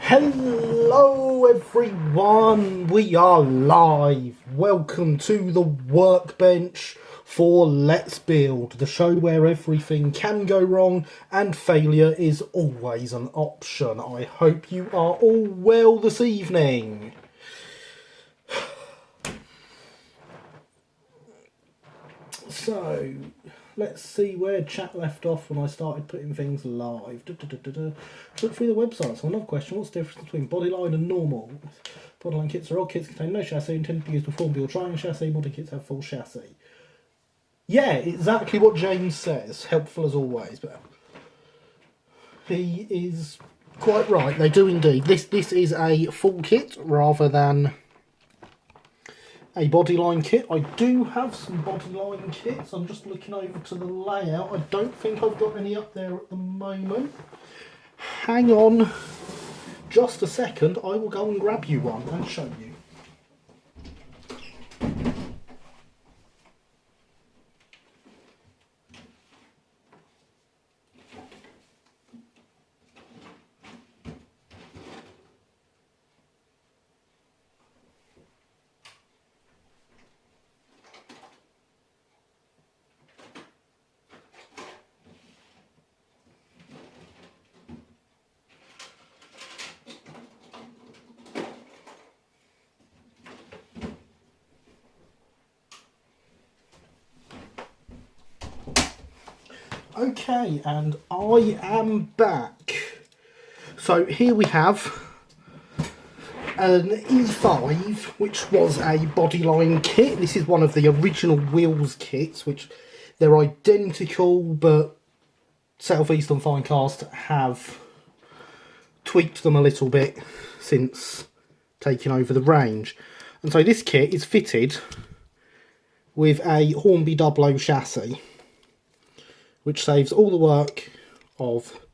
Hello everyone, we are live. Welcome to the workbench for Let's Build, the show where everything can go wrong and failure is always an option. I hope you are all well this evening. So, let's see where chat left off when I started putting things live. Look through the website. So another question, what's the difference between bodyline and normal? Bodyline kits are odd kits, contain no chassis, intended to be used to form build trying chassis. Modern kits have full chassis. Yeah, exactly what James says. Helpful as always, but he is quite right. They do indeed. This is a full kit rather than a bodyline kit. I do have some bodyline kits. I'm just looking over to the layout. I don't think I've got any up there at the moment. Hang on just a second. I will go and grab you one and show you. Okay, and I am back. So here we have an E5, which was a bodyline kit. This is one of the original wheels kits, which they're identical, but Southeast and Finecast have tweaked them a little bit since taking over the range. And so this kit is fitted with a Hornby 00 chassis, which saves all the work of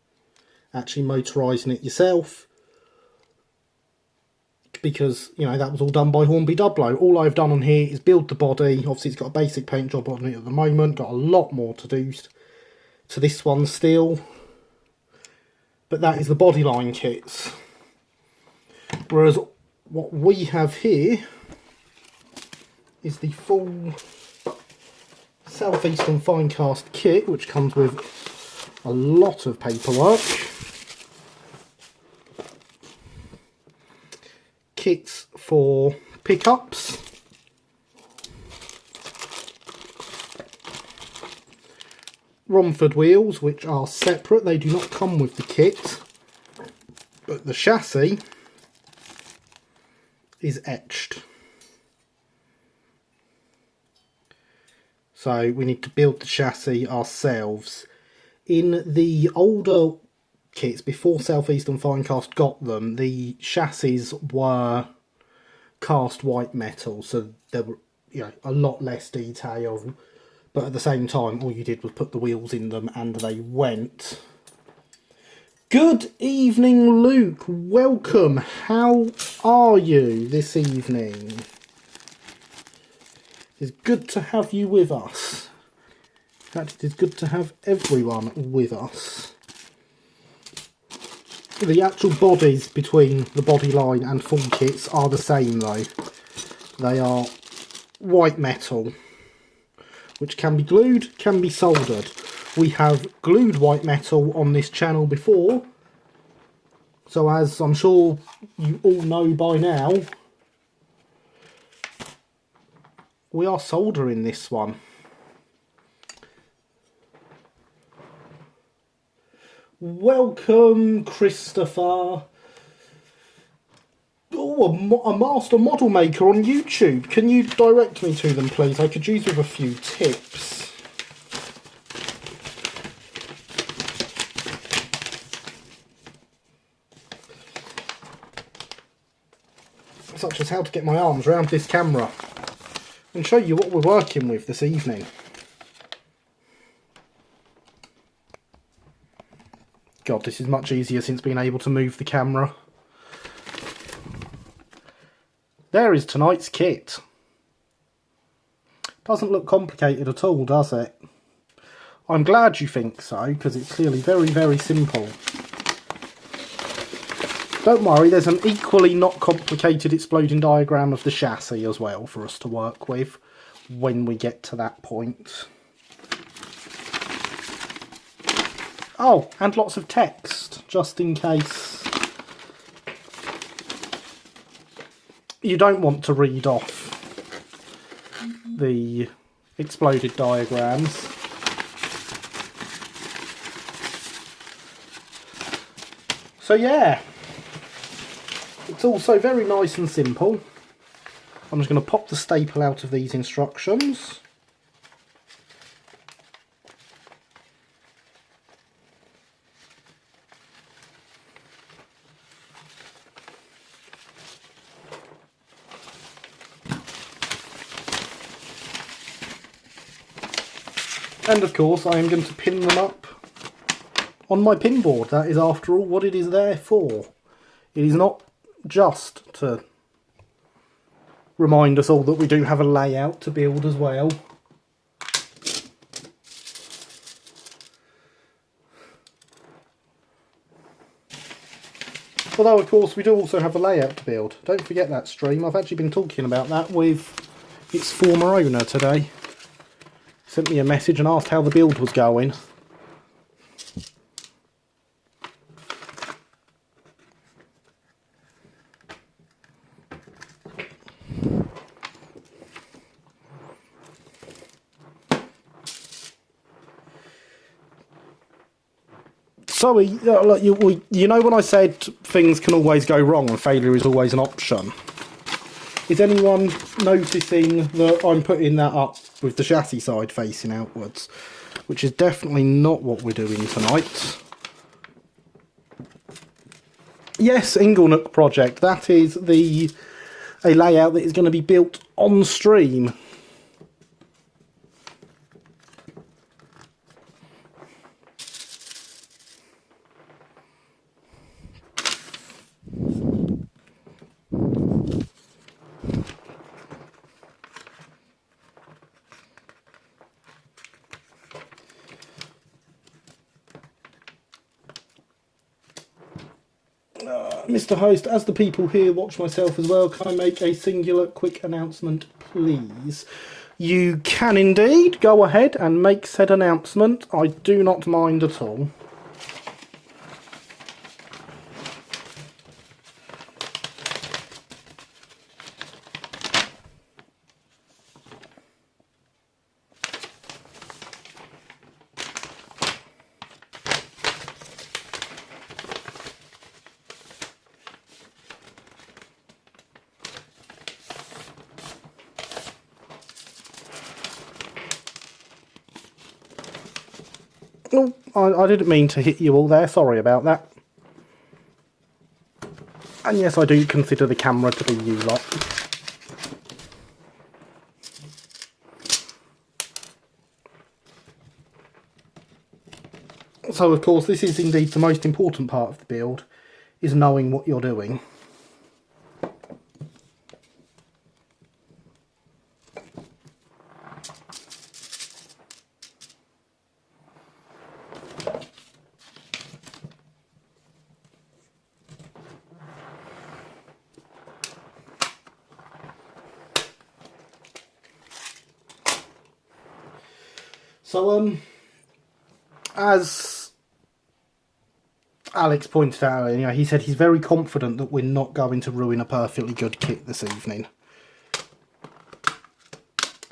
actually motorising it yourself, because, you know, that was all done by Hornby 00. All I've done on here is build the body. Obviously it's got a basic paint job on it at the moment, got a lot more to do to this one still, but that is the bodyline kits. Whereas what we have here is the full Southeastern Finecast kit, which comes with a lot of paperwork, kits for pickups, Romford wheels, which are separate. They do not come with the kit, but the chassis is etched. So we need to build the chassis ourselves. In the older kits, before Southeast and Finecast got them, the chassis were cast white metal, so there were, you know, a lot less detail. But at the same time, all you did was put the wheels in them and they went. Good evening, Luke. Welcome. How are you this evening? It's good to have you with us. In fact, it is good to have everyone with us. The actual bodies between the bodyline and full kits are the same though. They are white metal, which can be glued, can be soldered. We have glued white metal on this channel before, so as I'm sure you all know by now, we are soldering this one. Welcome, Christopher. Oh, a master model maker on YouTube. Can you direct me to them, please? I could use with a few tips. Such as how to get my arms around this camera and show you what we're working with this evening. God, this is much easier since being able to move the camera. There is tonight's kit. Doesn't look complicated at all, does it? I'm glad you think so, because it's clearly very, very simple. Don't worry, there's an equally not complicated exploding diagram of the chassis as well for us to work with when we get to that point. Oh, and lots of text, just in case you don't want to read off the exploded diagrams. So yeah, it's also very nice and simple. I'm just going to pop the staple out of these instructions. And of course I am going to pin them up on my pin board. That is after all what it is there for. It is not just to remind us all that we do have a layout to build as well. Although of course we do also have a layout to build. Don't forget that, stream. I've actually been talking about that with its former owner today. Sent me a message and asked how the build was going. So, you know when I said things can always go wrong and failure is always an option? Is anyone noticing that I'm putting that up with the chassis side facing outwards? Which is definitely not what we're doing tonight. Yes, Inglenook project. That is a layout that is going to be built on stream. Mr. Host, as the people here watch myself as well, can I make a singular quick announcement, please? You can indeed. Go ahead and make said announcement. I do not mind at all. Oh, I didn't mean to hit you all there, sorry about that. And yes, I do consider the camera to be you lot. So of course this is indeed the most important part of the build, is knowing what you're doing. So, as Alex pointed out, he said he's very confident that we're not going to ruin a perfectly good kit this evening.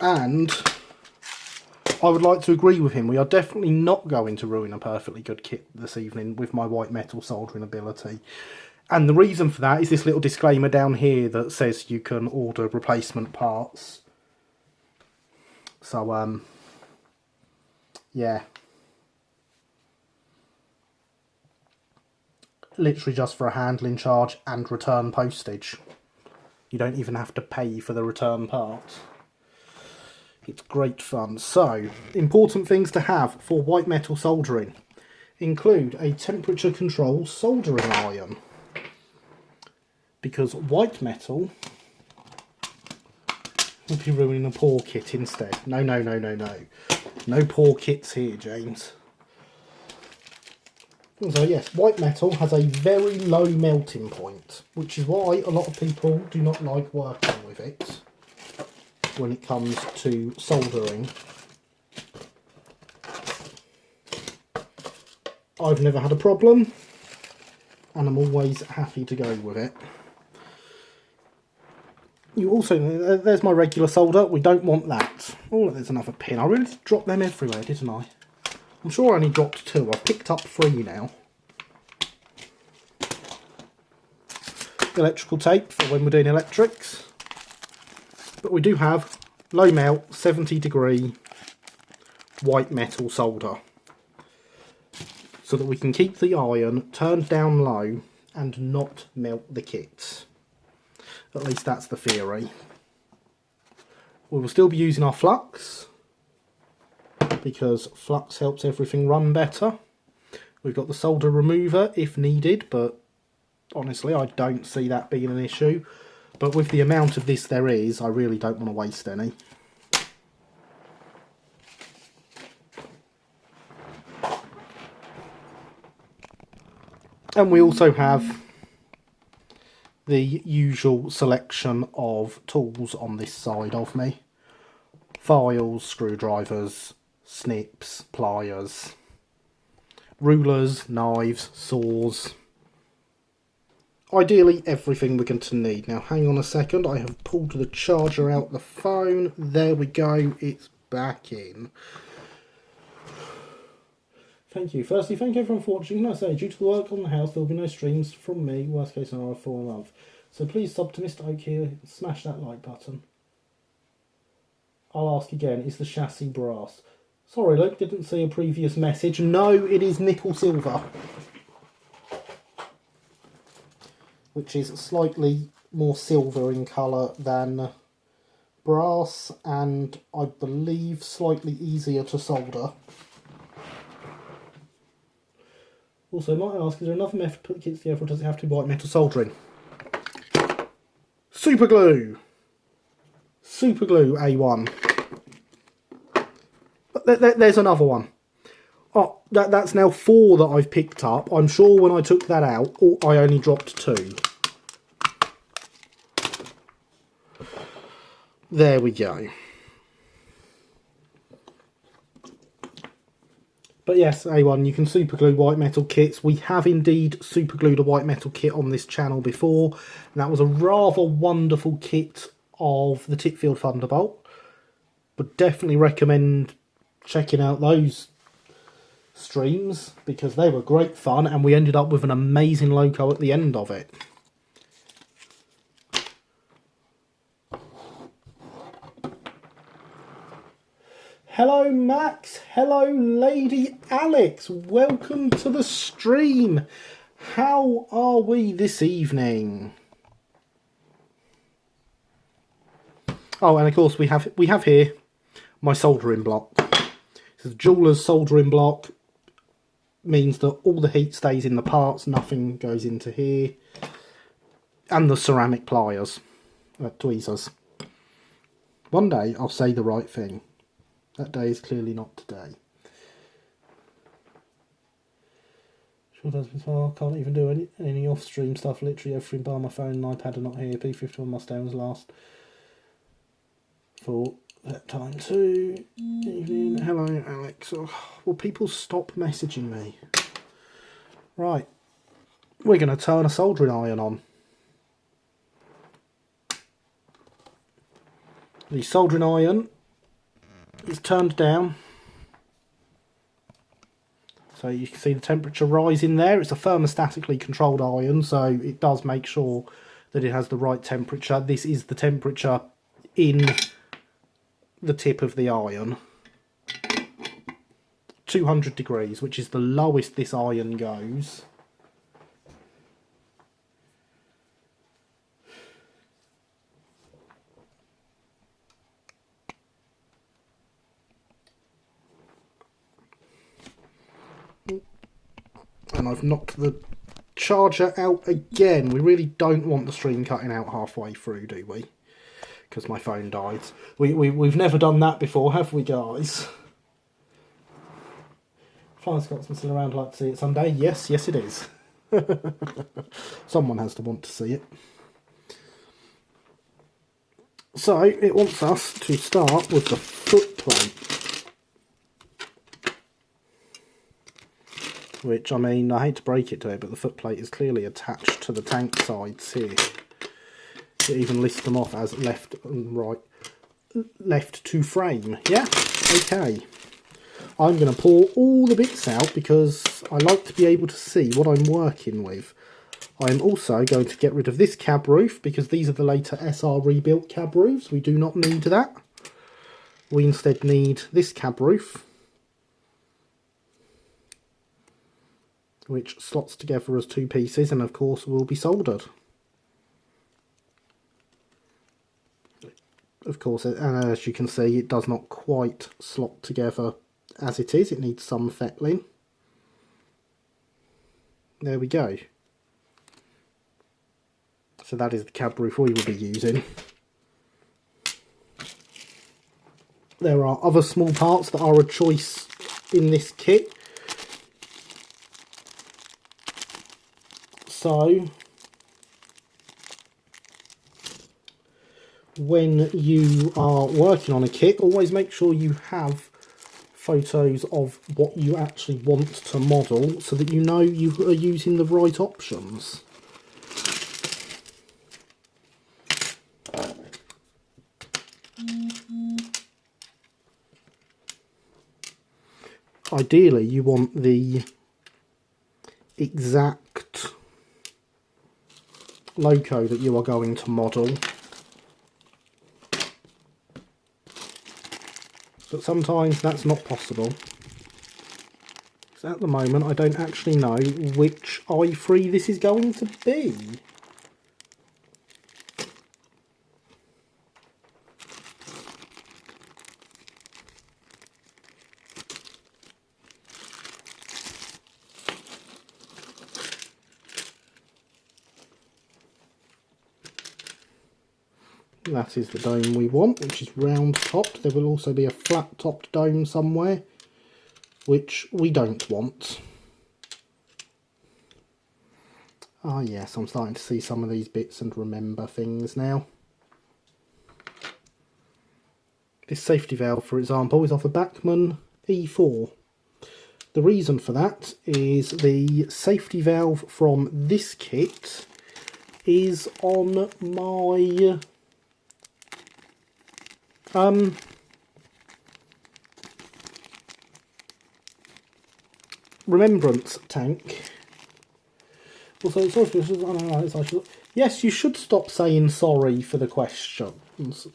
And I would like to agree with him. We are definitely not going to ruin a perfectly good kit this evening with my Whitemetal soldering ability. And the reason for that is this little disclaimer down here that says you can order replacement parts. So, yeah. Literally just for a handling charge and return postage. You don't even have to pay for the return part. It's great fun. So, important things to have for Whitemetal soldering include a temperature control soldering iron. Because Whitemetal will be ruining a poor kit instead. No, no, no, no, no. No poor kits here, James. So yes, Whitemetal has a very low melting point, which is why a lot of people do not like working with it when it comes to soldering. I've never had a problem, and I'm always happy to go with it. You also, there's my regular solder, we don't want that. Oh, there's another pin. I really dropped them everywhere, didn't I? I'm sure I only dropped 2. I've picked up 3 now. Electrical tape for when we're doing electrics. But we do have low melt, 70-degree Whitemetal solder. So that we can keep the iron turned down low and not melt the kit. At least that's the theory. We will still be using our flux, because flux helps everything run better. We've got the solder remover if needed, but honestly I don't see that being an issue. But with the amount of this there is, I really don't want to waste any. And we also have the usual selection of tools on this side of me. Files, screwdrivers, snips, pliers, rulers, knives, saws. Ideally everything we're going to need. Now hang on a second, I have pulled the charger out the phone. There we go, it's back in. Thank you. Firstly, thank everyone for watching. Can I say, due to the work on the house, there will be no streams from me. Worst case scenario, 4 a month. So please sub to Mr. Oak here, smash that like button. I'll ask again, is the chassis brass? Sorry Luke, didn't see a previous message. No, it is nickel silver. Which is slightly more silver in colour than brass, and I believe slightly easier to solder. Also, might I ask, is there another method to put the kits together, or does it have to be Whitemetal soldering? Super glue! Super glue A1. There's another one. Oh, that's now 4 that I've picked up. I'm sure when I took that out, I only dropped 2. There we go. But yes, A1, you can super glue Whitemetal kits. We have indeed super glued a Whitemetal kit on this channel before. And that was a rather wonderful kit of the Titfield Thunderbolt. But definitely recommend checking out those streams, because they were great fun and we ended up with an amazing loco at the end of it. Hello Max, hello Lady Alex, welcome to the stream. How are we this evening? Oh, and of course we have here my soldering block. This is a jeweler's soldering block. Means that all the heat stays in the parts, nothing goes into here. And the ceramic pliers, tweezers. One day I'll say the right thing. That day is clearly not today. Sure does be far. Can't even do any off-stream stuff. Literally everything bar my phone and iPad are not here. P51 Mustang was last for that time too. Evening. Hello Alex. Oh, will people stop messaging me? Right. We're going to turn a soldering iron on. The soldering iron is turned down, so you can see the temperature rising there. It's a thermostatically controlled iron, so it does make sure that it has the right temperature. This is the temperature in the tip of the iron. 200 degrees, which is the lowest this iron goes. And I've knocked the charger out again. We really don't want the stream cutting out halfway through, do we? Because my phone died. We've never done that before, have we, guys? Fine Scotsman still around, like to see it someday. Yes, yes it is. Someone has to want to see it. So it wants us to start with the foot plate. Which, I mean, I hate to break it to it, but the foot plate is clearly attached to the tank sides here. It even lists them off as left and right, left to frame. Yeah, okay. I'm going to pull all the bits out because I like to be able to see what I'm working with. I'm also going to get rid of this cab roof because these are the later SR rebuilt cab roofs. We do not need that. We instead need this cab roof, which slots together as two pieces and of course will be soldered. Of course, and as you can see, it does not quite slot together as it is. It needs some fettling. There we go. So that is the cab roof we will be using. There are other small parts that are a choice in this kit. So when you are working on a kit, always make sure you have photos of what you actually want to model so that you know you are using the right options. Ideally, you want the exact logo that you are going to model. But sometimes that's not possible. So at the moment, I don't actually know which i3 this is going to be. That is the dome we want, which is round topped. There will also be a flat topped dome somewhere, which we don't want. Ah yes, I'm starting to see some of these bits and remember things now. This safety valve, for example, is off a Bachmann E4. The reason for that is the safety valve from this kit is on my remembrance tank. Also, yes, you should stop saying sorry for the questions.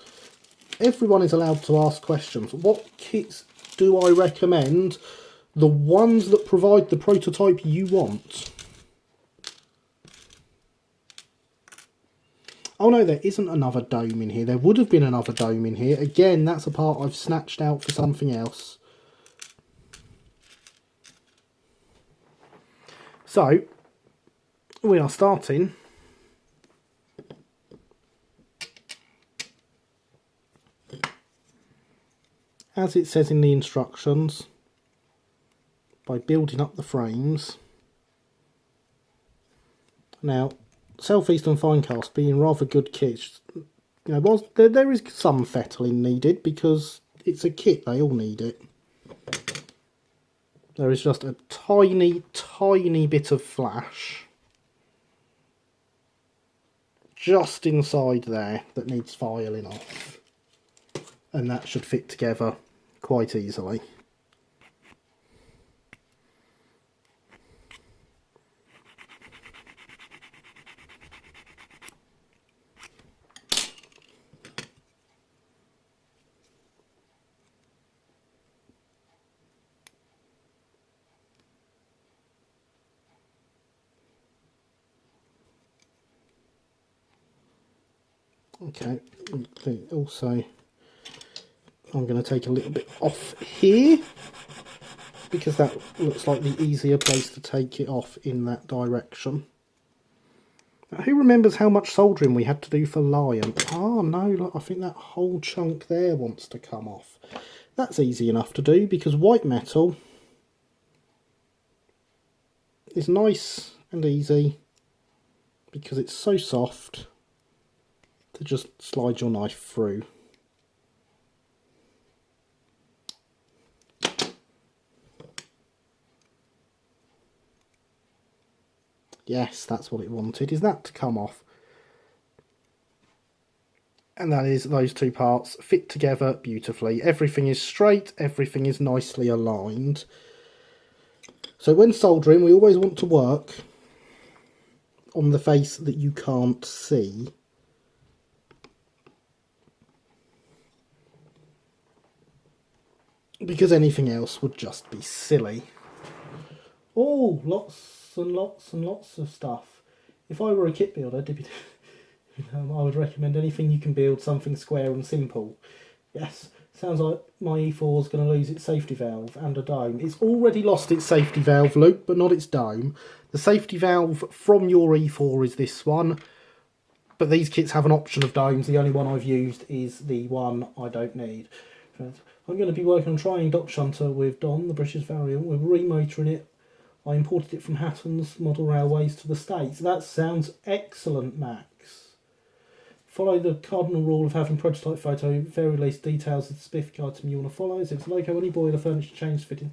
Everyone is allowed to ask questions. What kits do I recommend? The ones that provide the prototype you want. Oh no, there isn't another dome in here. There would have been another dome in here. Again, that's a part I've snatched out for something else. So, we are starting as it says in the instructions by building up the frames. Now, Southeastern Finecast being rather good kits, you know, there is some fettling needed because it's a kit, they all need it. There is just a tiny, tiny bit of flash just inside there that needs filing off, and that should fit together quite easily. Okay, also I'm going to take a little bit off here because that looks like the easier place to take it off in that direction. Now, who remembers how much soldering we had to do for Lion? Oh no, look, I think that whole chunk there wants to come off. That's easy enough to do because Whitemetal is nice and easy because it's so soft to just slide your knife through. Yes, that's what it wanted, is that to come off. And that is, those two parts fit together beautifully. Everything is straight, everything is nicely aligned. So when soldering, we always want to work on the face that you can't see. Because anything else would just be silly. Oh, lots and lots and lots of stuff. If I were a kit builder, I would recommend anything you can build something square and simple. Yes, sounds like my E4 is going to lose its safety valve and a dome. It's already lost its safety valve, Luke, but not its dome. The safety valve from your E4 is this one, but these kits have an option of domes. The only one I've used is the one I don't need. I'm going to be working on trying Dock Shunter with Don, the British variant. We're remotoring it. I imported it from Hatton's Model Railways to the States. That sounds excellent, Max. Follow the cardinal rule of having prototype photo, very least details of the specific item you want to follow. So if it's logo, any boiler, furniture, change, fitting.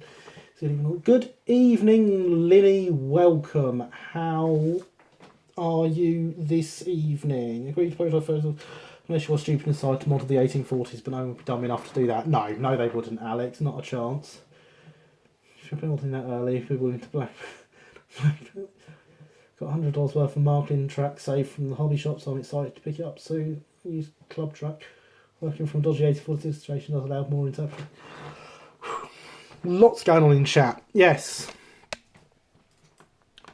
Good evening, Lily. Welcome. How are you this evening? Agree to prototype photos, unless you're stupid and decide to model the 1840s, but no one would be dumb enough to do that. No, they wouldn't, Alex. Not a chance. Should be building that early if we're willing to black. Got $100 worth of marketing track saved from the hobby shop, so I'm excited to pick it up soon. Use club track. Working from dodgy 1840 situation does allow more interpretation. Lots going on in chat. Yes.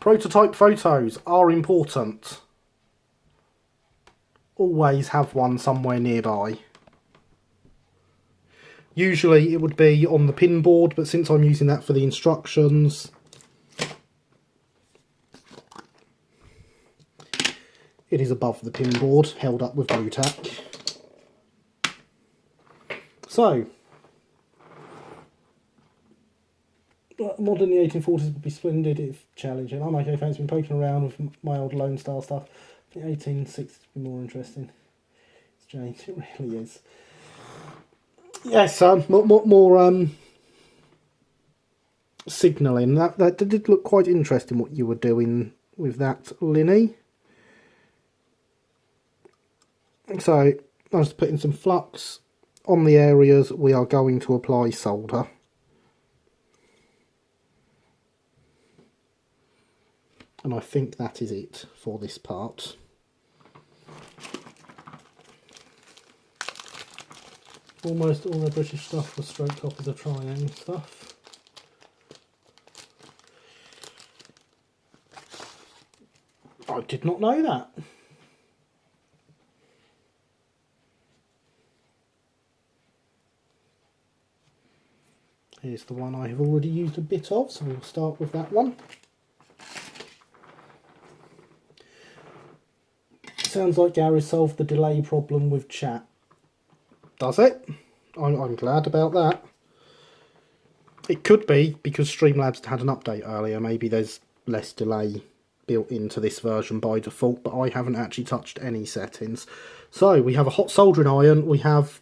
Prototype photos are important. Always have one somewhere nearby. Usually it would be on the pin board, but since I'm using that for the instructions, it is above the pin board, held up with blue tack. So, modding the 1840s would be splendid if challenging. I'm okay, thanks. Been poking around with my old Lone Star stuff. I think 1860s would be more interesting. It's James, it really is. Yes, more signalling. That did look quite interesting what you were doing with that, Linny. So I'm just putting some flux on the areas we are going to apply solder. And I think that is it for this part. Almost all the British stuff was straight copies of Triangle stuff. I did not know that. Here's the one I have already used a bit of, so we'll start with that one. Sounds like Gary solved the delay problem with chat. Does it? I'm glad about that. It could be because Streamlabs had an update earlier. Maybe there's less delay built into this version by default, but I haven't actually touched any settings. So we have a hot soldering iron. We have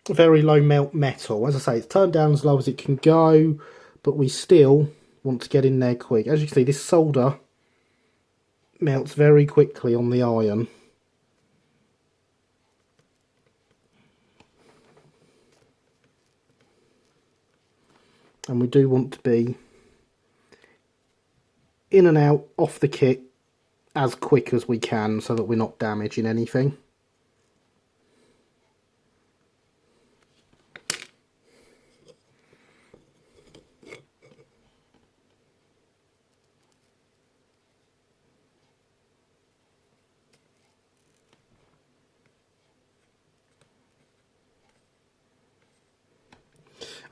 very low melt metal. As I say, it's turned down as low as it can go, but we still want to get in there quick. As you can see, this solder melts very quickly on the iron. And we do want to be in and out off the kit as quick as we can so that we're not damaging anything.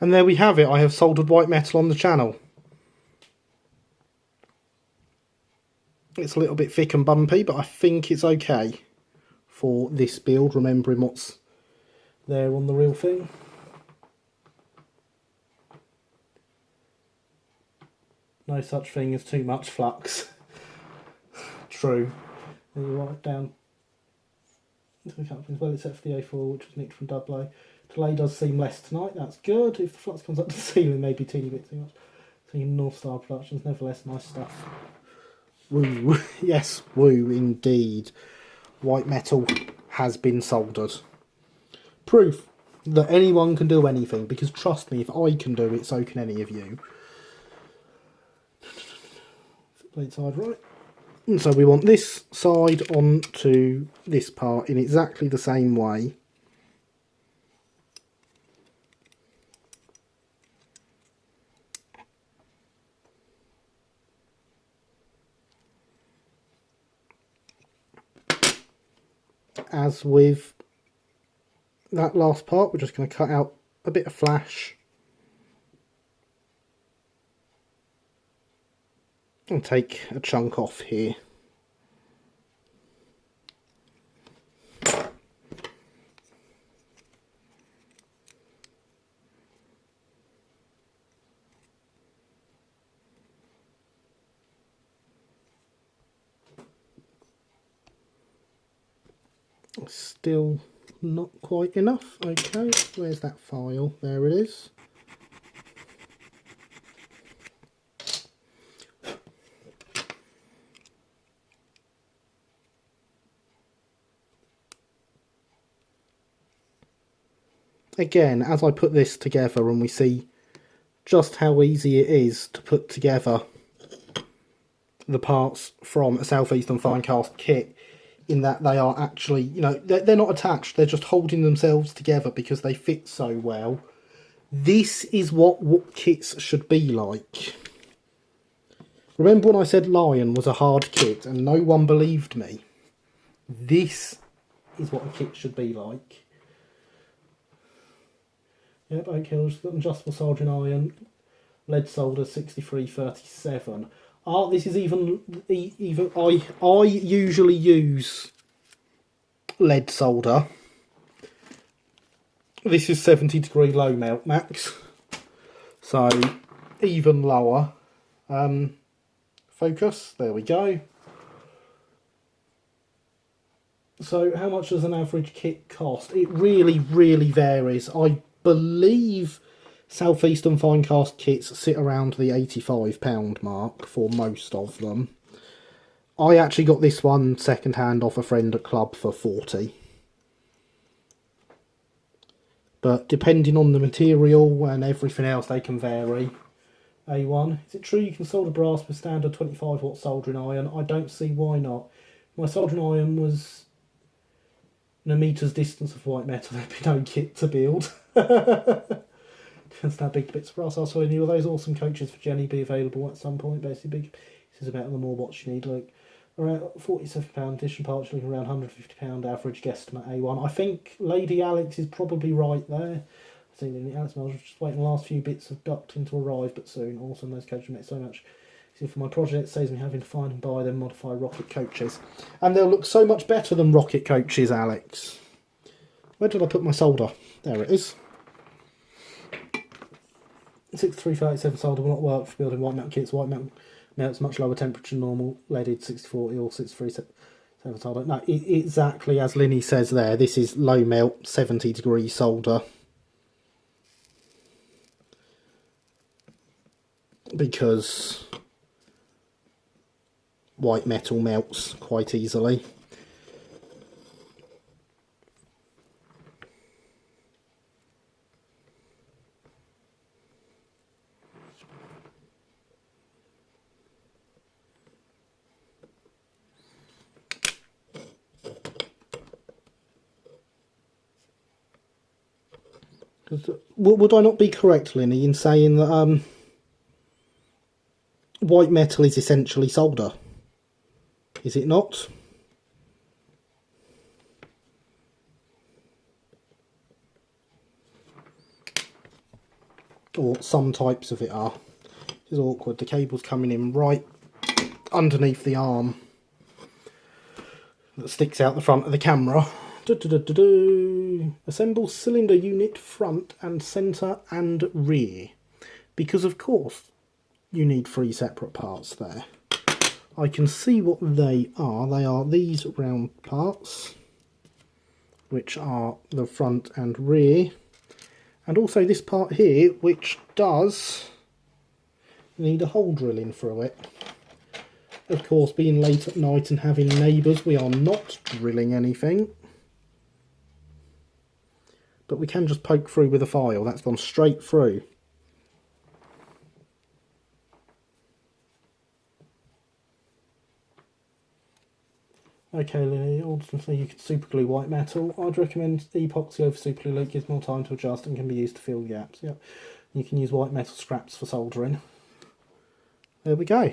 And there we have it. I have soldered Whitemetal on the channel. It's a little bit thick and bumpy, but I think it's okay for this build, remembering what's there on the real thing. no such thing as too much flux. True. And you write it down into the company as well, except for the A4, which was nicked from Dublo. Delay does seem less tonight, that's good. If the flux comes up to the ceiling, maybe a teeny bit too much. So North Star Productions, nevertheless, nice stuff. Woo. Yes, woo indeed. Whitemetal has been soldered. Proof that anyone can do anything, because trust me, if I can do it, so can any of you. Blade side right. And so we want this side onto this part in exactly the same way. As with that last part, we're just going to cut out a bit of flash and take a chunk off here. Still not quite enough. Okay, where's that file? There it is. Again, as I put this together and we see just how easy it is to put together the parts from a Southeastern Finecast kit, in that they are actually, you know, they're not attached, they're just holding themselves together because they fit so well. This is what kits should be like. Remember when I said Lion was a hard kit and no one believed me? This is what a kit should be like. Yep, Oak Hill's got an adjustable soldering iron, lead solder 6337. This is even I usually use lead solder. This is 70° low melt max, so even lower. Focus, there we go. So how much does an average kit cost? It really varies. I believe Southeastern Finecast kits sit around the £85 mark for most of them. I actually got this one second hand off a friend at club for 40. But depending on the material and everything else, they can vary. A1, is it true you can solder brass with standard 25-watt soldering iron? I don't see why not. My soldering iron was in a meter's distance of Whitemetal. There'd be no kit to build. Depends how big bits of brass are. So will those awesome coaches for Jenny be available at some point? Basically, big pieces about the more watts you need. Like around £47 addition parts, looking around £150 average guesstimate A1. I think Lady Alex is probably right there. I think Alex Miles just waiting the last few bits of ducting to arrive, but soon. Awesome, those coaches make so much. See, for my project, it saves me having to find and buy them modify rocket coaches, and they'll look so much better than rocket coaches, Alex. Where did I put my solder? There it is. 6337 solder will not work for building white melt kits. White melt melts much lower temperature than normal leaded 6040 or 6337 solder. No, exactly as Linny says there. This is low melt 70° solder, because white metal melts quite easily. Would I not be correct, Linny, in saying that white metal is essentially solder? Is it not? Or some types of it are. This is awkward. The cable's coming in right underneath the arm that sticks out the front of the camera. Assemble cylinder unit front and centre and rear. Because of course you need 3 separate parts there. I can see what they are. They are these round parts, which are the front and rear, and also this part here, which does need a hole drilling through it. Of course, being late at night and having neighbours, we are not drilling anything. But we can just poke through with a file. That's gone straight through. Okay, Lily, ultimately you could super glue white metal. I'd recommend epoxy over super glue. It gives more time to adjust and can be used to fill gaps. Yep. You can use white metal scraps for soldering. There we go.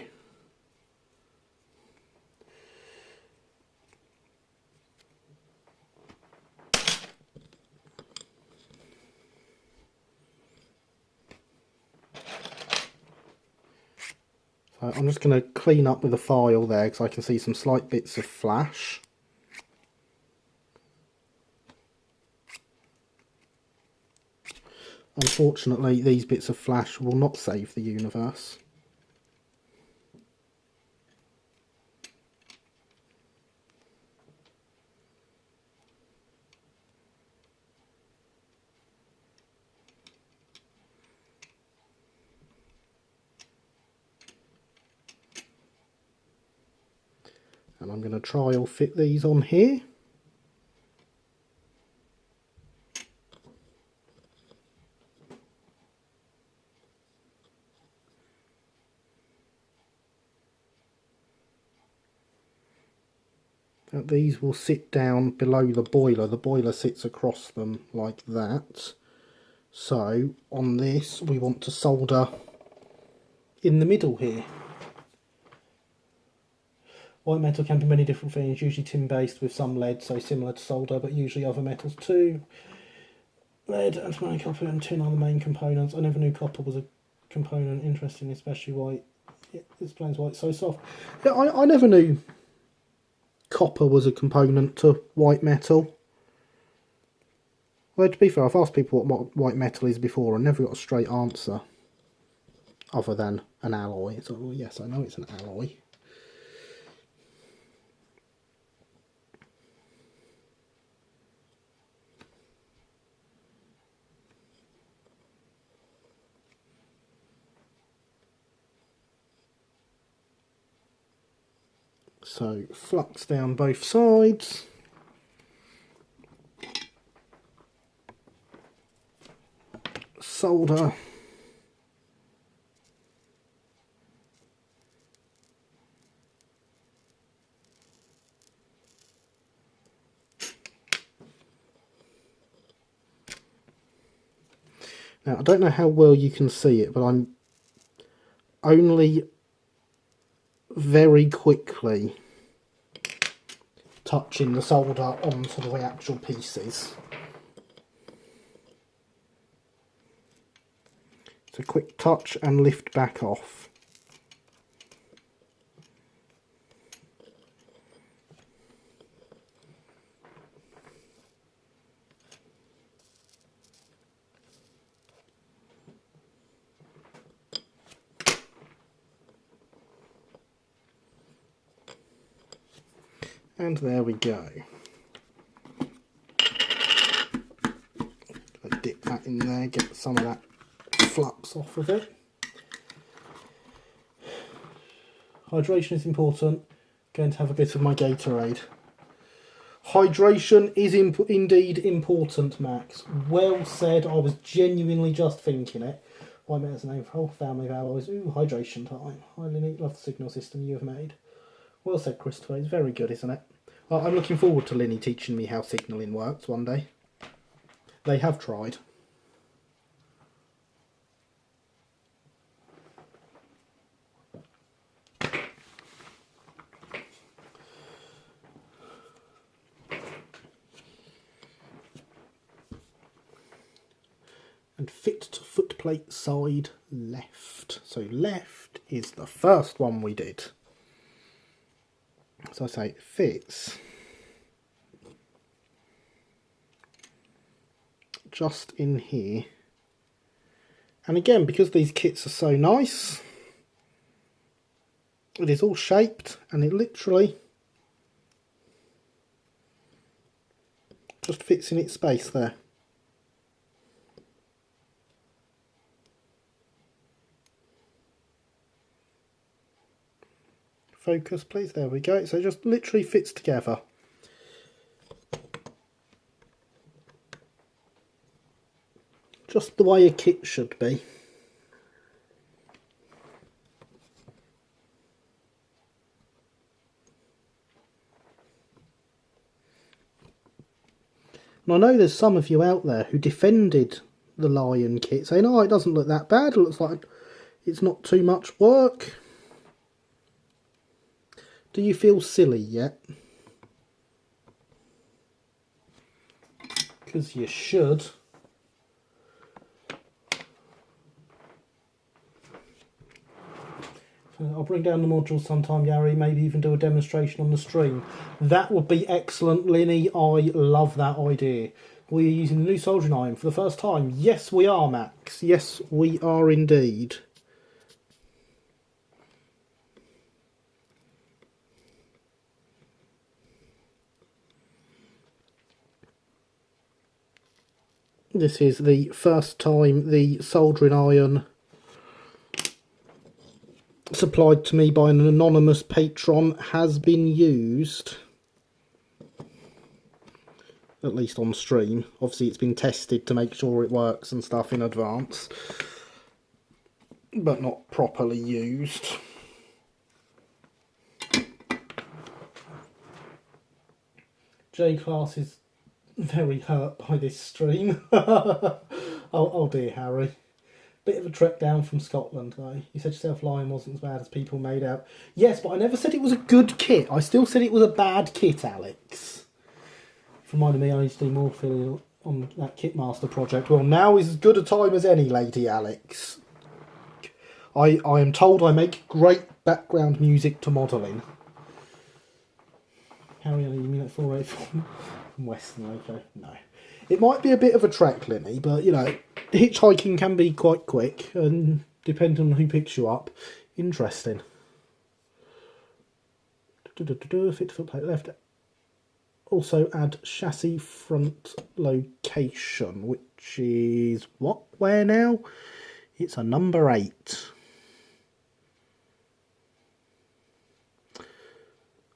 So I'm just going to clean up with a file there because I can see some slight bits of flash. Unfortunately, these bits of flash will not save the universe. And I'm going to trial fit these on here. That these will sit down below the boiler. The boiler sits across them like that. So on this we want to solder in the middle here. White metal can be many different things, usually tin based with some lead, so similar to solder, but usually other metals too. Lead, antimony, copper and tin are the main components. I never knew copper was a component. Interesting, especially why it explains why it's so soft. Yeah, I never knew copper was a component to white metal. Well, to be fair, I've asked people what white metal is before and never got a straight answer other than an alloy. So, well, yes, I know it's an alloy. So flux down both sides. Solder. Now I don't know how well you can see it, but I'm only very quickly touching the solder onto the actual pieces. It's a quick touch and lift back off. And there we go. Dip that in there, get some of that flux off of it. Hydration is important. Going to have a bit of my Gatorade. Hydration is indeed important, Max. Well said. I was genuinely just thinking it. White metal's the name for whole family of alloys. Ooh, hydration time. I really love the signal system you have made. Well said, Christopher. It's very good, isn't it? Well, I'm looking forward to Linny teaching me how signalling works one day. They have tried. And fit to footplate side left. So left is the first one we did. So I say it fits just in here. And again, because these kits are so nice, It is all shaped and it literally just fits in its space there. Focus please, there we go. So it just literally fits together. Just the way a kit should be. And I know there's some of you out there who defended the Lion kit, saying, oh, it doesn't look that bad, it looks like it's not too much work. Do you feel silly yet? Because you should. I'll bring down the modules sometime, Gary, maybe even do a demonstration on the stream. That would be excellent, Linny. I love that idea. We are using the new soldering iron for the first time. Yes, we are, Max. Yes, we are indeed. This is the first time the soldering iron supplied to me by an anonymous patron has been used, at least on stream. Obviously it's been tested to make sure it works and stuff in advance, but not properly used. J-Class is very hurt by this stream. Oh dear, Harry. Bit of a trek down from Scotland, though. You said yourself Lion wasn't as bad as people made out. Yes, but I never said it was a good kit. I still said it was a bad kit, Alex. Reminded me I used to do more filling on that Kitmaster project. Well, now is as good a time as any, Lady Alex. I am told I make great background music to modelling. Harry, you mean at 484 from Western, okay? No. It might be a bit of a trek, Linny, but, you know, hitchhiking can be quite quick, and depending on who picks you up, interesting. Fit footplate left. Also add chassis front location, which is what? Where now? It's a number 8.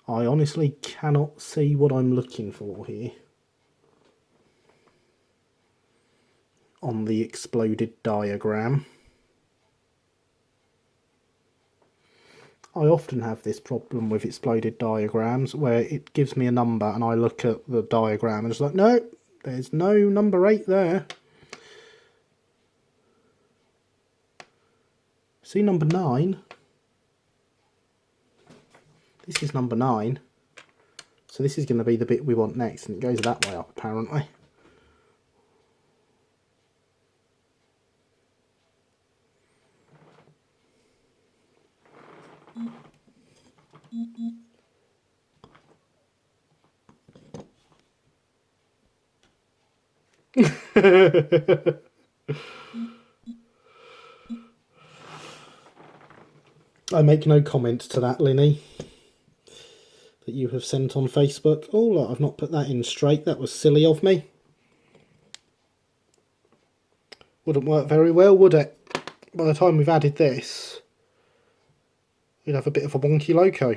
I honestly cannot see what I'm looking for here on the exploded diagram. I often have this problem with exploded diagrams where it gives me a number and I look at the diagram and it's like, no, there's no number 8 there. See number 9? This is number 9. So this is going to be the bit we want next, and it goes that way up apparently. I make no comment to that, Linny, that you have sent on Facebook. Oh, look, I've not put that in straight. That was silly of me. Wouldn't work very well, would it? By the time we've added this, we'd have a bit of a wonky loco.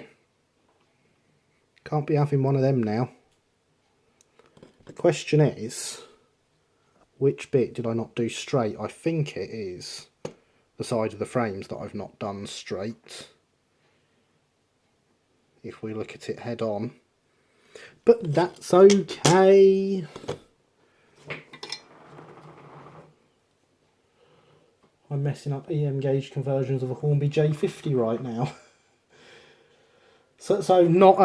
Can't be having one of them now. The question is, which bit did I not do straight? I think it is the side of the frames that I've not done straight, if we look at it head on. But that's okay. I'm messing up EM gauge conversions of a Hornby J50 right now. So not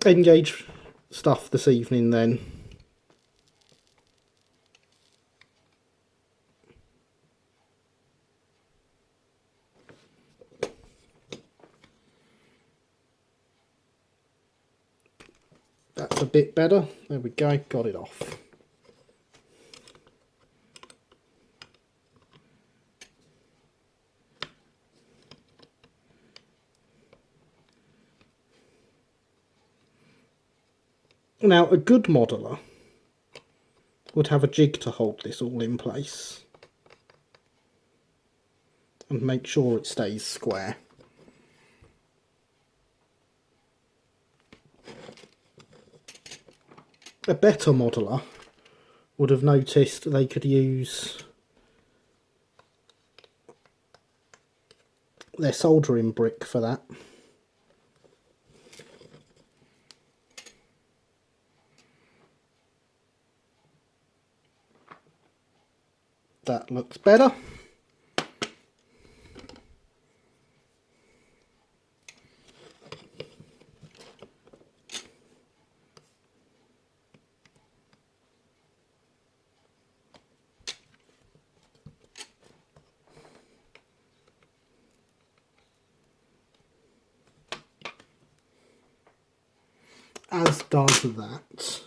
N-gauge stuff this evening then. That's a bit better. There we go, got it off. Now, a good modeler would have a jig to hold this all in place and make sure it stays square. A better modeler would have noticed they could use their soldering brick for that. That looks better. As does that.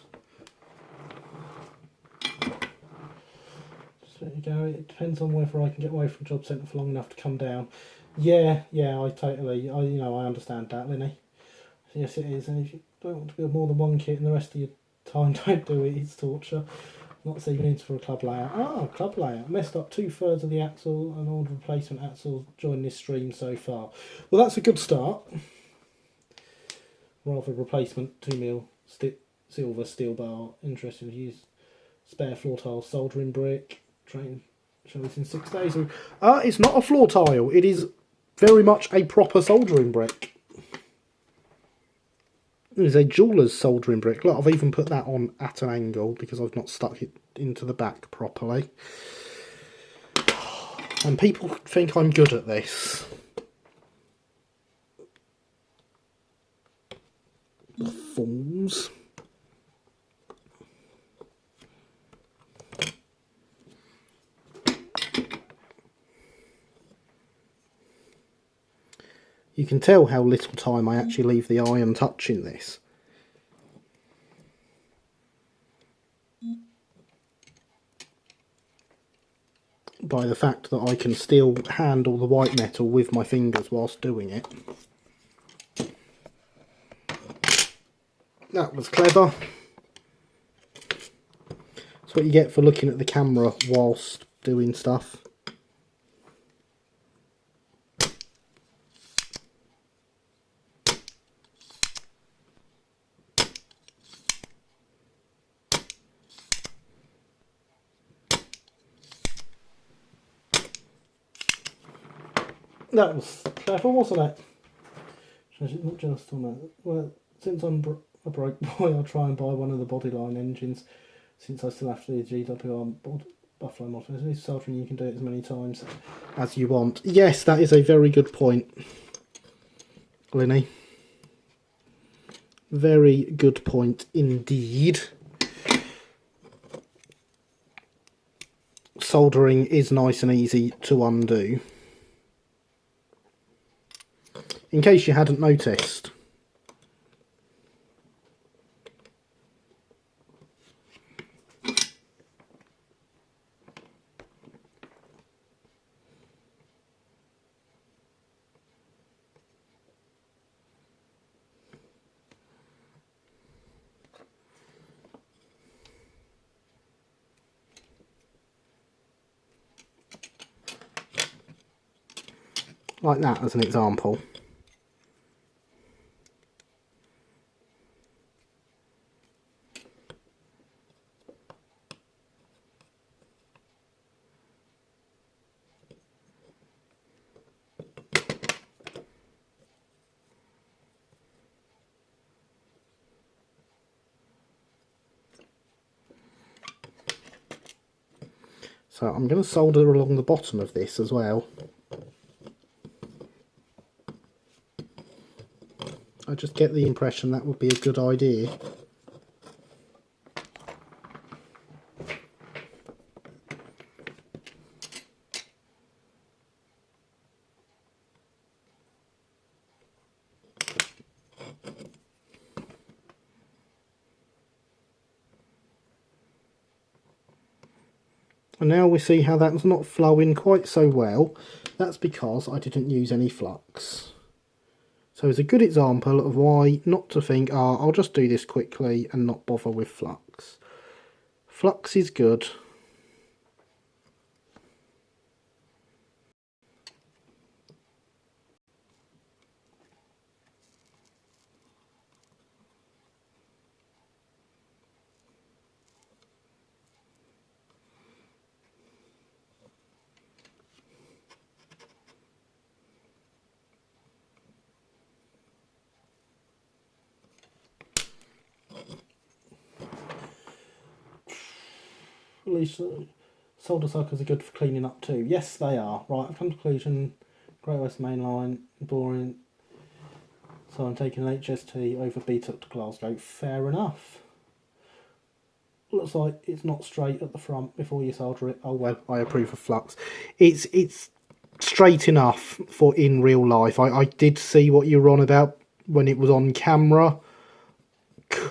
There you go. It depends on whether I can get away from job centre for long enough to come down. Yeah, I understand that, Linny. Yes, it is. And if you don't want to build more than one kit and the rest of your time don't do it, it's torture. Not saving into for a club layout. Ah, club layout. Messed up 2/3 of the axle and all the replacement axles join this stream so far. Well, that's a good start. Rather replacement 2mm silver steel bar. Interested to use spare floor tile soldering brick. Train show this in 6 days. It's not a floor tile. It is very much a proper soldering brick. It is a jeweller's soldering brick. Look, I've even put that on at an angle because I've not stuck it into the back properly. And people think I'm good at this. Fools. You can tell how little time I actually leave the iron touching this. By the fact that I can still handle the white metal with my fingers whilst doing it. That was clever. That's what you get for looking at the camera whilst doing stuff. That was clever, wasn't it? Not just on that. Well, since I'm a broke boy, I'll try and buy one of the bodyline engines. Since I still have to do the GWR Buffalo model. It's soldering, you can do it as many times as you want. Yes, that is a very good point, Linny. Very good point indeed. Soldering is nice and easy to undo. In case you hadn't noticed. Like that as an example. So I'm going to solder along the bottom of this as well. I just get the impression that would be a good idea. And now we see how that's not flowing quite so well. That's because I didn't use any flux. So it's a good example of why not to think, oh, I'll just do this quickly and not bother with flux. Flux is good. At least solder suckers are good for cleaning up too. Yes, they are. Right, I've come to conclusion. Great West Main Line, boring. So I'm taking an HST over beat up to Glasgow. Fair enough. Looks like it's not straight at the front before you solder it. Oh well, I approve of flux. It's straight enough for in real life. I did see what you were on about when it was on camera.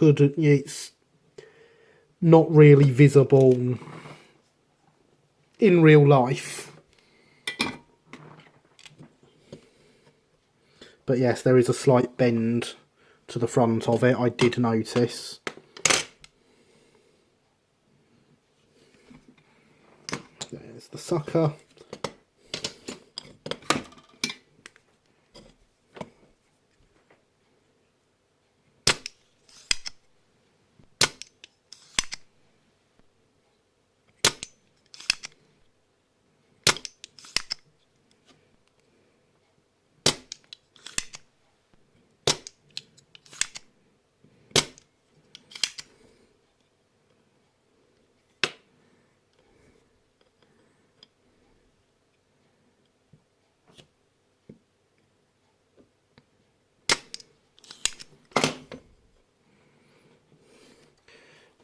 It's not really visible in real life. But yes, there is a slight bend to the front of it, I did notice. There's the sucker.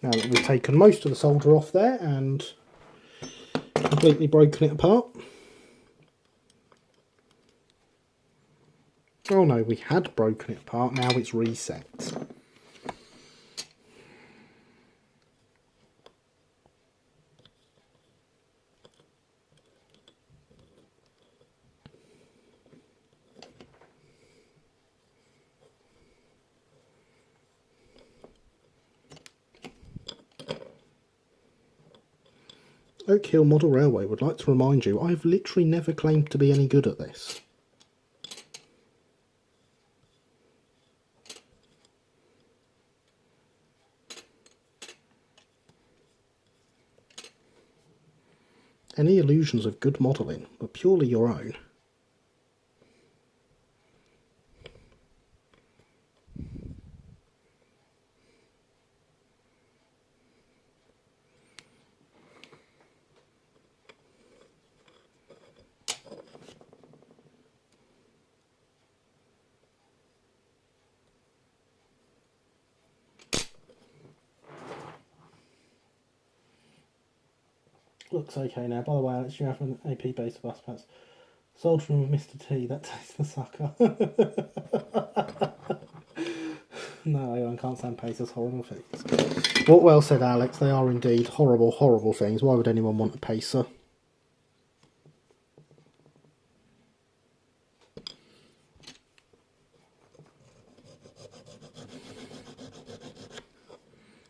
Now that we've taken most of the solder off there and completely broken it apart. Oh no, we had broken it apart, now it's reset. Oak Hill Model Railway would like to remind you, I have literally never claimed to be any good at this. Any illusions of good modelling were purely your own. Looks okay now. By the way, Alex, you have an AP base of bus pads. Soldering with Mr. T, that takes the sucker. No, I can't stand pacers, horrible things. What well said, Alex, they are indeed horrible, horrible things. Why would anyone want a pacer?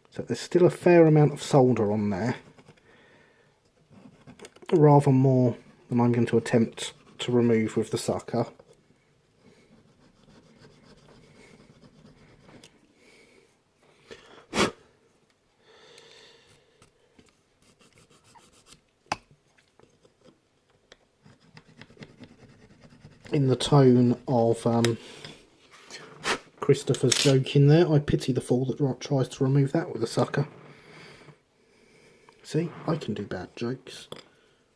So there's still a fair amount of solder on there. Rather more than I'm going to attempt to remove with the sucker. In the tone of Christopher's joke in there, I pity the fool that tries to remove that with a sucker. See, I can do bad jokes.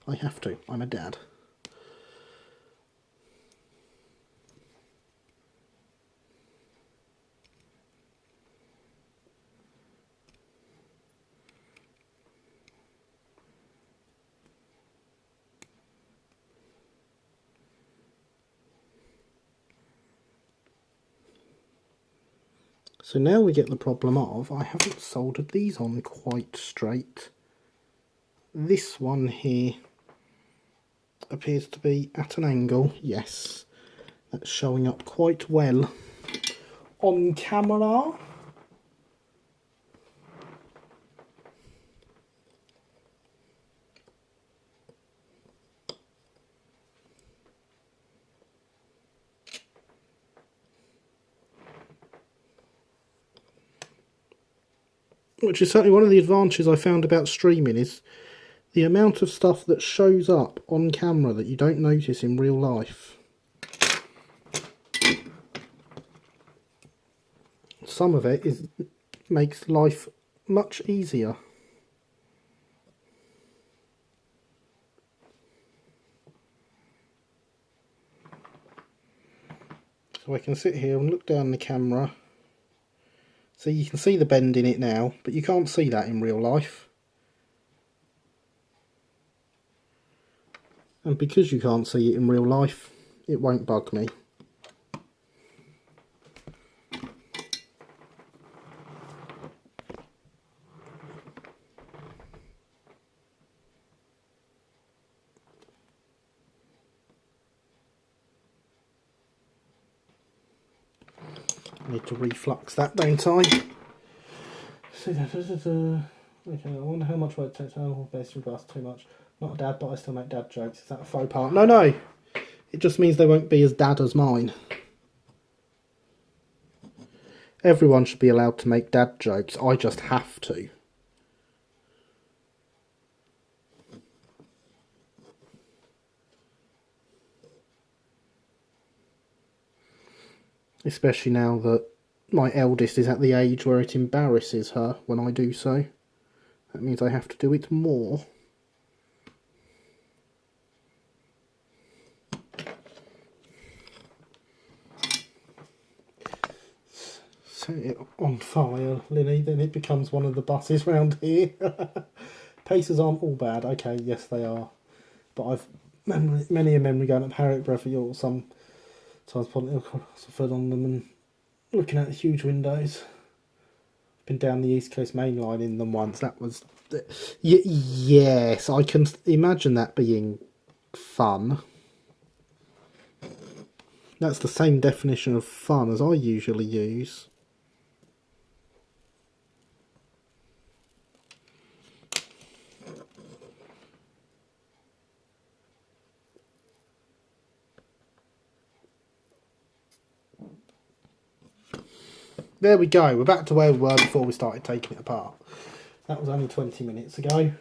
I have to, I'm a dad. So now we get the problem of, I haven't soldered these on quite straight. This one here appears to be at an angle, yes. That's showing up quite well on camera. Which is certainly one of the advantages I found about streaming, is the amount of stuff that shows up on camera that you don't notice in real life. Some of it makes life much easier. So I can sit here and look down the camera. So you can see the bend in it now, but you can't see that in real life. And because you can't see it in real life, it won't bug me. I need to reflux that, don't I? Okay, I wonder how much work takes on based on glass too much. Not a dad, but I still make dad jokes. Is that a faux pas? No, no. It just means they won't be as dad as mine. Everyone should be allowed to make dad jokes. I just have to. Especially now that my eldest is at the age where it embarrasses her when I do so. That means I have to do it more. Set it on fire, Lily, then it becomes one of the buses round here. Pacers aren't all bad. Okay, yes they are. But I've many a memory going up Harriet Breathy or sometimes putting a foot on them and looking at the huge windows. Been down the East Coast Main Line in them once. That was... yes, I can imagine that being fun. That's the same definition of fun as I usually use. There we go, we're back to where we were before we started taking it apart. That was only 20 minutes ago.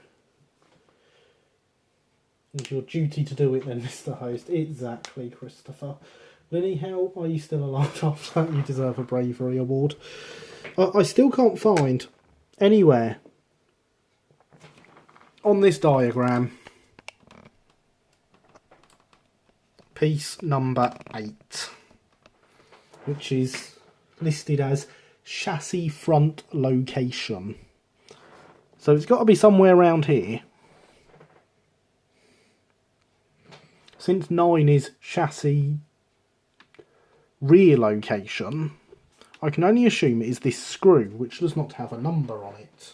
It's your duty to do it then, Mr. Host. Exactly, Christopher. Lily, how are you still alive after that? You deserve a bravery award. I still can't find anywhere on this diagram piece number 8, which is listed as chassis front location. So it's got to be somewhere around here. Since 9 is chassis rear location, I can only assume it is this screw, which does not have a number on it.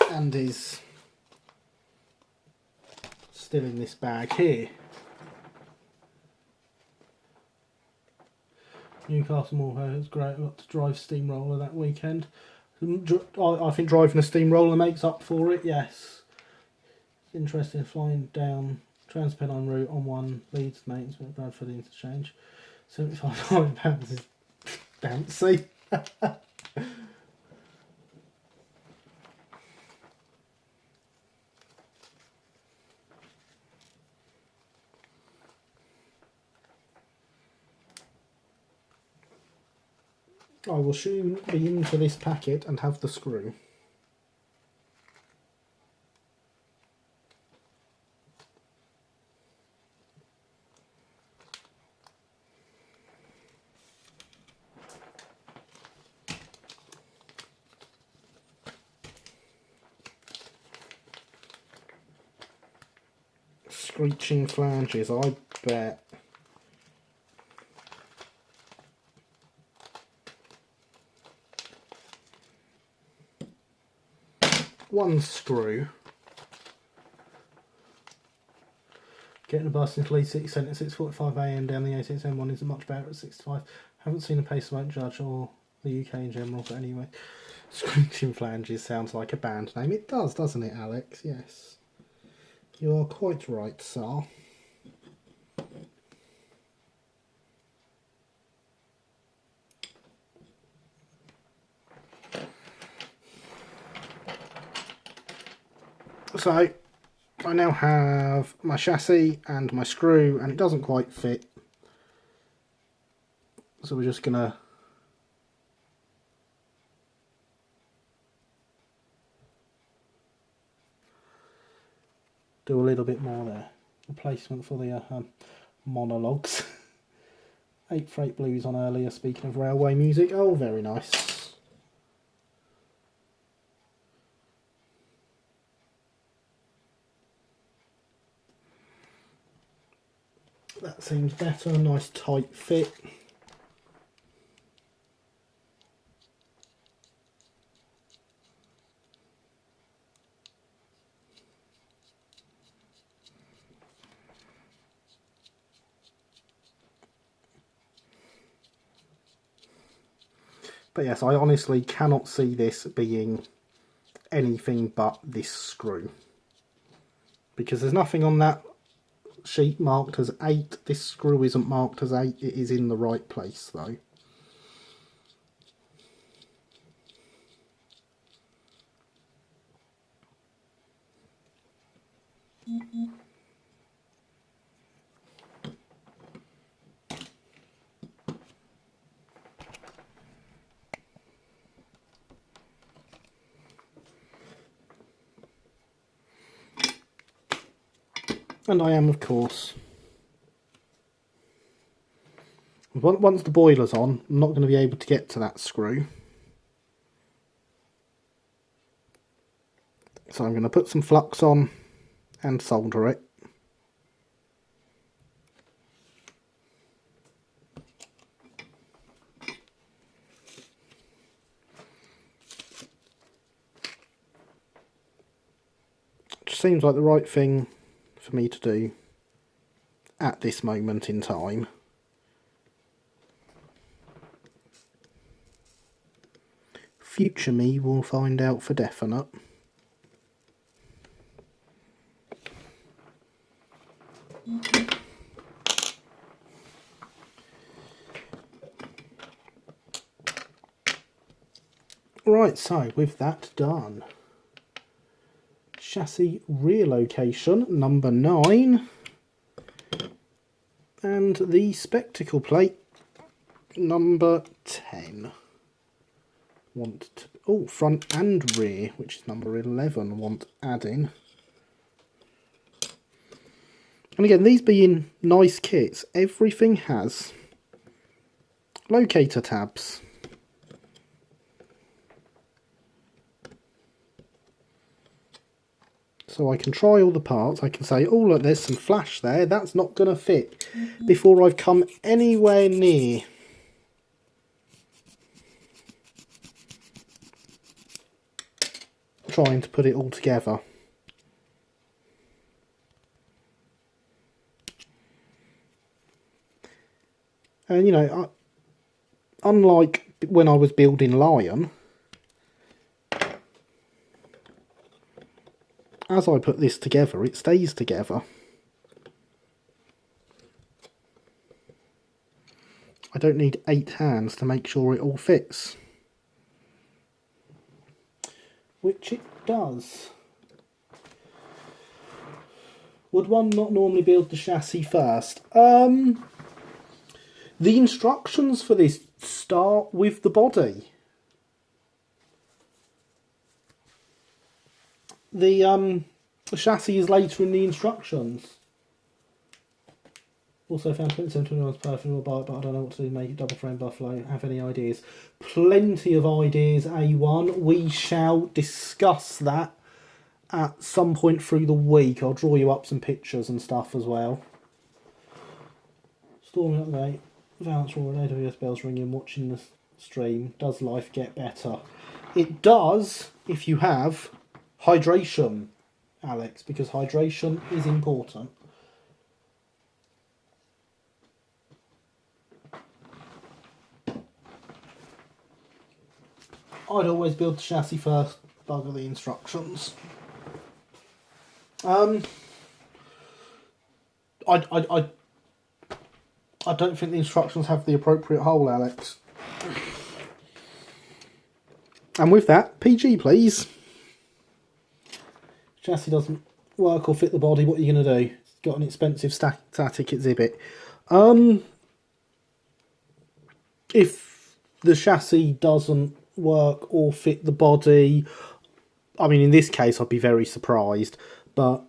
And is still in this bag here. Newcastle Moorhead is great. I got to drive steamroller that weekend. I think driving a steamroller makes up for it, yes. Interesting, flying down Transpennine route on one Leeds mates with Bradford interchange. £75 is bouncy. I will soon be into this packet and have the screw. Screeching flanges, I bet. one screw. Getting a bus into Leeds City Centre at 6:45 AM down the A6 M1 isn't much better at 6:5. Haven't seen a pace won't judge or the UK in general, but anyway. Screeching Flanges sounds like a band name. It does, doesn't it, Alex? Yes. You are quite right, sir. So, I now have my chassis and my screw, and it doesn't quite fit. So we're just going to do a little bit more there. Replacement for the monologues. 8 Freight Blues on earlier, speaking of railway music. Oh, very nice. That seems better, nice tight fit. But yes, I honestly cannot see this being anything but this screw. Because there's nothing on that sheet marked as 8. This screw isn't marked as 8. It is in the right place though. And I am, of course, once the boiler's on, I'm not going to be able to get to that screw. So I'm going to put some flux on and solder it. Which seems like the right thing for me to do at this moment in time. Future me will find out for definite. Right, so with that done, chassis relocation number 9 and the spectacle plate number 10. Front and rear, which is number 11, want adding. And again, these being nice kits, everything has locator tabs. So I can try all the parts. I can say, oh look, there's some flash there. That's not going to fit before I've come anywhere near trying to put it all together. And you know, unlike when I was building Lion, as I put this together, it stays together. I don't need 8 hands to make sure it all fits. Which it does. Would one not normally build the chassis first? The instructions for this start with the body. The chassis is later in the instructions. Also found 27 perfect bike, but I don't know what to do. Make it double frame buffalo. Have any ideas? Plenty of ideas, A1. We shall discuss that at some point through the week. I'll draw you up some pictures and stuff as well. Storming update. Valence Raw and AWS bells ringing. Watching the stream. Does life get better? It does if you have Hydration, Alex, because hydration is important. I'd always build the chassis first, bugger the instructions. I don't think the instructions have the appropriate hole, Alex. And with that, PG please. Chassis doesn't work or fit the body, what are you going to do? It's got an expensive static exhibit. If the chassis doesn't work or fit the body, I mean, in this case I'd be very surprised, but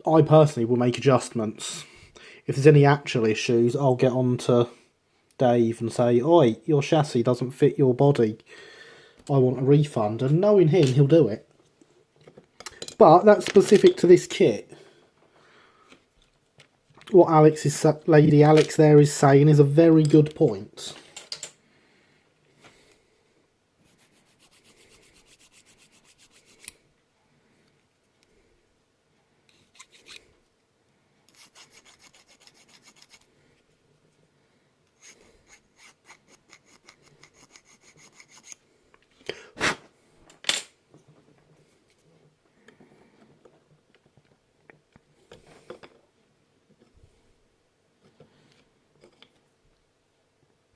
I personally will make adjustments. If there's any actual issues, I'll get on to Dave and say, oi, your chassis doesn't fit your body, I want a refund, and knowing him, he'll do it. But that's specific to this kit. What Lady Alex there is saying is a very good point.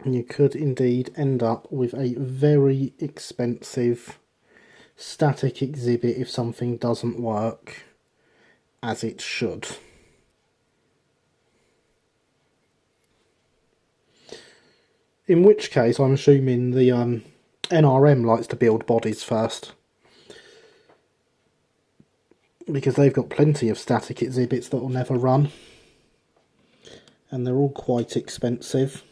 You could indeed end up with a very expensive static exhibit if something doesn't work as it should. In which case, I'm assuming the NRM likes to build bodies first, because they've got plenty of static exhibits that will never run, and they're all quite expensive.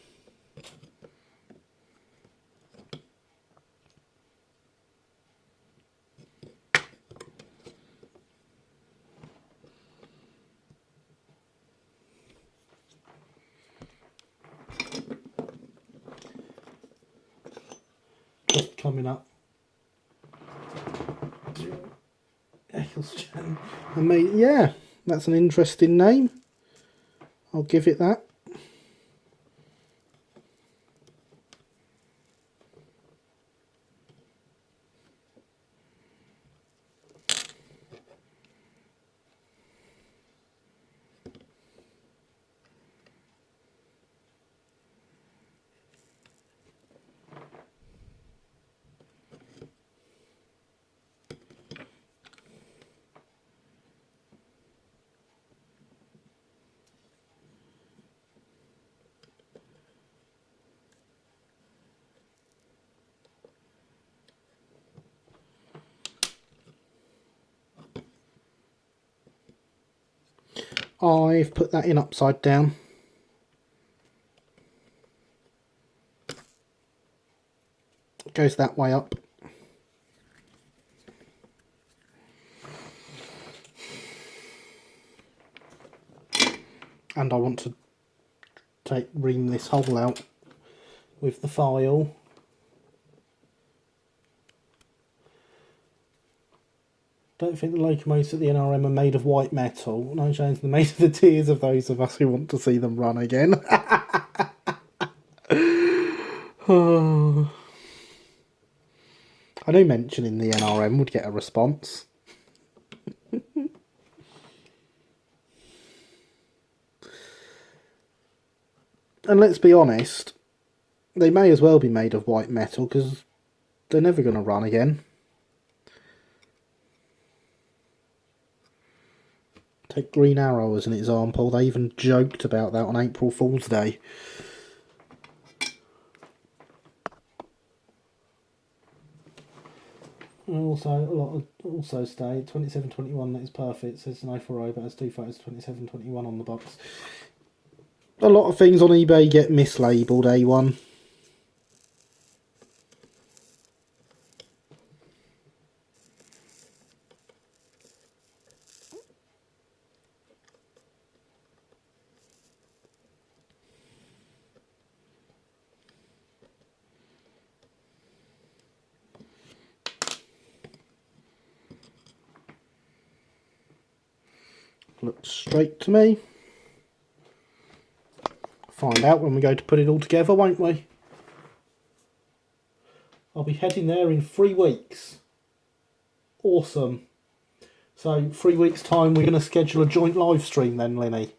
Just coming up. Yeah, that's an interesting name. I'll give it that. I've put that in upside down. It goes that way up. And I want to ream this hole out with the file. Don't think the locomotives at the NRM are made of white metal. No, James, they're made of the tears of those of us who want to see them run again. Oh. I knew mentioning the NRM would get a response. And let's be honest, they may as well be made of white metal because they're never going to run again. Take Green Arrow as an example. They even joked about that on April Fool's Day. Also stay 2721. That is perfect. Says no for O, but has two photos 2721 on the box. A lot of things on eBay get mislabeled A1. Looks straight to me. Find out when we go to put it all together, won't we? I'll be heading there in 3 weeks. Awesome. So 3 weeks time we're going to schedule a joint live stream then, Linny.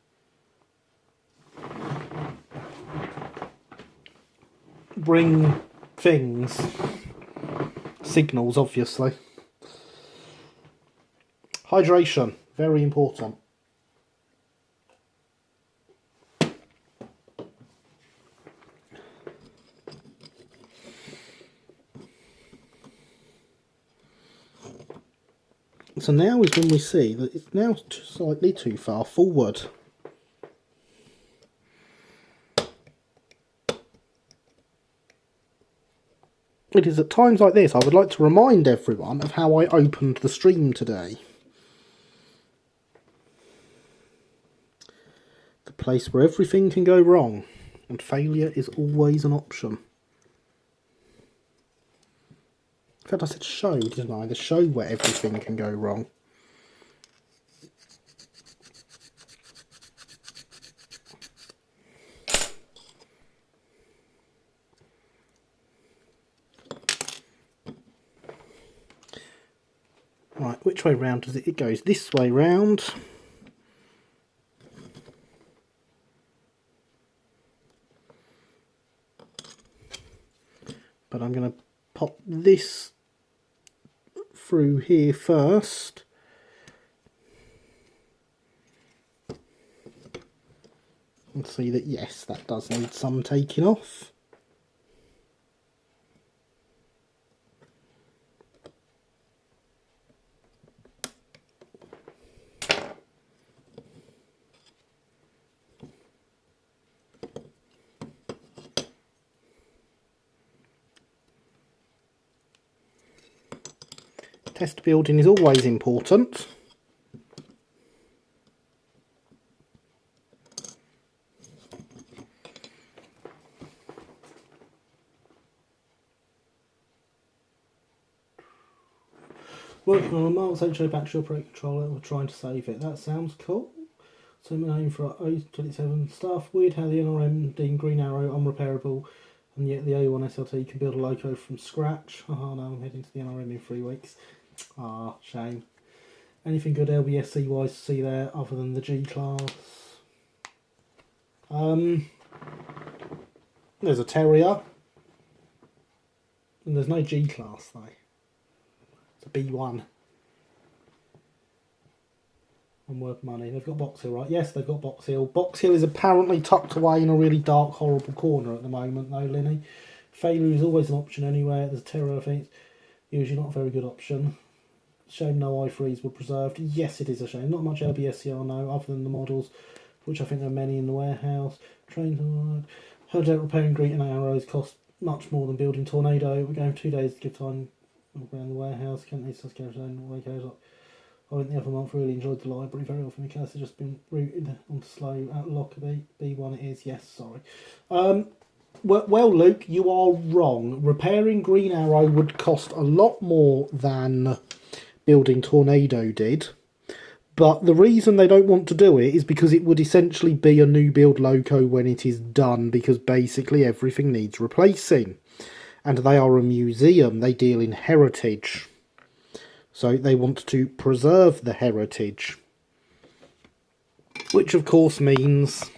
Bring things. Signals, obviously. Hydration, very important. So now is when we see that it's now slightly too far forward. It is at times like this I would like to remind everyone of how I opened the stream today. The place where everything can go wrong, and failure is always an option. In fact, I said show, didn't I? The show where everything can go wrong. Right, which way round does it? It goes this way round. But I'm going to pop this through here first. And see that, yes, that does need some taking off. Test building is always important. Working on a Marks HO battery operator controller, we're trying to save it. That sounds cool. So my name for O27 stuff. Weird how the NRM deemed Green Arrow unrepairable, and yet the A1 SLT can build a loco from scratch. Oh no, I'm heading to the NRM in 3 weeks. Ah, shame. Anything good LBSC wise to see there other than the G class? There's a Terrier. And there's no G class though. It's a B1. And worth money. They've got Box Hill, right? Yes, they've got Box Hill. Box Hill is apparently tucked away in a really dark, horrible corner at the moment though, Linny. Failure is always an option anywhere. There's a Terrier, I think. It's usually not a very good option. Shame no i3s were preserved. Yes, it is a shame. Not much LBSC I know, other than the models, which I think there are many in the warehouse. Trains on heard that repairing Green Arrows cost much more than building Tornado. We're going 2 days to give time around the warehouse. Can't need to go down. I went the other month, really enjoyed the library. Very often the case has just been routed onto slow at Lockerbie. B1 it is, yes, sorry. Well, Luke, you are wrong. Repairing Green Arrow would cost a lot more than building Tornado did, but the reason they don't want to do it is because it would essentially be a new build loco when it is done, because basically everything needs replacing, and they are a museum. They deal in heritage, so they want to preserve the heritage, which of course means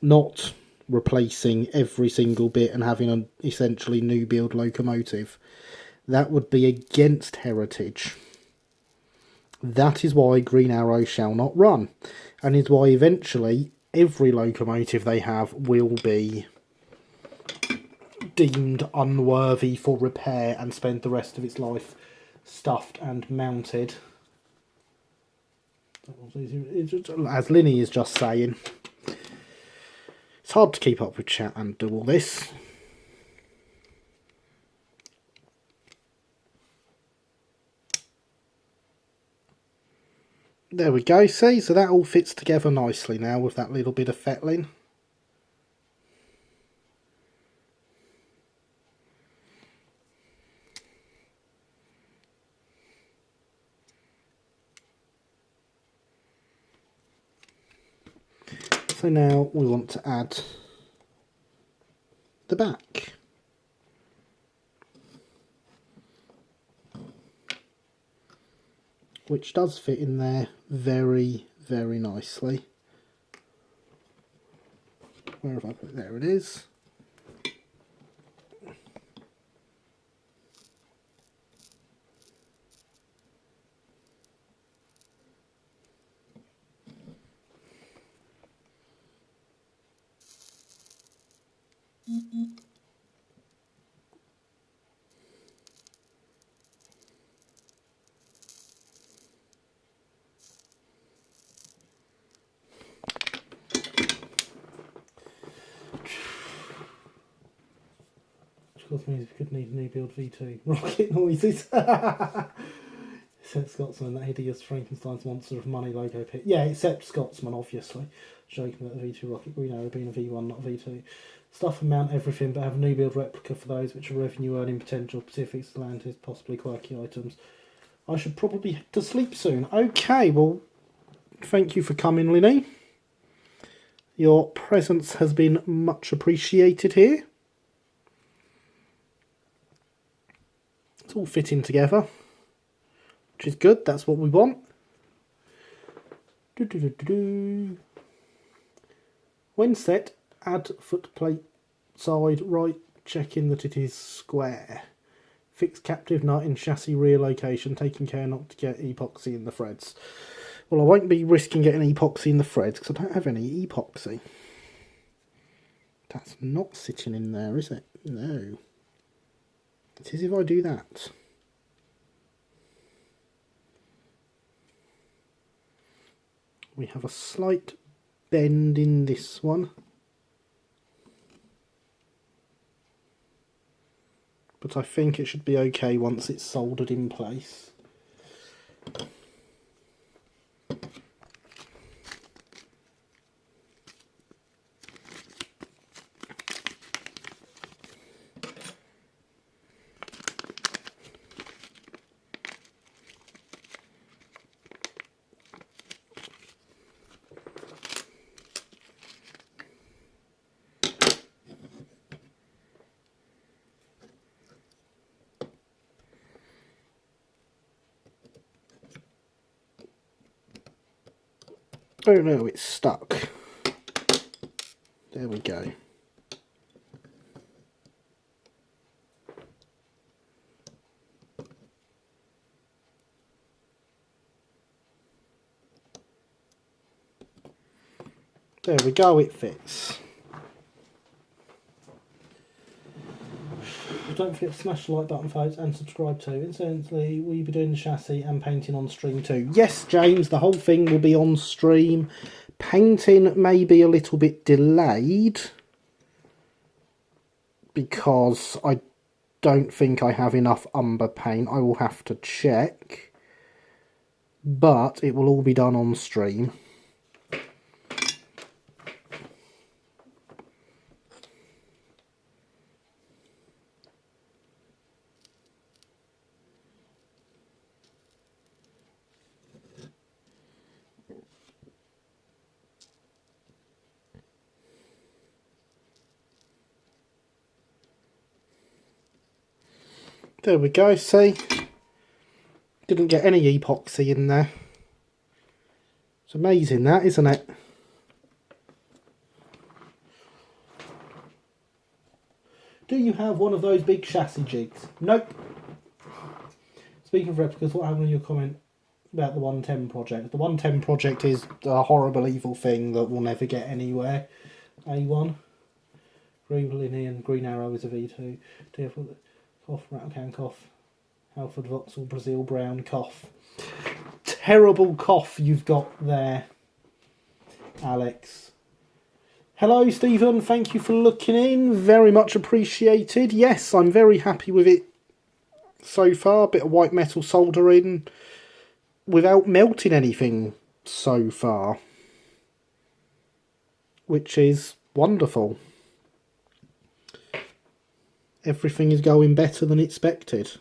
not replacing every single bit and having an essentially new build locomotive. That would be against heritage. That is why Green Arrow shall not run, and is why eventually every locomotive they have will be deemed unworthy for repair and spend the rest of its life stuffed and mounted. As Linny is just saying, it's hard to keep up with chat and do all this. There we go, see? So that all fits together nicely now with that little bit of fettling. So now we want to add the back. Which does fit in there very, very nicely. Where have I put it? There it is. Which of course means we could need a new build V2. Rocket noises. Except Scotsman, that hideous Frankenstein's monster of money logo pick. Yeah, except Scotsman, obviously. Joking about the V2 rocket green arrow being a V1, not a V2. Stuff and mount everything, but have a new build replica for those which are revenue earning potential, Pacific, Atlantis, possibly quirky items. I should probably head to sleep soon. Okay, well, thank you for coming, Linny. Your presence has been much appreciated here. It's all fitting together, which is good. That's what we want. When set, add footplate side right, checking that it is square. Fix captive nut in chassis rear location, taking care not to get epoxy in the threads. Well, I won't be risking getting epoxy in the threads because I don't have any epoxy. That's not sitting in there, is it? No. It is if I do that. We have a slight bend in this one. But I think it should be okay once it's soldered in place. Oh no, it's stuck. There we go. There we go, it fits. Don't forget to smash the like button, folks, and subscribe too. Incidentally, will you be doing the chassis and painting on stream too? Yes, James, the whole thing will be on stream. Painting may be a little bit delayed because I don't think I have enough umber paint. I will have to check, but it will all be done on stream. There we go, see? Didn't get any epoxy in there. It's amazing that, isn't it? Do you have one of those big chassis jigs? Nope. Speaking of replicas, what happened in your comment about the 110 project? The 110 project is a horrible, evil thing that will never get anywhere. A1. Green Linear and Green Arrow is a V2. Cough, rattle can cough. Halford Vauxhall Brazil Brown cough. Terrible cough you've got there, Alex. Hello Stephen, thank you for looking in. Very much appreciated. Yes, I'm very happy with it so far. Bit of white metal soldering without melting anything so far, which is wonderful. Everything is going better than expected.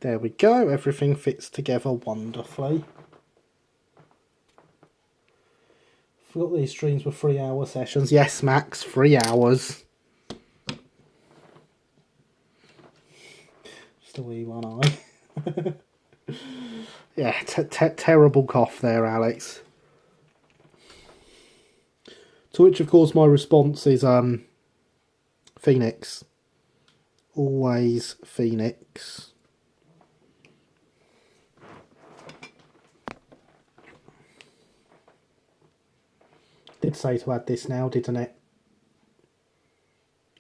There we go, everything fits together wonderfully. Forgot these streams were 3-hour sessions. Yes, Max, 3 hours. Just a wee one eye. Yeah, terrible cough there, Alex. To which, of course, my response is Phoenix. Always Phoenix. Did say to add this now, didn't it?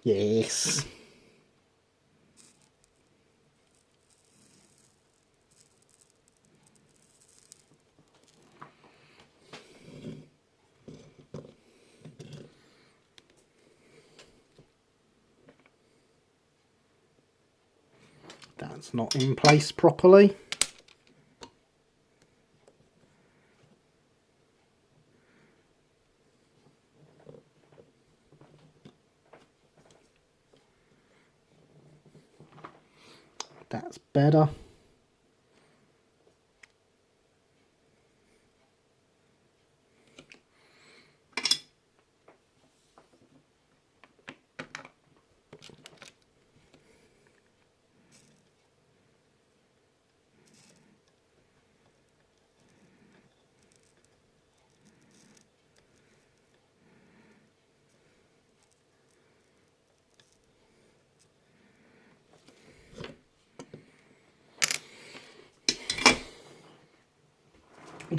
Yes. That's not in place properly. That's better.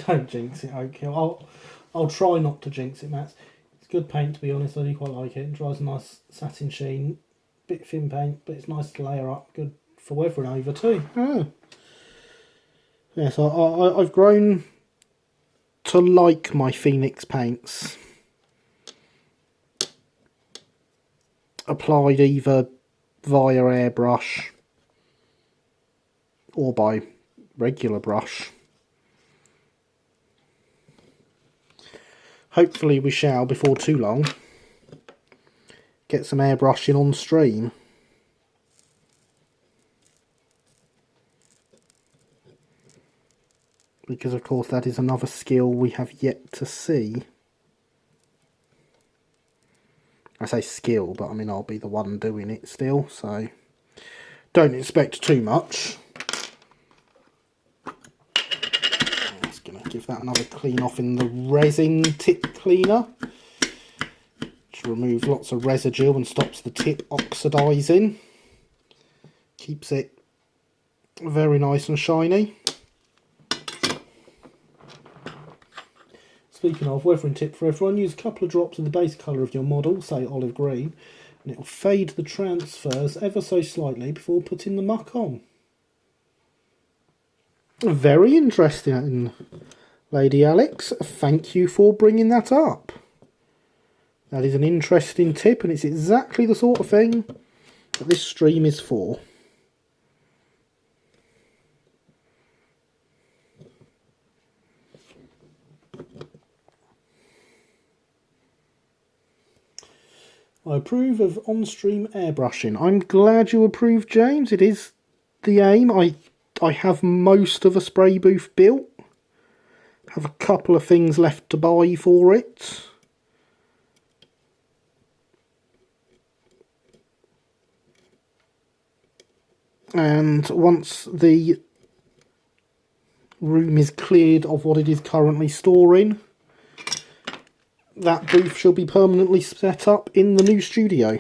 Don't jinx it, okay. I'll try not to jinx it, Matt. It's good paint, to be honest. I do quite like it. It dries a nice satin sheen. Bit thin paint, but it's nice to layer up. Good for weathering over too. Oh. Yeah, so I've grown to like my Phoenix paints. Applied either via airbrush or by regular brush. Hopefully we shall, before too long, get some airbrushing on stream. Because of course that is another skill we have yet to see. I say skill, but I mean I'll be the one doing it still, so don't expect too much. I'm just going to give that another clean off in the resin tip cleaner. Which removes lots of residue and stops the tip oxidising. Keeps it very nice and shiny. Speaking of, weathering tip for everyone, use a couple of drops of the base colour of your model, say olive green, and it will fade the transfers ever so slightly before putting the muck on. Very interesting, Lady Alex. Thank you for bringing that up. That is an interesting tip, and it's exactly the sort of thing that this stream is for. I approve of on-stream airbrushing. I'm glad you approve, James. It is the aim. I have most of a spray booth built. Have a couple of things left to buy for it. And once the room is cleared of what it is currently storing, that booth shall be permanently set up in the new studio.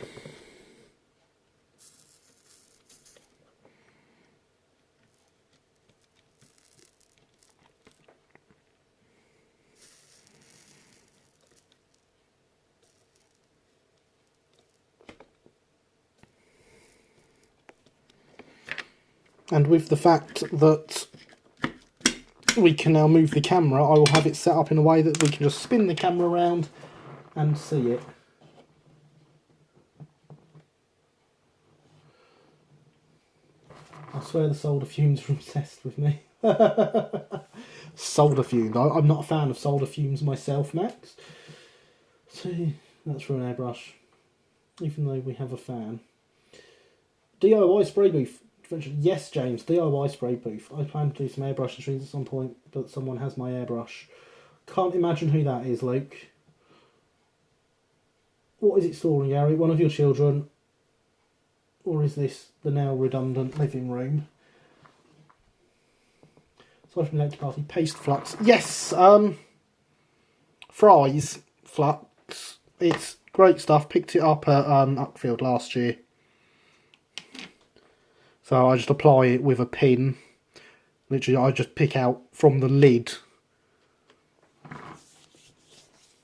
And with the fact that we can now move the camera, I will have it set up in a way that we can just spin the camera around and see it. I swear the solder fumes are obsessed with me. Solder fumes. I'm not a fan of solder fumes myself, Max. So that's for an airbrush, even though we have a fan. DIY spray booth. Yes, James, DIY spray booth. I plan to do some airbrush and strings at some point, but someone has my airbrush. Can't imagine who that is, Luke. What is it storing, Gary? One of your children? Or is this the now redundant living room? Aside from the electric party, paste flux. Yes, Fry's flux. It's great stuff. Picked it up at Uckfield last year. So I just apply it with a pin. Literally, I just pick out from the lid.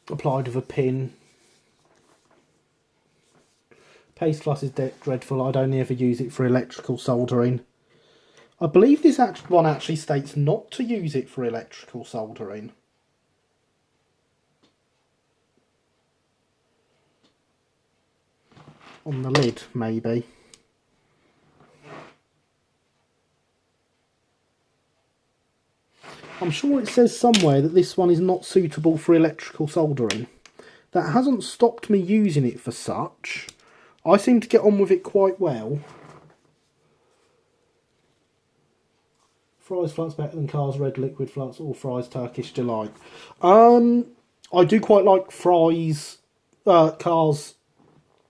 Applied with a pin. Paste flux is dreadful. I'd only ever use it for electrical soldering. I believe this one actually states not to use it for electrical soldering. On the lid, maybe. I'm sure it says somewhere that this one is not suitable for electrical soldering. That hasn't stopped me using it for such. I seem to get on with it quite well. Fry's flux better than Carr's red liquid flux or Fry's Turkish delight. I do quite like Fry's Carr's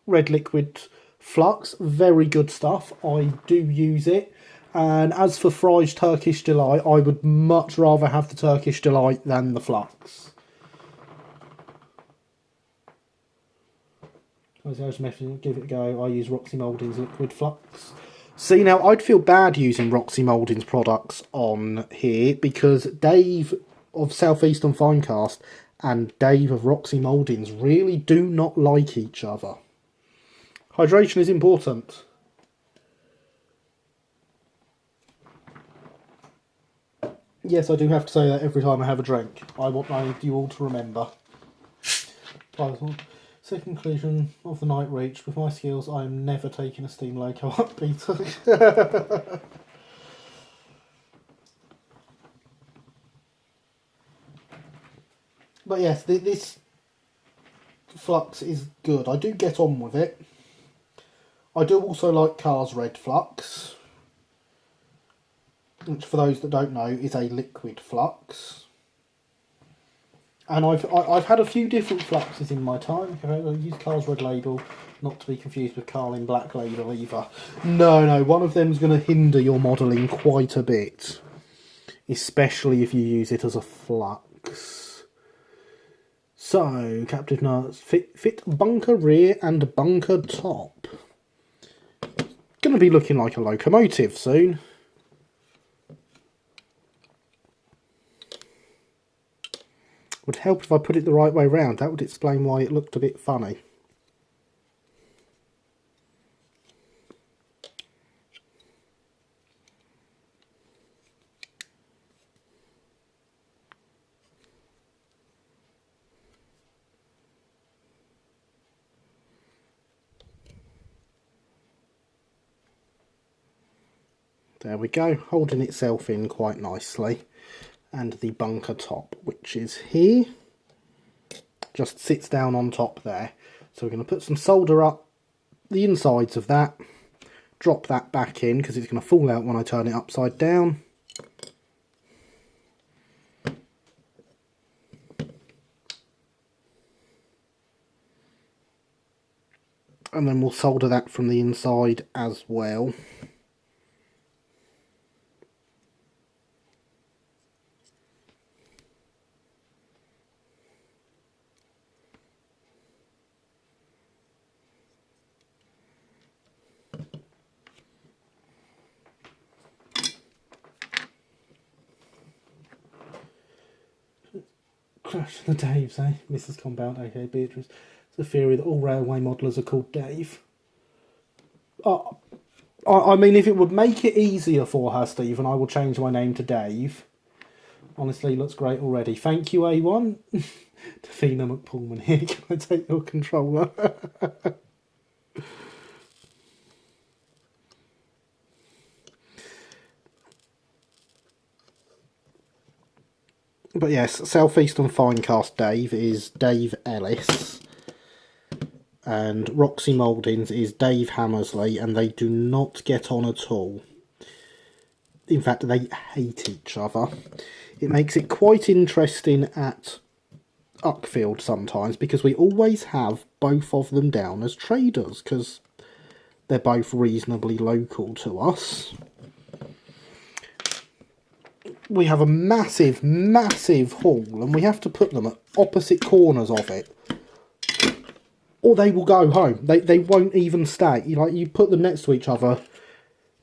red liquid flux. Very good stuff. I do use it. And as for Fry's Turkish delight, I would much rather have the Turkish delight than the flux. Give it a go. I use Roxy Moulding's liquid flux. See, now I'd feel bad using Roxy Moulding's products on here because Dave of Southeastern Finecast and Dave of Roxy Moulding's really do not like each other. Hydration is important. Yes, I do have to say that every time I have a drink. I want you all to remember. Second conclusion of the night reached. With my skills, I am never taking a steam loco up, Peter. But yes, this flux is good. I do get on with it. I do also like Carr's red flux, which for those that don't know is a liquid flux. And I've had a few different fluxes in my time. I use Carr's red label, not to be confused with Carlin black label either. No, one of them is going to hinder your modelling quite a bit, especially if you use it as a flux. So, captive nuts, fit bunker rear and bunker top. Going to be looking like a locomotive soon. Would help if I put it the right way round. That would explain why it looked a bit funny. There we go, holding itself in quite nicely. And the bunker top, which is here, just sits down on top there. So we're going to put some solder up the insides of that, drop that back in because it's going to fall out when I turn it upside down. And then we'll solder that from the inside as well. Crash the Daves, eh? Mrs. Compound, aka Beatrice. It's a theory that all railway modellers are called Dave. I mean, if it would make it easier for her, Stephen, I will change my name to Dave. Honestly, looks great already. Thank you, A1. Tafina McPullman here. Can I take your controller? But yes, Southeastern Finecast Dave is Dave Ellis. And Roxy Mouldings is Dave Hammersley, and they do not get on at all. In fact, they hate each other. It makes it quite interesting at Uckfield sometimes, because we always have both of them down as traders, because they're both reasonably local to us. We have a massive, massive hall, and we have to put them at opposite corners of it, or they will go home. They won't even stay. You put them next to each other,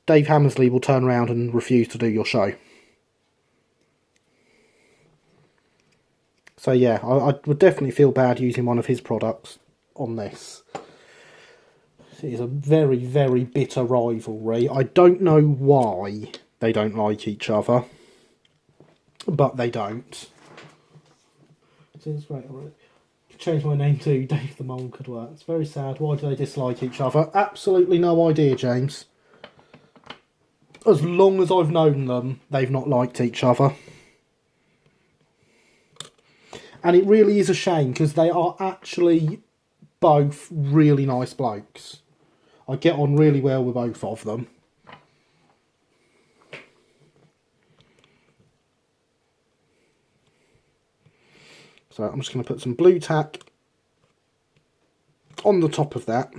Dave Hammersley will turn around and refuse to do your show. So yeah, I would definitely feel bad using one of his products on this. It is a very, very bitter rivalry. I don't know why they don't like each other, but they don't. It's great. Change my name to Dave the Mole could work. It's very sad. Why do they dislike each other? Absolutely no idea, James. As long as I've known them, they've not liked each other. And it really is a shame, because they are actually both really nice blokes. I get on really well with both of them. So I'm just going to put some blue tack on the top of that,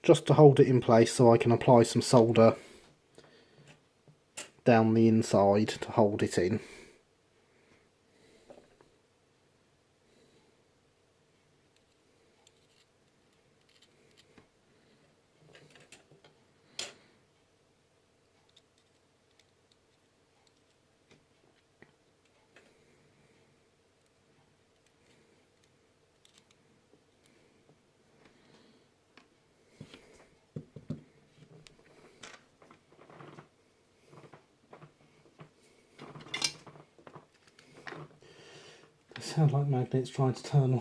just to hold it in place, so I can apply some solder down the inside to hold it in. Sound like magnets trying to turn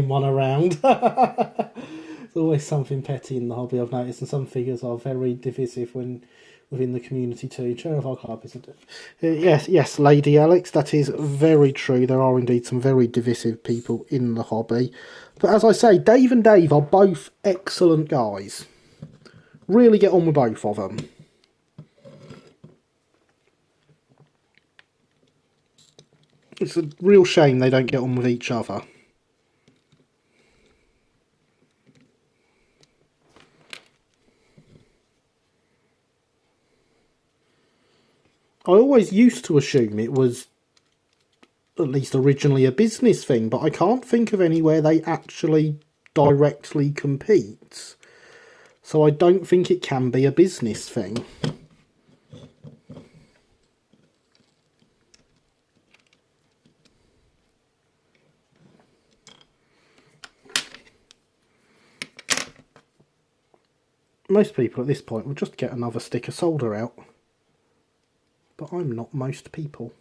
one around. There's always something petty in the hobby, I've noticed, and some figures are very divisive within the community too. Chair of our club, isn't it? Yes, Lady Alex, that is very true. There are indeed some very divisive people in the hobby. But as I say, Dave and Dave are both excellent guys. Really get on with both of them. It's a real shame they don't get on with each other. I always used to assume it was at least originally a business thing, but I can't think of anywhere they actually directly compete. So I don't think it can be a business thing. Most people at this point will just get another stick of solder out. But I'm not most people.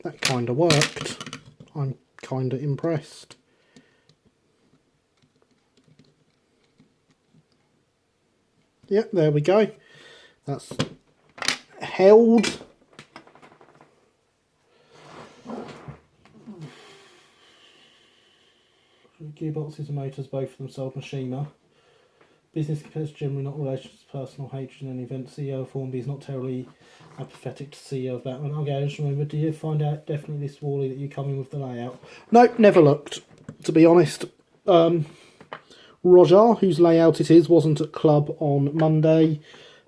That kind of worked. I'm kind of impressed. Yep, there we go. That's held. Gearboxes and motors, both of them sold Mashima. Business compares generally not related to personal hatred in any event. CEO of Hornby is not terribly apathetic to CEO of Batman. Okay, I just remember, did you find out definitely this Wally that you come in with the layout? Nope, never looked, to be honest. Roger, whose layout it is, wasn't at club on Monday,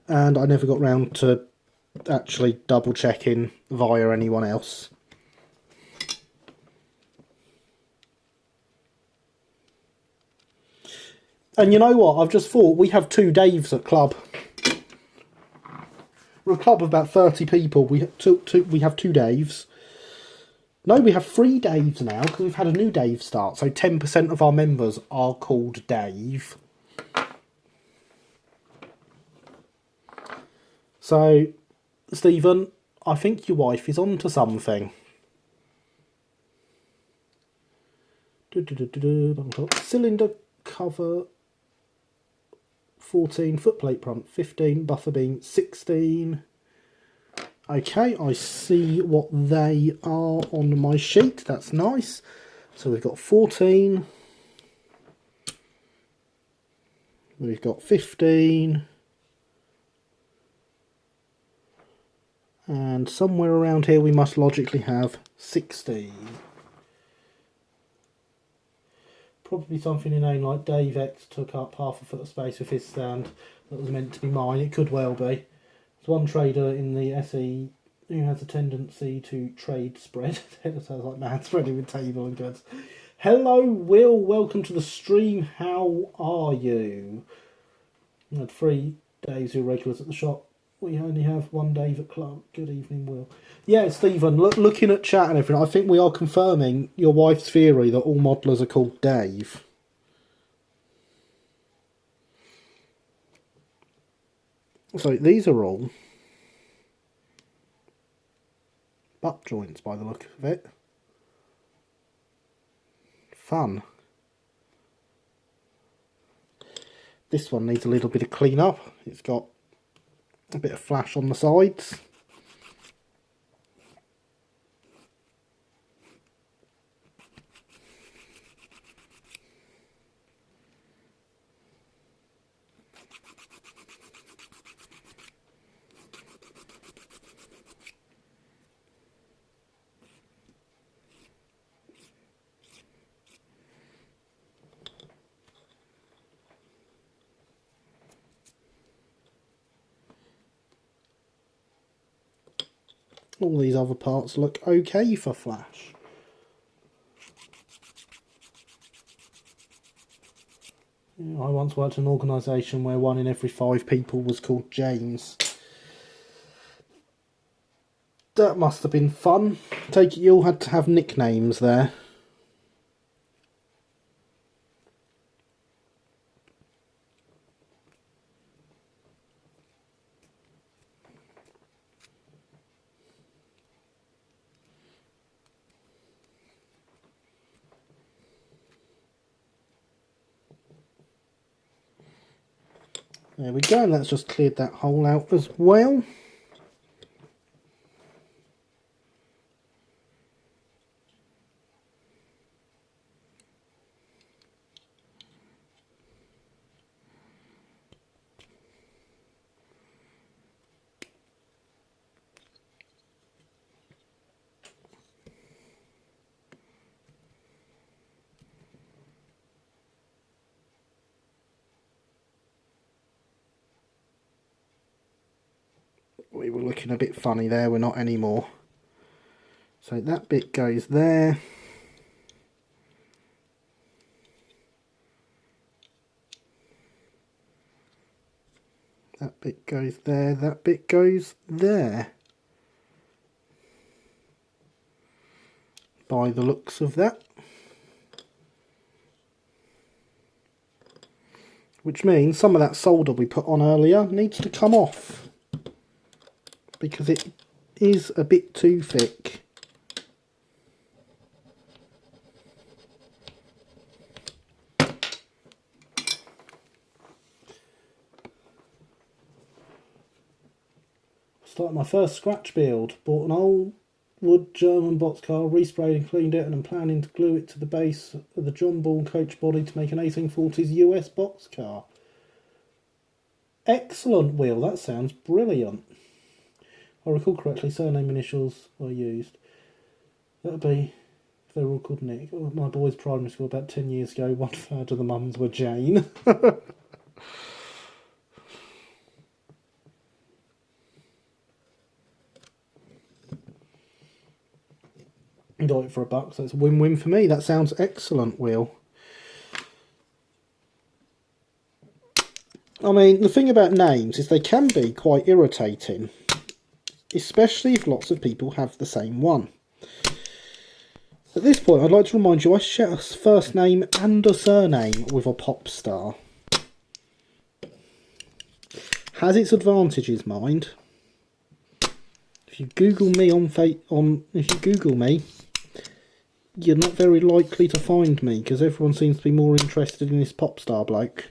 and I never got round to actually double checking via anyone else. And you know what? I've just thought, we have 2 Daves at club. We're a club of about 30 people. We have two Daves. No, we have 3 Daves now, because we've had a new Dave start. So 10% of our members are called Dave. So, Stephen, I think your wife is on to something. Cylinder cover 14, footplate front 15, buffer beam 16. Okay, I see what they are on my sheet. That's nice. So we've got 14. We've got 15. And somewhere around here we must logically have 16. Probably something inane like Dave X took up half a foot of space with his stand that was meant to be mine. It could well be. There's one trader in the SE who has a tendency to trade spread. It sounds like man spreading with table and goods. Hello, Will. Welcome to the stream. How are you? I had 3 Daves who are regulars at the shop. We only have 1 Dave at Clark. Good evening, Will. Yeah, Stephen, looking at chat and everything, I think we are confirming your wife's theory that all modelers are called Dave. So these are all butt joints by the look of it. Fun. This one needs a little bit of clean up. It's got a bit of flash on the sides. All these other parts look okay for flash. I once worked in an organisation where 1 in every 5 people was called James. That must have been fun. Take it you all had to have nicknames there. There we go, and that's just cleared that hole out as well. We were looking a bit funny there, we're not anymore. So that bit goes there. That bit goes there, that bit goes there. By the looks of that. Which means some of that solder we put on earlier needs to come off, because it is a bit too thick. Started my first scratch build. Bought an old wood German boxcar, resprayed and cleaned it, and I'm planning to glue it to the base of the John Ball coach body to make an 1840s US boxcar. Excellent, Will. That sounds brilliant. If I recall correctly, surname initials were used. That would be, if they were all called Nick. My boys' primary school about 10 years ago, 1/3 of the mums were Jane. Got it for $1, so it's a win-win for me. That sounds excellent, Will. I mean, the thing about names is they can be quite irritating, especially if lots of people have the same one. At this point, I'd like to remind you I share a first name and a surname with a pop star. Has its advantages, mind. If you Google me if you Google me, you're not very likely to find me, because everyone seems to be more interested in this pop star bloke.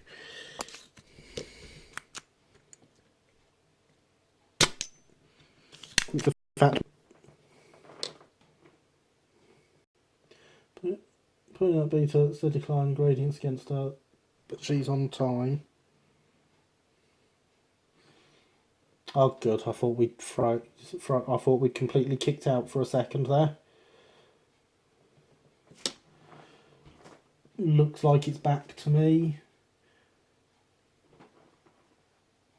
fact, putting up beta, it's the decline gradients against her, but she's on time. Oh good, I thought we'd I thought we'd completely kicked out for a second there. Looks like it's back to me.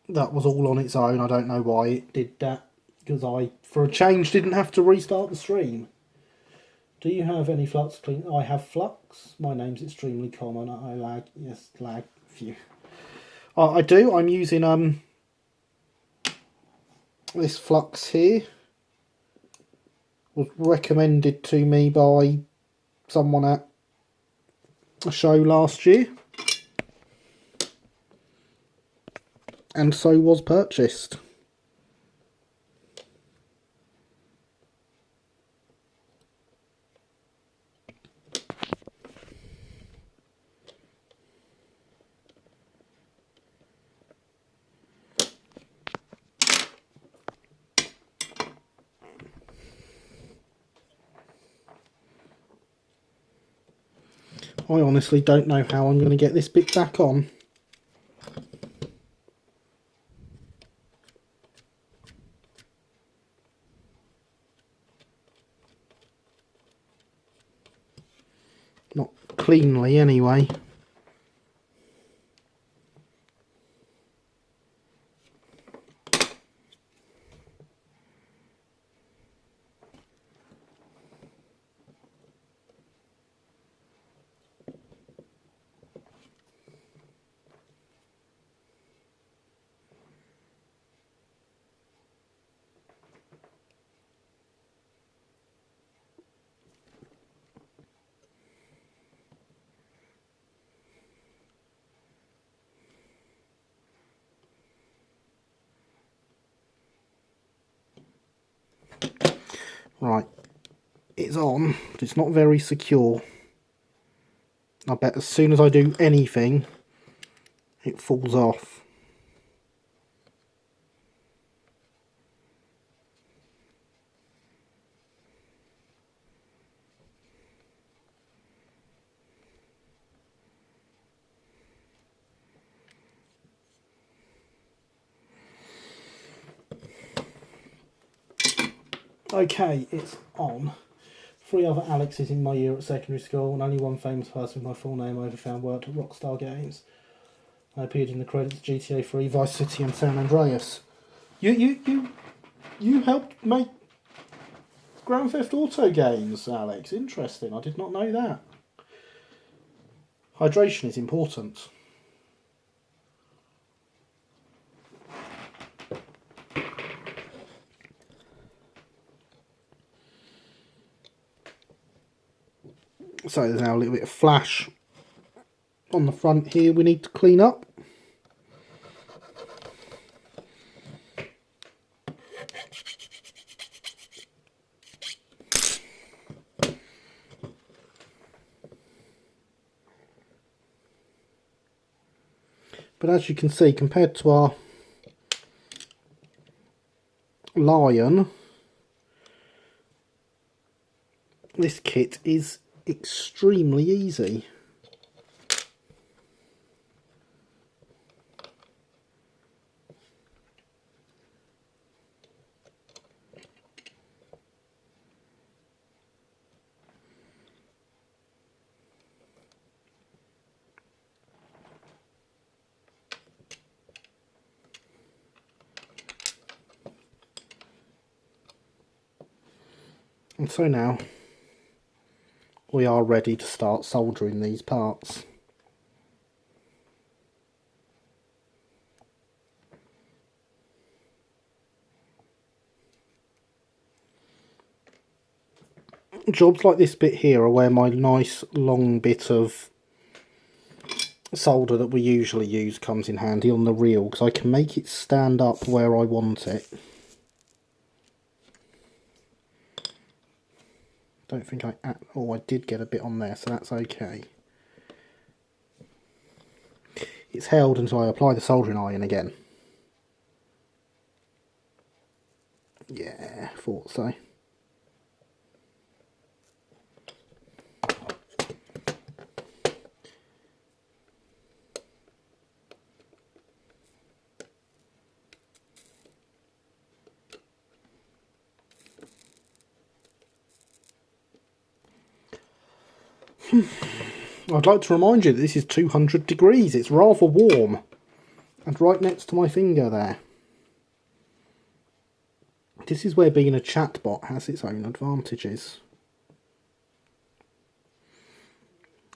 That was all on its own. I don't know why it did that, because I, for a change, didn't have to restart the stream. Do you have any flux clean? I have flux. My name's extremely common. I lag. Yes, lag. Phew. I do. I'm using this flux here. Was recommended to me by someone at a show last year, and so was purchased. I honestly don't know how I'm going to get this bit back on. Not cleanly anyway. Right, it's on, but it's not very secure. I bet as soon as I do anything, it falls off. Okay, it's on. 3 other Alexes in my year at secondary school, and only one famous person with my full name I ever found worked at Rockstar Games. I appeared in the credits of GTA 3, Vice City and San Andreas. You helped make Grand Theft Auto games, Alex. Interesting, I did not know that. Hydration is important. So there's now a little bit of flash on the front here we need to clean up. But as you can see, compared to our Lion, this kit is extremely easy. And so now we are ready to start soldering these parts. Jobs like this bit here are where my nice long bit of solder that we usually use comes in handy on the reel, because I can make it stand up where I want it. Don't think I did get a bit on there, so that's okay. It's held until I apply the soldering iron again. Yeah, thought so. I'd like to remind you that this is 200 degrees. It's rather warm. And right next to my finger there. This is where being a chatbot has its own advantages.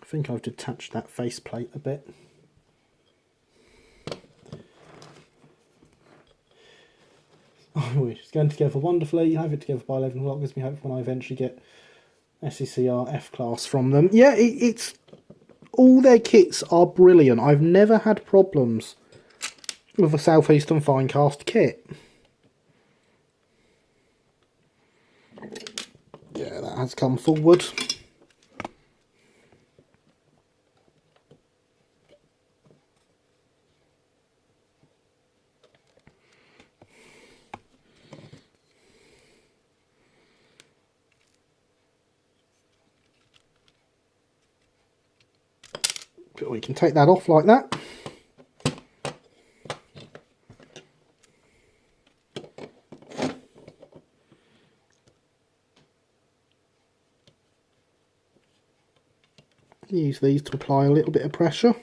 I think I've detached that faceplate a bit. Oh, it's going together wonderfully. Have it together by 11 o'clock, gives me hope when I eventually get SECR F-Class from them. Yeah, it's all their kits are brilliant. I've never had problems with a Southeastern Finecast kit. Yeah, that has come forward. But we can take that off like that. Use these to apply a little bit of pressure.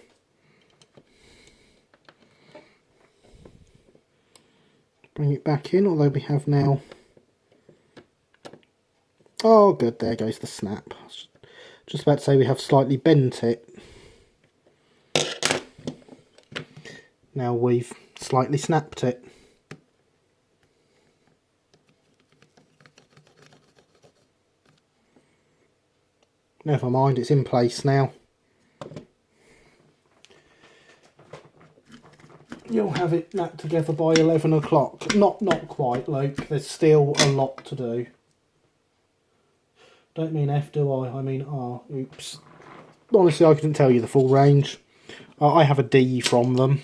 Bring it back in, although we have now... Oh good, there goes the snap. Just about to say we have slightly bent it. Now we've slightly snapped it. Never mind, it's in place now. You'll have it knacked together by 11 o'clock. Not quite, Luke. There's still a lot to do. Don't mean F, do I? I mean R. Oops. Honestly, I couldn't tell you the full range. I have a D from them.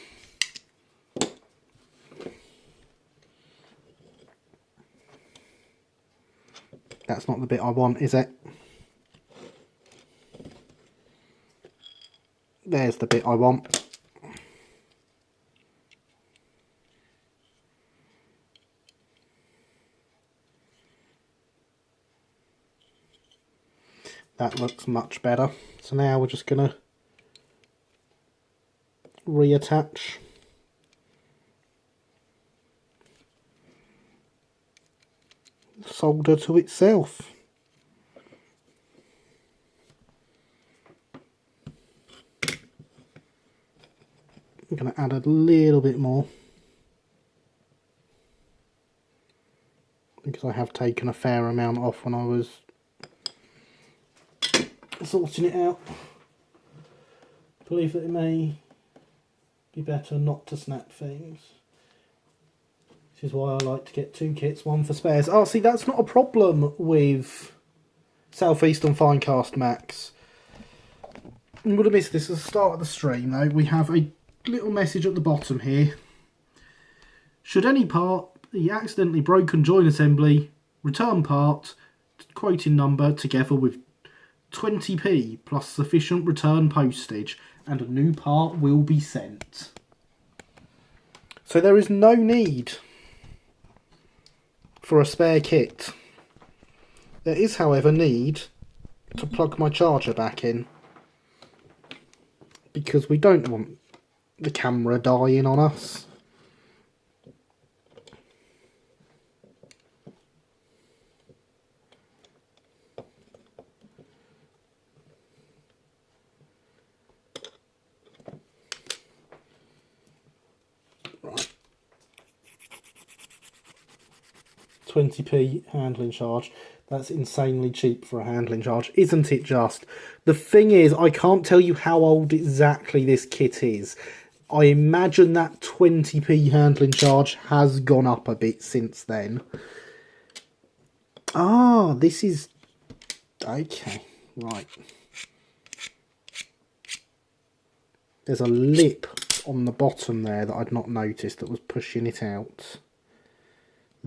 That's not the bit I want, is it? There's the bit I want. That looks much better. So now we're just going to reattach. Solder to itself. I'm going to add a little bit more, because I have taken a fair amount off when I was sorting it out. I believe that it may be better not to snap things. This is why I like to get two kits, one for spares. Oh, see, that's not a problem with Southeastern Finecast Max. I'm going to miss this at the start of the stream, though. We have a little message at the bottom here. Should any part be accidentally broken join assembly, return part, quoting number together with 20p plus sufficient return postage, and a new part will be sent. So there is no need for a spare kit. There is, however, need to plug my charger back in, because we don't want the camera dying on us. Right. 20p handling charge. That's insanely cheap for a handling charge, isn't it just? The thing is, I can't tell you how old exactly this kit is. I imagine that 20p handling charge has gone up a bit since then. Ah, this is... Okay, right. There's a lip on the bottom there that I'd not noticed that was pushing it out.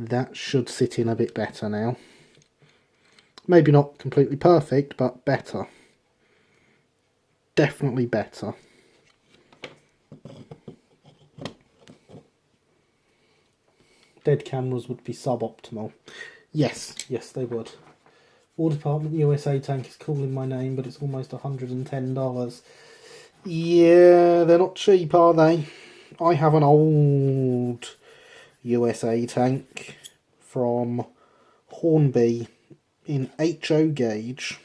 That should sit in a bit better now. Maybe not completely perfect, but better. Definitely better. Dead cameras would be suboptimal. Yes, they would. War Department USA tank is calling my name, but it's almost $110. Yeah, they're not cheap, are they? I have an old USA tank from Hornby in HO gauge.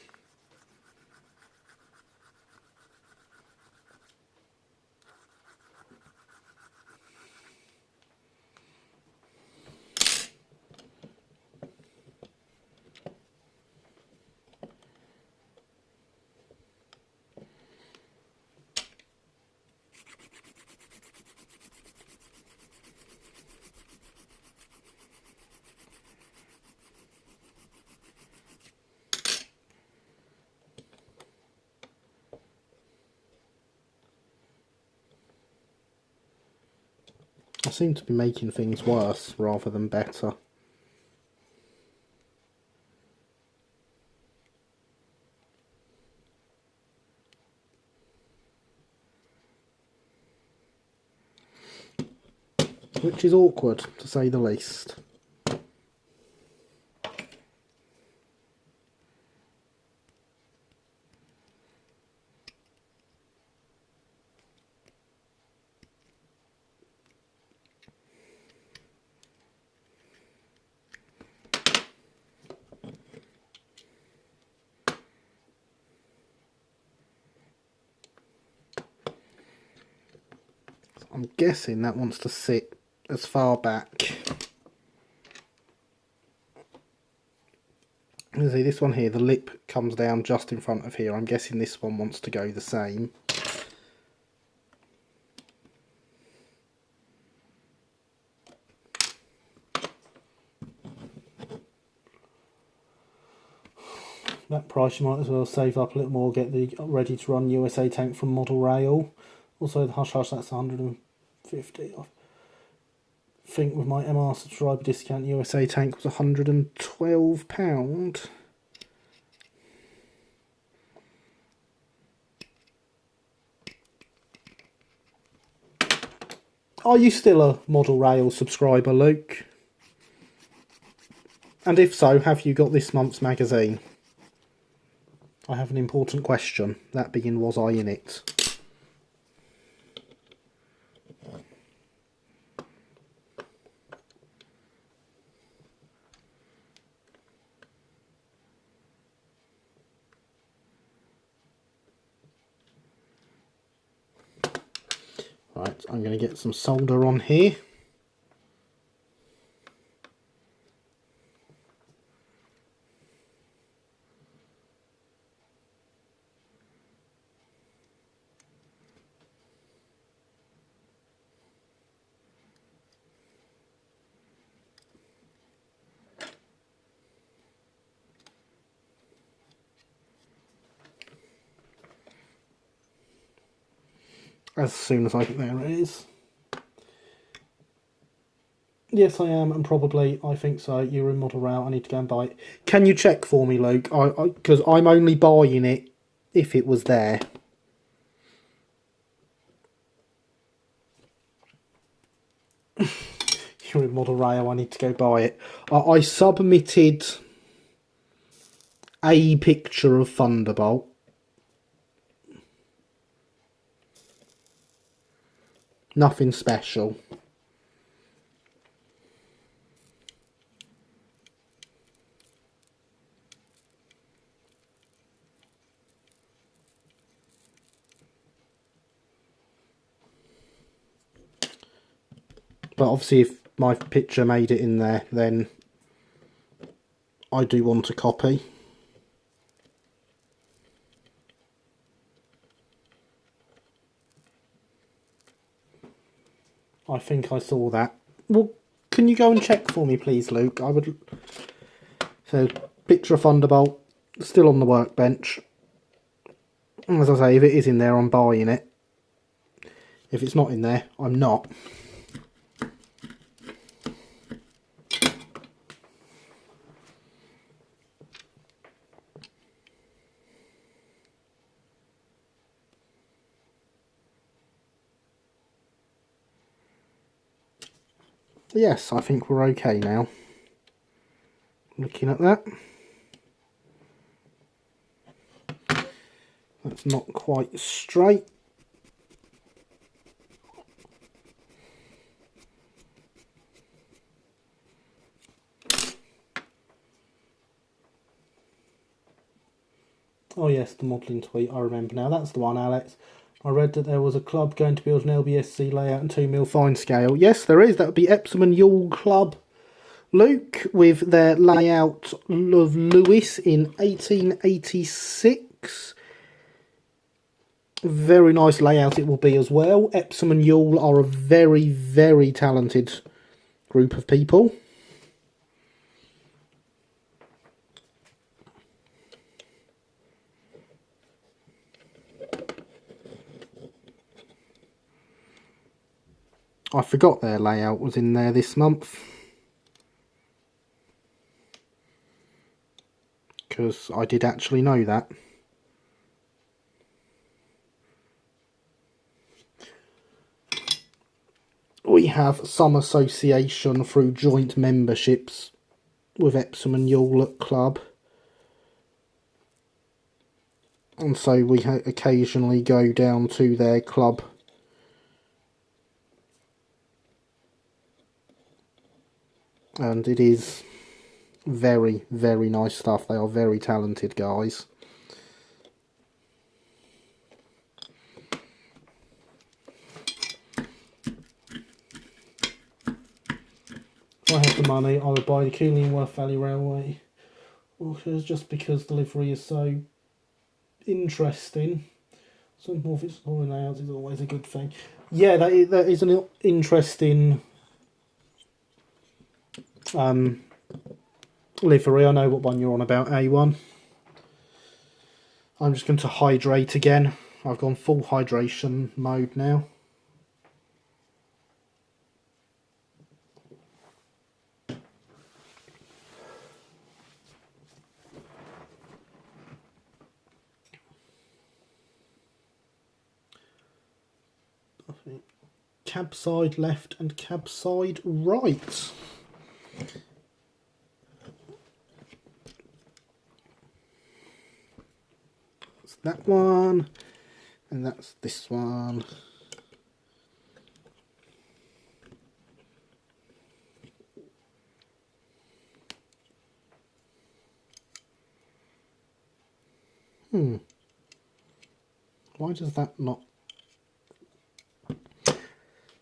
I seem to be making things worse rather than better. Which is awkward, to say the least. I'm guessing that wants to sit as far back. You see this one here, the lip comes down just in front of here. I'm guessing this one wants to go the same. That price you might as well save up a little more, get the ready to run USA tank from Model Rail. Also the Hush Hush, that's 150. I think with my MR subscriber discount USA tank was £112. Are you still a Model Rail subscriber, Luke? And if so, have you got this month's magazine? I have an important question, that being, was I in it? Right, I'm going to get some solder on here. As soon as I get there it is. Yes, I am, and probably, I think so. You're in Model Rail, I need to go and buy it. Can you check for me, Luke? Because I'm only buying it if it was there. You're in Model Rail, I need to go buy it. I submitted a picture of Thunderbolt. Nothing special. But obviously if my picture made it in there, then I do want a copy. I think I saw that. Well, can you go and check for me, please, Luke? I would. So, picture of Thunderbolt, still on the workbench. As I say, if it is in there, I'm buying it. If it's not in there, I'm not. Yes, I think we're okay now. Looking at that. That's not quite straight. Oh yes, the modelling tweet, I remember now. That's the one, Alex. I read that there was a club going to build an LBSC layout and 2mm fine scale. Yes, there is. That would be Epsom and Yule Club, Luke, with their layout of Lewis in 1886. Very nice layout it will be as well. Epsom and Yule are a very, very talented group of people. I forgot their layout was in there this month, because I did actually know that. We have some association through joint memberships with Epsom and Yule Club, and so we occasionally go down to their club and it is very, very nice stuff. They are very talented guys. If I had the money, I would buy the Keighley-Worth Valley Railway. Just because the livery is so interesting. Some more of its layouts is always a good thing. Yeah, that is an interesting livery. I know what one you're on about, A1. I'm just going to hydrate again. I've gone full hydration mode now. Cab side left and cab side right. That's that one, and that's this one. Why does that not...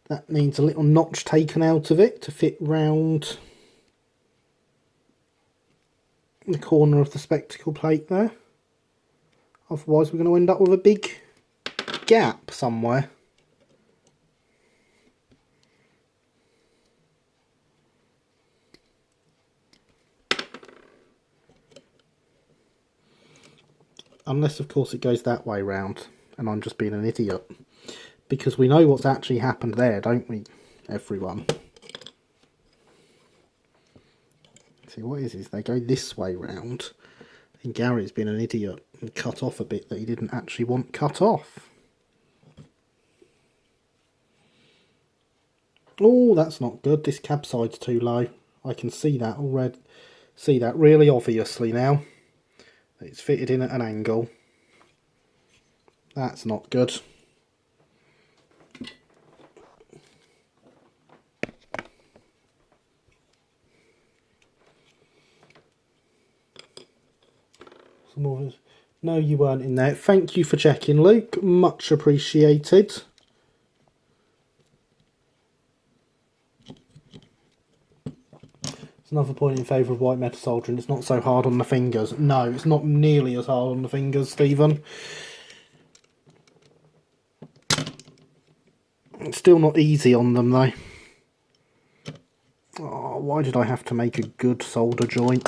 That needs a little notch taken out of it to fit round the corner of the spectacle plate there. Otherwise we're going to end up with a big gap somewhere. Unless of course it goes that way round and I'm just being an idiot. Because we know what's actually happened there, don't we, everyone? See, what is they go this way round, and Gary's been an idiot and cut off a bit that he didn't actually want cut off. Oh, that's not good. This cab side's too low. I can see that already. See that really obviously now. It's fitted in at an angle. That's not good. No, you weren't in there. Thank you for checking, Luke. Much appreciated. It's another point in favour of Whitemetal soldering. It's not so hard on the fingers. No, it's not nearly as hard on the fingers, Stephen. It's still not easy on them, though. Oh, why did I have to make a good solder joint?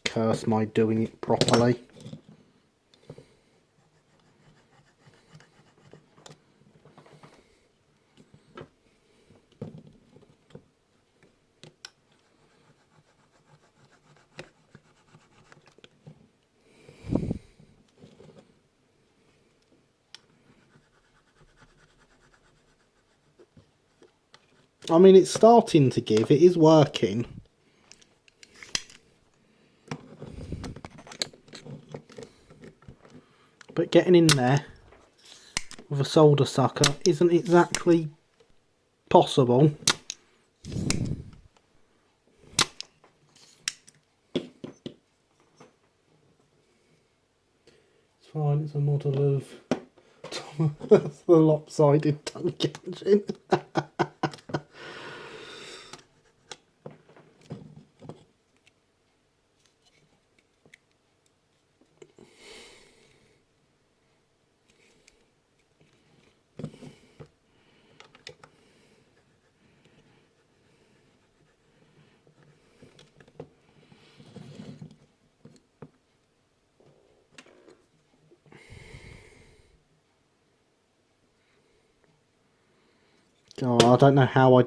Curse my doing it properly. I mean, it's starting to give. It is working. But getting in there with a solder sucker isn't exactly possible. It's fine, it's a model of the lopsided tank engine. Oh, I don't know how I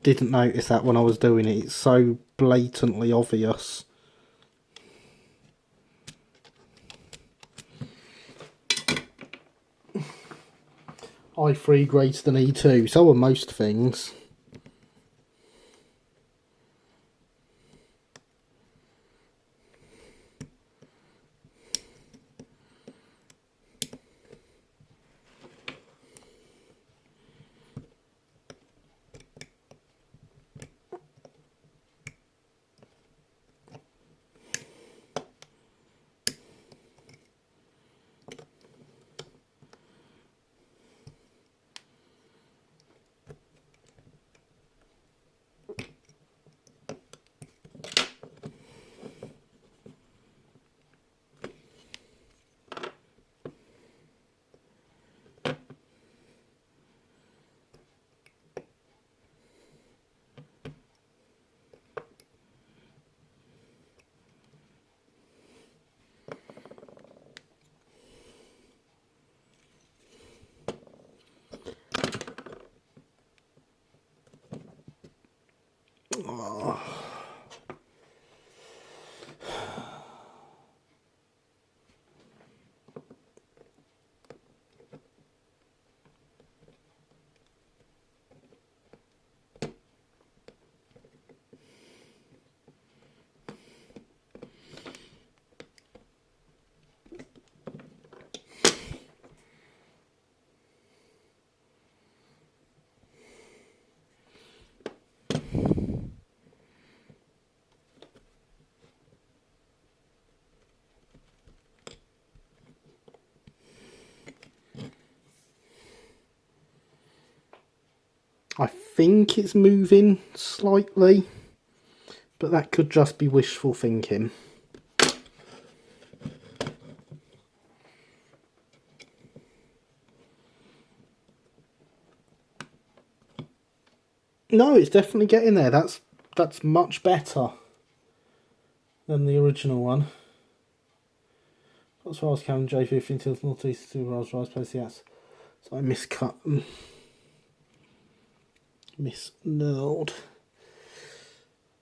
didn't notice that when I was doing it. It's so blatantly obvious. i3 greater than E2. So are most things. Oh. I think it's moving slightly, but that could just be wishful thinking. No, it's definitely getting there. That's much better than the original one. As far as Cam J50 until northeast to Rolls Royce place, yes. So I miscut them. Misnurled.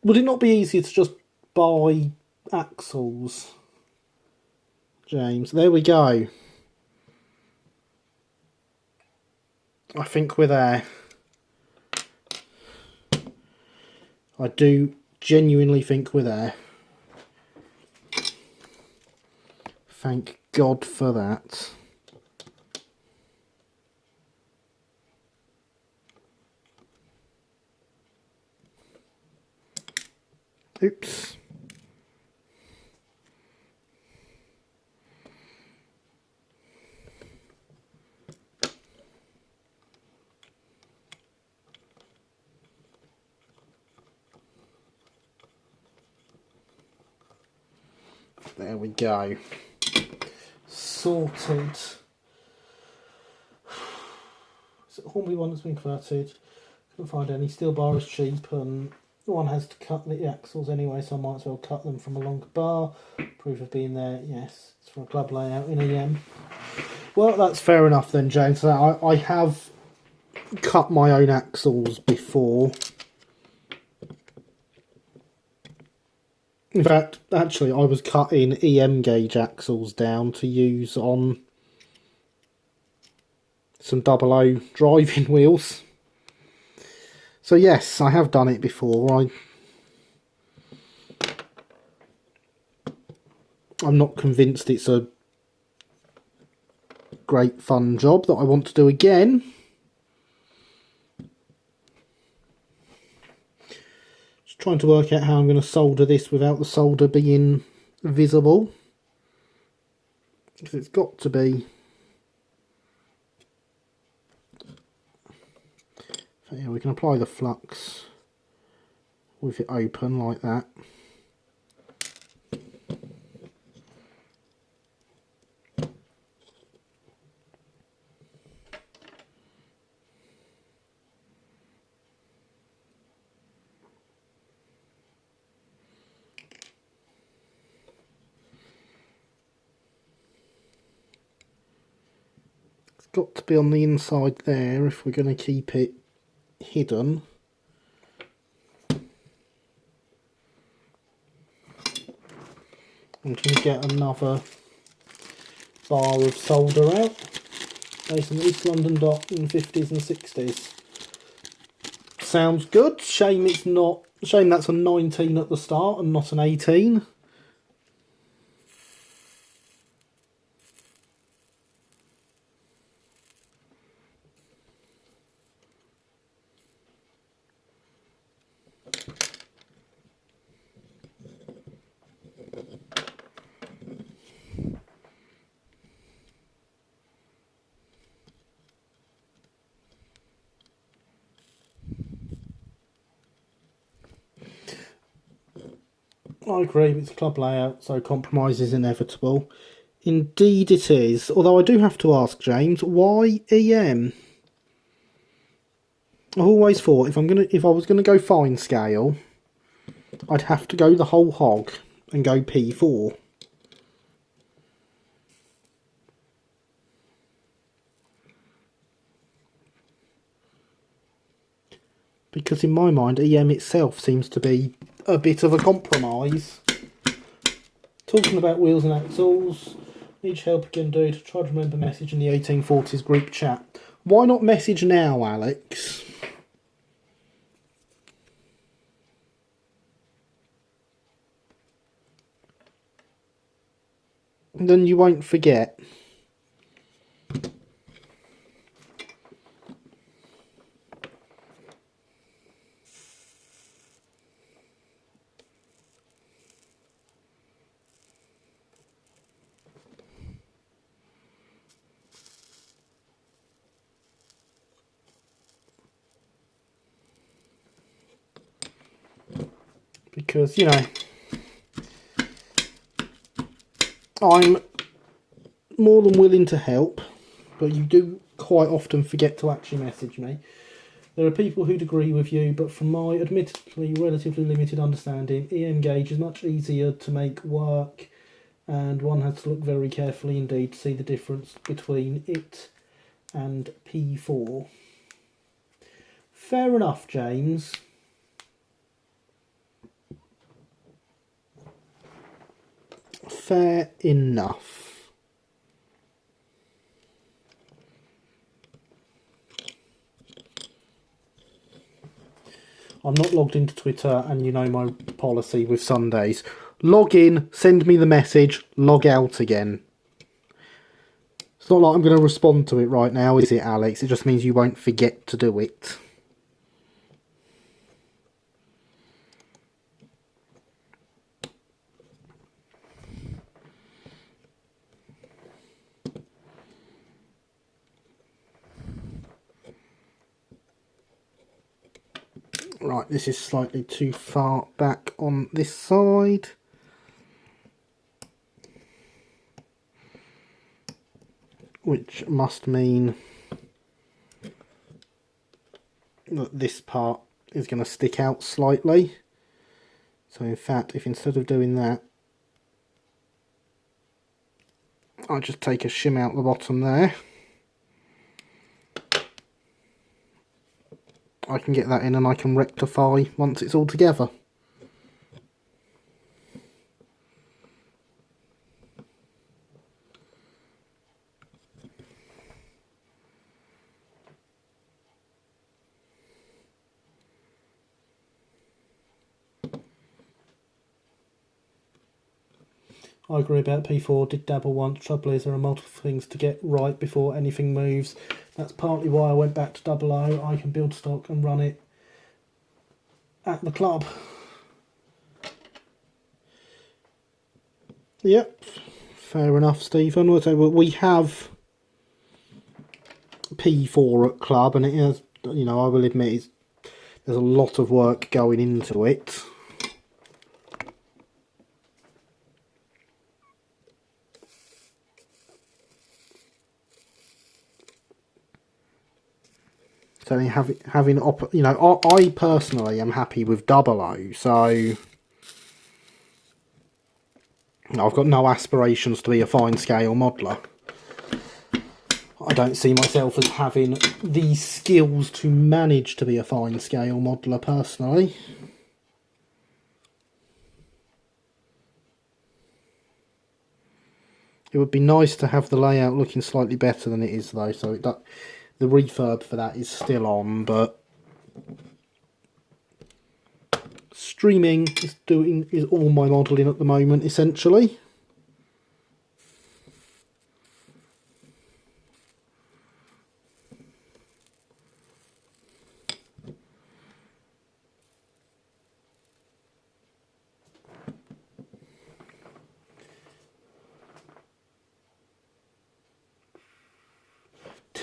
Would it not be easier to just buy axles, James? There we go. I think we're there. I do genuinely think we're there. Thank God for that. Oops. There we go. Sorted. Is it a Hornby one that's been converted? Couldn't find any. Steel bar is cheap and one has to cut the axles anyway, so I might as well cut them from a longer bar. Proof of being there, yes. It's for a club layout in EM. Well, that's fair enough then, James. I have cut my own axles before. In fact, actually, I was cutting EM gauge axles down to use on some 00 driving wheels. So yes, I have done it before. I'm not convinced it's a great fun job that I want to do again. Just trying to work out how I'm going to solder this without the solder being visible. Because it's got to be. So yeah, we can apply the flux with it open like that. Got to be on the inside there if we're going to keep it hidden. I'm going to get another bar of solder out based on the East London dot in 50s and 60s. Sounds good. Shame it's not. Shame that's a 19 at the start and not an 18. I agree, it's a club layout, so compromise is inevitable. Indeed it is. Although I do have to ask, James, why EM? I've always thought if I was gonna go fine scale, I'd have to go the whole hog and go P4. Because in my mind, EM itself seems to be a bit of a compromise. Talking about wheels and axles, need help again, dude. Try to remember message in the 1840s group chat. Why not message now, Alex? Then you won't forget. Because, you know, I'm more than willing to help, but you do quite often forget to actually message me. There are people who'd agree with you, but from my admittedly relatively limited understanding, EM gauge is much easier to make work, and one has to look very carefully indeed to see the difference between it and P4. Fair enough, James. Fair enough. I'm not logged into Twitter, and you know my policy with Sundays. Log in, send me the message, log out again. It's not like I'm going to respond to it right now, is it, Alex? It just means you won't forget to do it. Right, this is slightly too far back on this side. Which must mean that this part is going to stick out slightly. So in fact, if instead of doing that, I just take a shim out the bottom there, I can get that in and I can rectify once it's all together. I agree about P4, did dabble once. Trouble is there are multiple things to get right before anything moves. That's partly why I went back to double O. I can build stock and run it at the club. Yep, fair enough, Stephen. So we have P4 at club, and it is, you know, I will admit there's a lot of work going into it. So having you know, I personally am happy with double O, so I've got no aspirations to be a fine scale modeller. I don't see myself as having the skills to manage to be a fine scale modeller personally. It would be nice to have the layout looking slightly better than it is though, so the refurb for that is still on, but streaming is all my modelling at the moment essentially.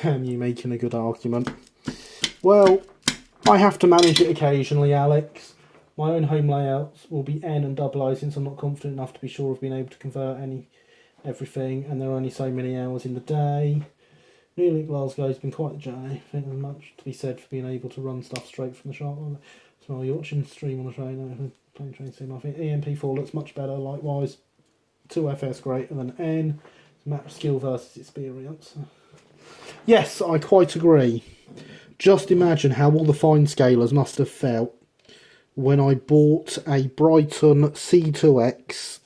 Damn you making a good argument. Well, I have to manage it occasionally, Alex. My own home layouts will be N and double O since I'm not confident enough to be sure of being able to convert everything, and there are only so many hours in the day. Nearly Glasgow has been quite a journey. I think there's much to be said for being able to run stuff straight from the shop. So you're watching the stream on the train, playing train sim. I think EMP4 looks much better. Likewise, 2FS greater than N. It's a matter of skill versus experience. Yes, I quite agree. Just imagine how all the fine scalers must have felt when I bought a Brighton C2X,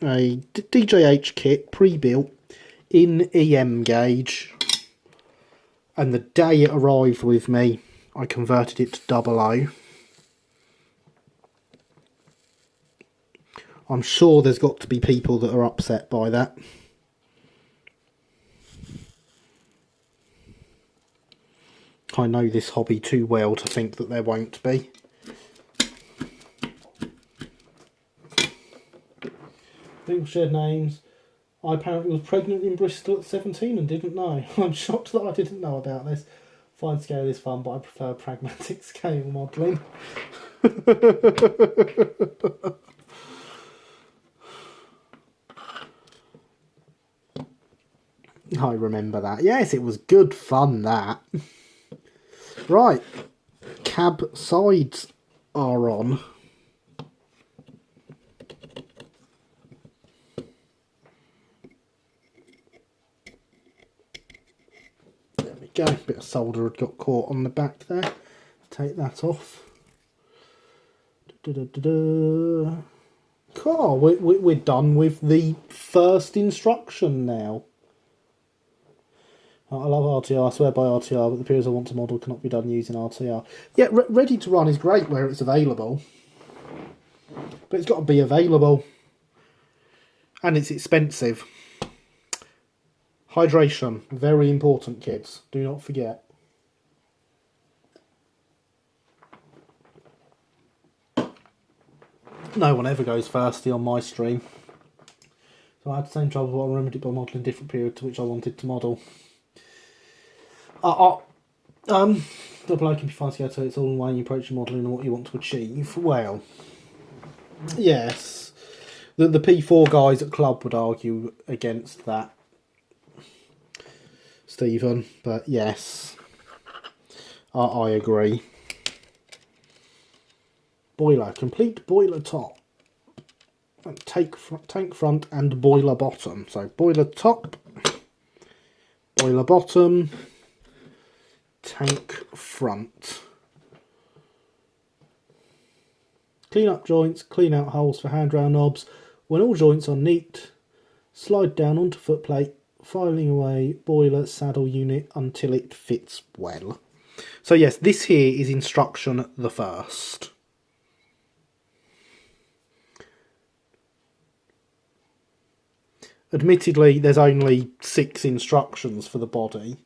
a DJH kit pre-built in EM gauge, and the day it arrived with me, I converted it to double O. I'm sure there's got to be people that are upset by that. I know this hobby too well to think that there won't be. People shared names. I apparently was pregnant in Bristol at 17 and didn't know. I'm shocked that I didn't know about this. Fine scale is fun, but I prefer pragmatic scale modelling. I remember that. Yes, it was good fun, that. Right, cab sides are on. There we go, a bit of solder had got caught on the back there. Take that off. Cool, we're done with the first instruction now. I love RTR, I swear by RTR, but the periods I want to model cannot be done using RTR. Yeah, ready to run is great where it's available. But it's got to be available. And it's expensive. Hydration, very important, kids. Do not forget. No one ever goes thirsty on my stream. So I had the same trouble, but I remembered it by modelling different periods to which I wanted to model. The bloke can be fine scale, so it's all in the way you approach your modelling and what you want to achieve. Well, yes. The P4 guys at club would argue against that, Stephen, but yes, I agree. Boiler, complete boiler top. Tank front and boiler bottom. So boiler top, boiler bottom, tank front. Clean up joints, clean out holes for handrail knobs. When all joints are neat, slide down onto footplate, filing away boiler saddle unit until it fits well. So yes, this here is instruction the first. Admittedly, there's only 6 instructions for the body.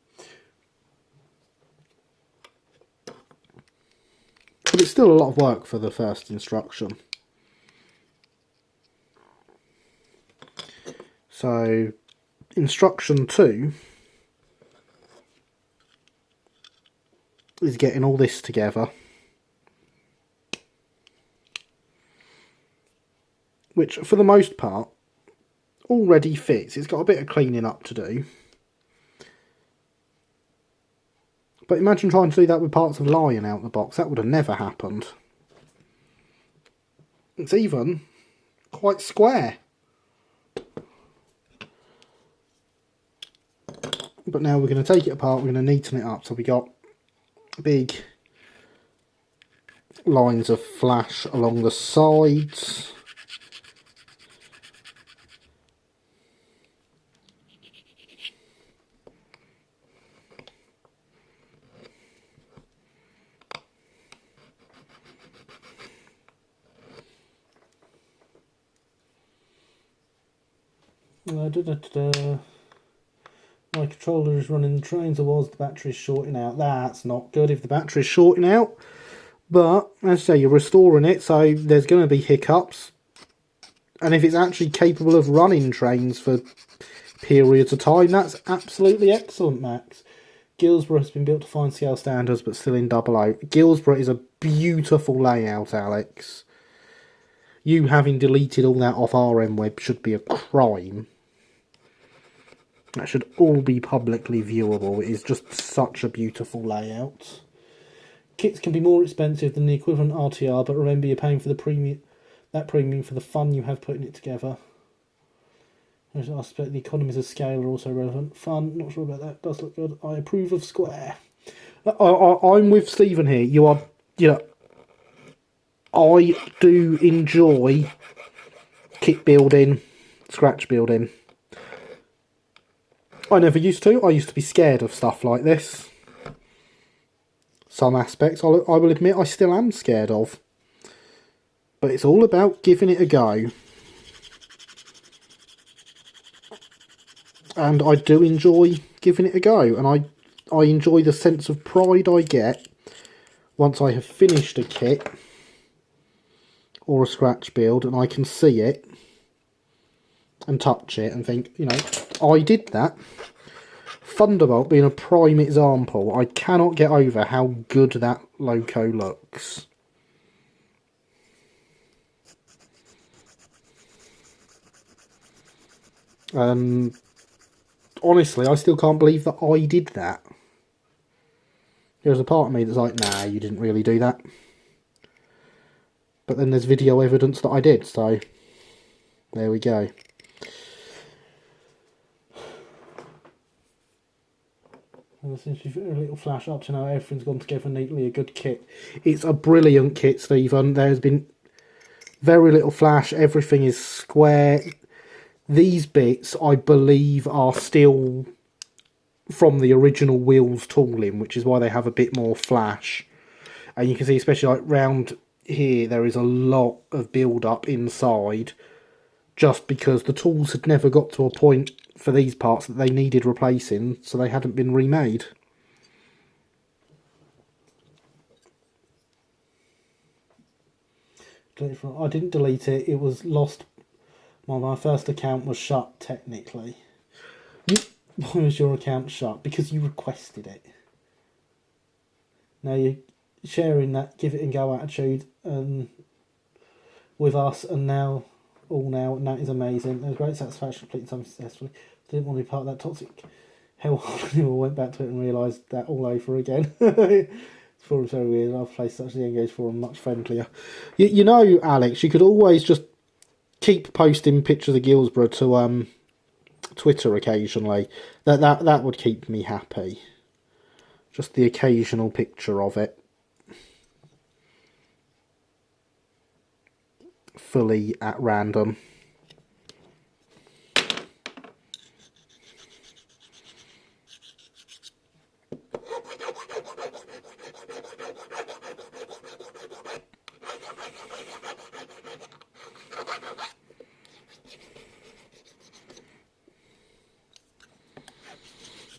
But it's still a lot of work for the first instruction. So, instruction 2 is getting all this together. Which, for the most part, already fits. It's got a bit of cleaning up to do. But imagine trying to do that with parts of Lion out the box. That would have never happened. It's even quite square. But now we're going to take it apart, we're going to neaten it up. So we got big lines of flash along the sides. My controller is running the trains, or the battery's shorting out. That's not good if the battery's shorting out. But, as I say, you're restoring it, so there's going to be hiccups. And if it's actually capable of running trains for periods of time, that's absolutely excellent, Max. Guilsborough has been built to fine scale standards, but still in 00. Guilsborough is a beautiful layout, Alex. You having deleted all that off RM-Web should be a crime. That should all be publicly viewable. It is just such a beautiful layout. Kits can be more expensive than the equivalent RTR, but remember you're paying for the premium for the fun you have putting it together. I suspect the economies of scale are also relevant. Fun, not sure about that. Does look good. I approve of Square. I'm with Stephen here. You are, I do enjoy kit building, scratch building. I never used to. I used to be scared of stuff like this. Some aspects, I will admit, I still am scared of. But it's all about giving it a go. And I do enjoy giving it a go. And I enjoy the sense of pride I get once I have finished a kit or a scratch build and I can see it and touch it and think, I did that. Thunderbolt being a prime example, I cannot get over how good that loco looks. And honestly, I still can't believe that I did that. There's a part of me that's like, nah, you didn't really do that. But then there's video evidence that I did, so there we go. And since you've a little flash up to now, everything's gone together neatly, a good kit. It's a brilliant kit, Stephen. There's been very little flash, everything is square. These bits, I believe, are still from the original wheels tooling, which is why they have a bit more flash. And you can see, especially like round here, there is a lot of build-up inside, just because the tools had never got to a point for these parts that they needed replacing, so they hadn't been remade. I didn't delete it, it was lost. My first account was shut, technically. Why was your account shut? Because you requested it. Now you're sharing that give it and go attitude with us, and now, and that is amazing. There's great satisfaction completing something successfully. Didn't want to be part of that toxic hell. I went back to it and realised that all over again. This forum's so weird. I've placed such the Engage forum much friendlier. You know, Alex, you could always just keep posting pictures of Guilsborough to Twitter occasionally. That would keep me happy. Just the occasional picture of it. Fully at random.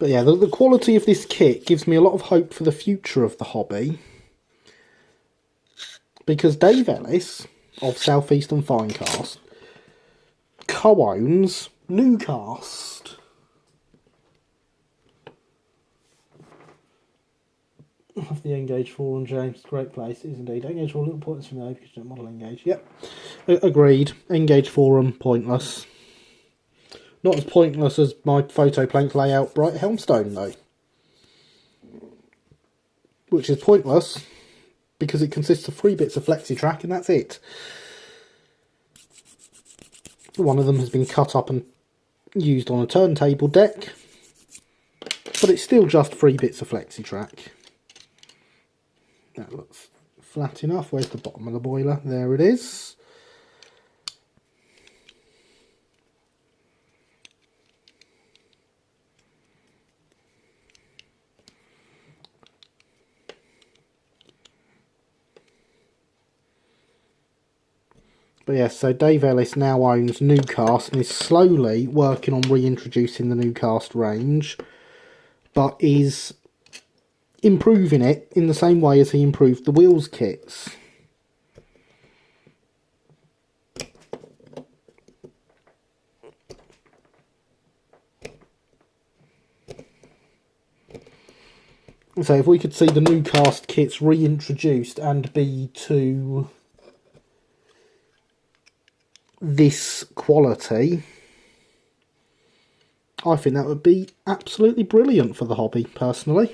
But yeah, the quality of this kit gives me a lot of hope for the future of the hobby. Because Dave Ellis of Southeastern Finecast co-owns Newcast. Of the Engage forum, James. Great place, it is indeed. Engage forum, little pointless for me because you don't model Engage. Yep. Agreed. Engage forum, pointless. Not as pointless as my photo plank layout Bright Helmstone, though. Which is pointless because it consists of 3 bits of FlexiTrack and that's it. One of them has been cut up and used on a turntable deck, but it's still just 3 bits of FlexiTrack. That looks flat enough. Where's the bottom of the boiler? There it is. But yes, so Dave Ellis now owns Newcast and is slowly working on reintroducing the Newcast range, but is improving it in the same way as he improved the wheels kits. So if we could see the Newcast kits reintroduced and be to this quality, I think that would be absolutely brilliant for the hobby, personally.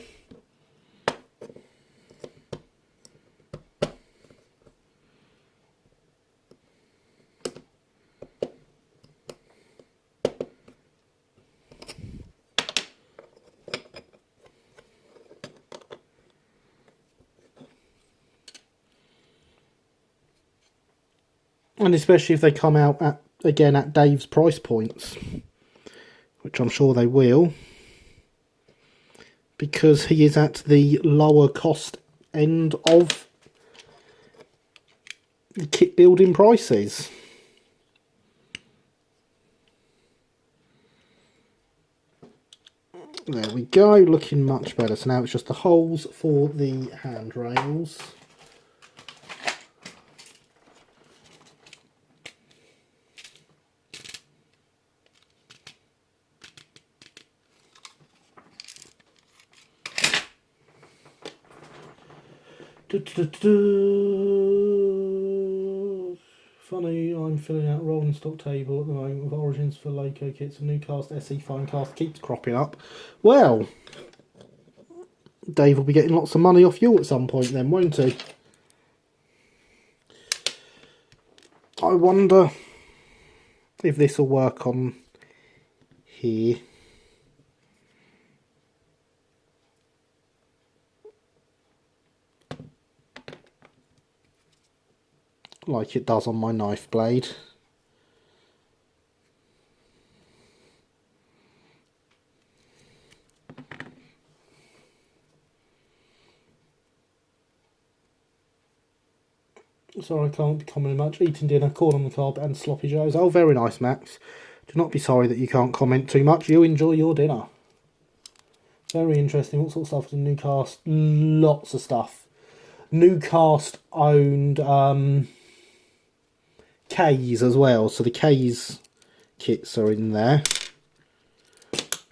And especially if they come out at, again, at Dave's price points, which I'm sure they will, because he is at the lower cost end of the kit building prices. There we go, looking much better. So now it's just the holes for the handrails. Funny, I'm filling out a rolling stock table at the moment with origins for Loco kits and Newcast SE Finecast keeps cropping up. Well, Dave will be getting lots of money off you at some point then, won't he? I wonder if this will work on here. Like it does on my knife blade. Sorry, I can't be commenting much. Eating dinner, corn on the cob and sloppy joes. Oh, very nice, Max. Do not be sorry that you can't comment too much. You enjoy your dinner. Very interesting. What sort of stuff is in Newcast? Lots of stuff. Newcast owned K's as well, so the K's kits are in there.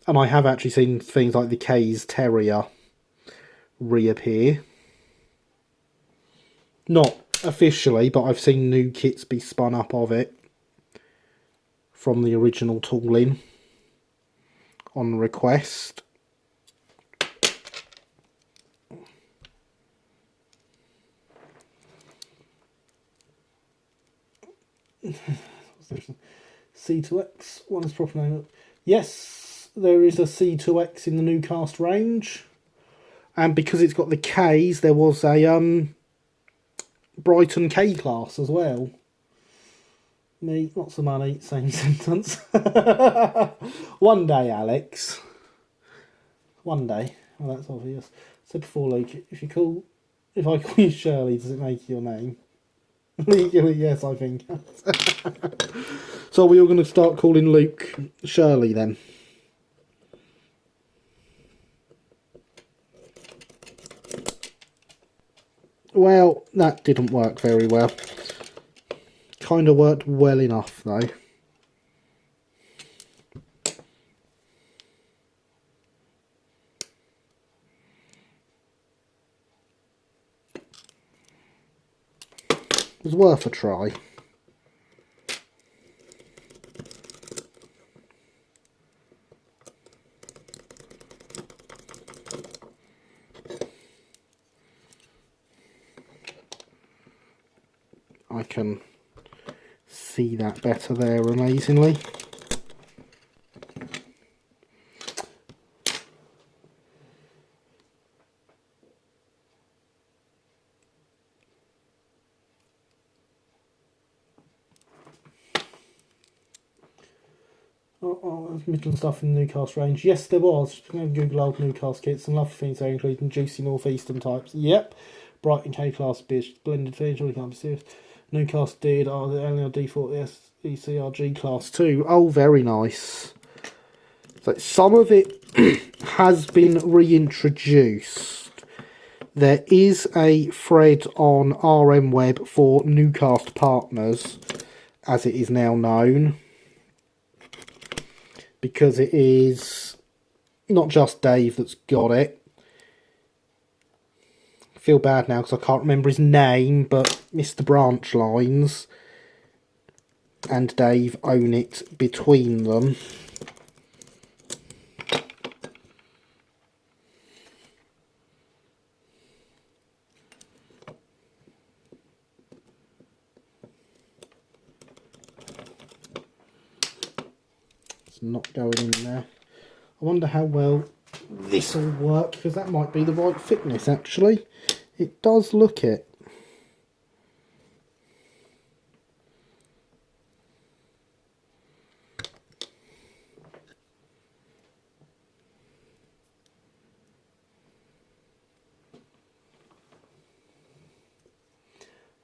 And I have actually seen things like the K's Terrier reappear. Not officially, but I've seen new kits be spun up of it from the original tooling on request. C2X, one is proper name. Yes, there is a C2X in the Newcast range, and because it's got the K's, there was a Brighton K class as well. Me, lots of money, same sentence. One day, Alex. One day. Well, that's obvious. Said before, Luke, if I call you Shirley, does it make your name? Legally, yes, I think. So we're all going to start calling Luke Shirley then. Well, that didn't work very well. Kind of worked well enough though. It was worth a try. I can see that better there, amazingly. Oh, Midland stuff in the Newcastle range. Yes, there was. Just going to Google old Newcastle kits. Some lovely things there, including juicy northeastern types. Yep. Brighton K-class beers, blended fish, all can't be serious. Newcastle did are the LLD for ECRG class 2. Oh, very nice. So some of it has been reintroduced. There is a thread on RM Web for Newcastle partners, as it is now known, because it is not just Dave that's got it. I feel bad now because I can't remember his name, but Mr. Branchlines and Dave own it between them. It's not going in there. I wonder how well this will work, because that might be the right thickness actually. It does look it.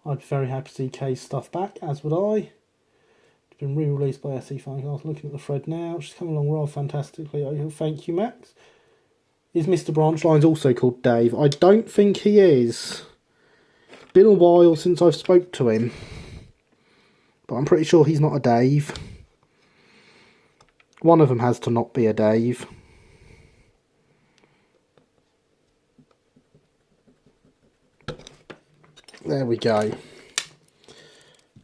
I'd be very happy to see Kay's stuff back, as would I. It's been re-released by SE Finecast. Looking at the thread now, she's come along rather fantastically. Oh, thank you, Max. Is Mr. Branchlines also called Dave? I don't think he is. Been a while since I've spoke to him, but I'm pretty sure he's not a Dave. One of them has to not be a Dave. There we go.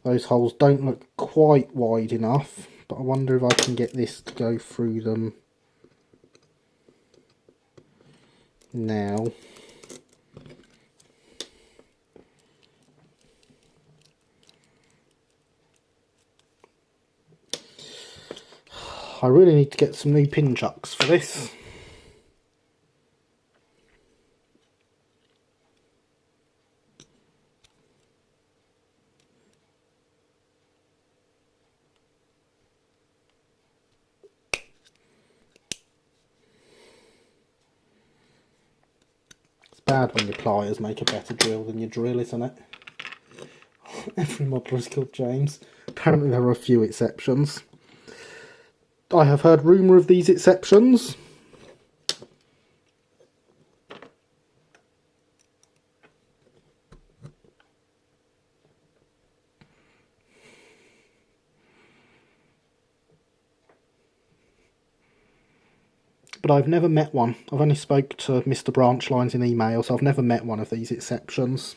Those holes don't look quite wide enough, but I wonder if I can get this to go through them now. I really need to get some new pin chucks for this. Bad when your pliers make a better drill than your drill, isn't it? Every modeler is called James. Apparently there are a few exceptions. I have heard rumour of these exceptions. But I've never met one. I've only spoke to Mr. Branchlines in email, so I've never met one of these exceptions.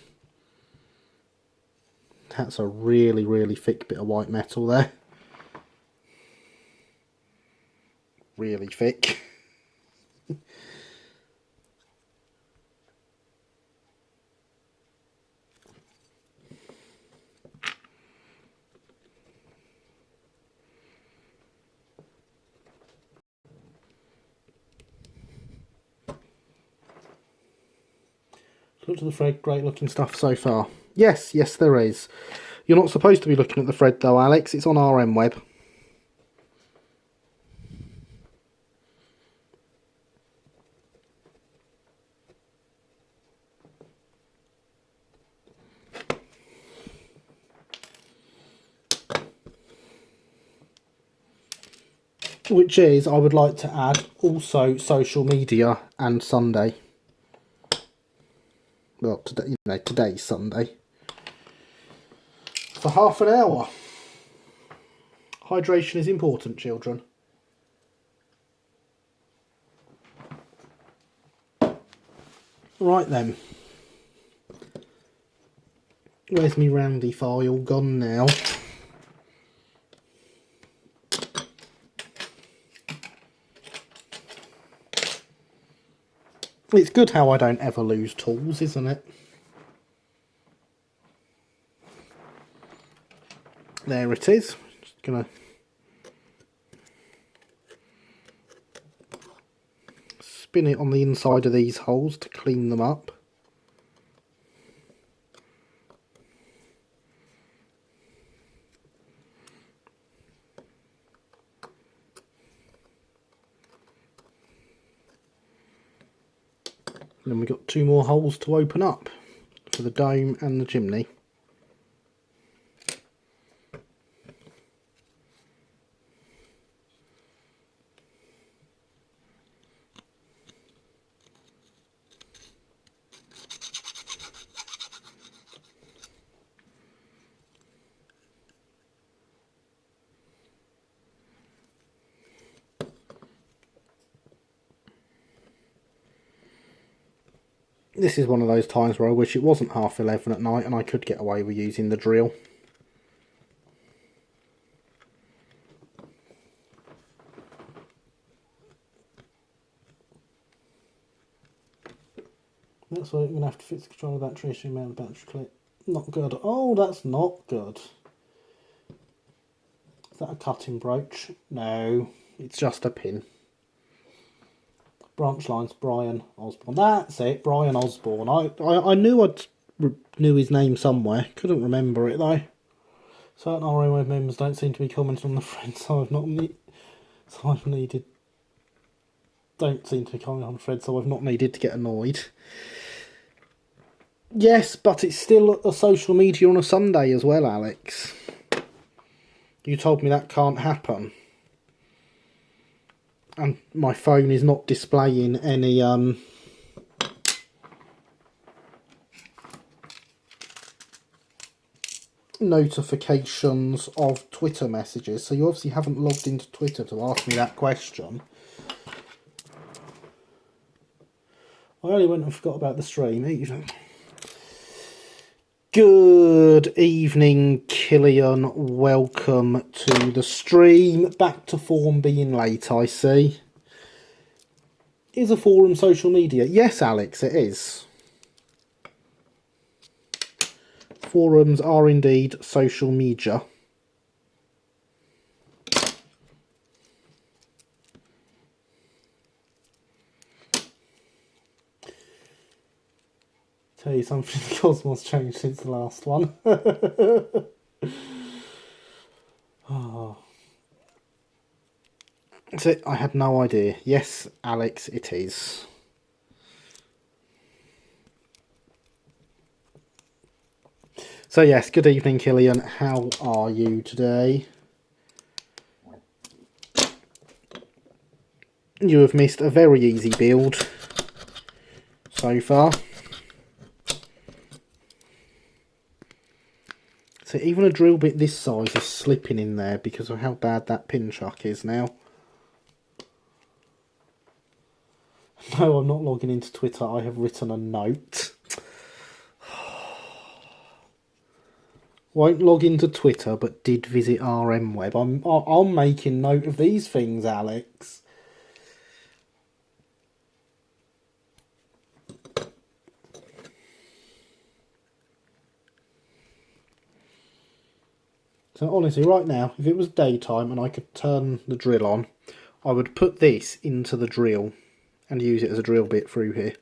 That's a really, really thick bit of white metal there. Really thick. Look to the thread, great looking stuff so far. Yes, there is. You're not supposed to be looking at the thread though, Alex. It's on RM Web. Which is, I would like to add, also social media and Sunday. well, today, you know, today's Sunday, for half an hour. Hydration is important, children. Right then. Where's me roundy file gone now? It's good how I don't ever lose tools, isn't it? There it is. Just gonna spin it on the inside of these holes to clean them up. And then we've got 2 more holes to open up for the dome and the chimney. This is one of those times where I wish it wasn't 11:30 at night and I could get away with using the drill. That's why I'm going to have to fix the control of the battery issue, mount the battery clip. Not good. Oh, that's not good. Is that a cutting brooch? No, it's just a pin. Branch lines, Brian Osborne. That's it, Brian Osborne. I knew knew his name somewhere. Couldn't remember it though. Certain ROM members don't seem to be commenting on the thread, so I've not needed. Don't seem to be commenting on the thread, so I've not needed to get annoyed. Yes, but it's still a social media on a Sunday as well, Alex. You told me that can't happen. And my phone is not displaying any notifications of Twitter messages. So you obviously haven't logged into Twitter to ask me that question. I only went and forgot about the stream even. Good evening, Killian. Welcome to the stream. Back to form being late, I see. Is a forum social media? Yes, Alex, it is. Forums are indeed social media. Tell you something, the cosmos changed since the last one. Oh. So I had no idea. Yes, Alex, it is. So yes, good evening, Killian. How are you today? You have missed a very easy build so far. So even a drill bit this size is slipping in there because of how bad that pin chuck is now. No, I'm not logging into Twitter. I have written a note. Won't log into Twitter, but did visit RMWeb. I'm making note of these things, Alex. So honestly, right now, if it was daytime and I could turn the drill on, I would put this into the drill and use it as a drill bit through here.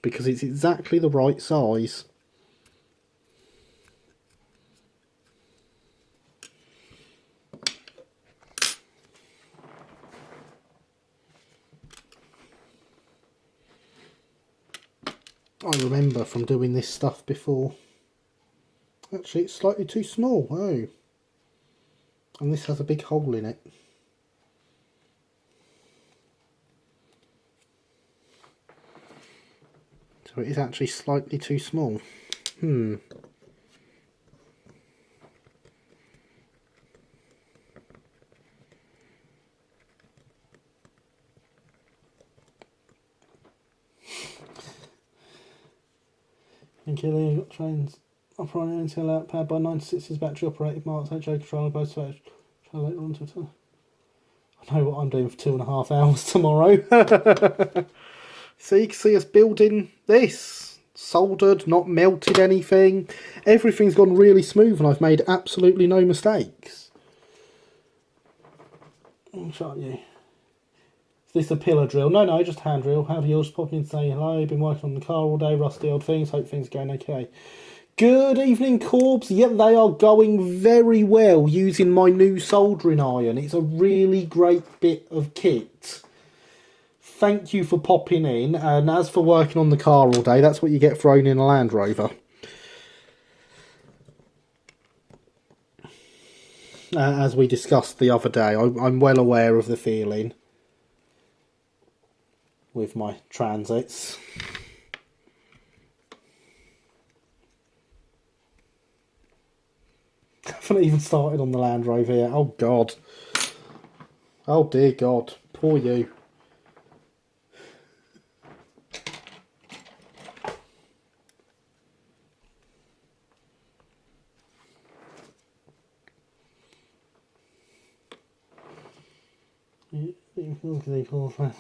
Because it's exactly the right size. I remember from doing this stuff before. Actually, it's slightly too small. Oh. And this has a big hole in it. So it is actually slightly too small. Hmm. Thank you, Lee. Got trains operating until out powered by 96's battery operated Marks HO controller both try later on to I know what I'm doing for 2.5 hours tomorrow. So you can see us building this. Soldered, not melted anything. Everything's gone really smooth and I've made absolutely no mistakes. I'll show you. Is this a pillar drill? No, just hand drill. How do you just pop in and say hello? Been working on the car all day, rusty old things. Hope things are going okay. Good evening, Corbs. Yep, they are going very well using my new soldering iron. It's a really great bit of kit. Thank you for popping in. And as for working on the car all day, that's what you get for owning a Land Rover. As we discussed the other day, I'm well aware of the feeling with my transits. I haven't even started on the Land Rover yet. Oh God. Oh dear God. Poor you.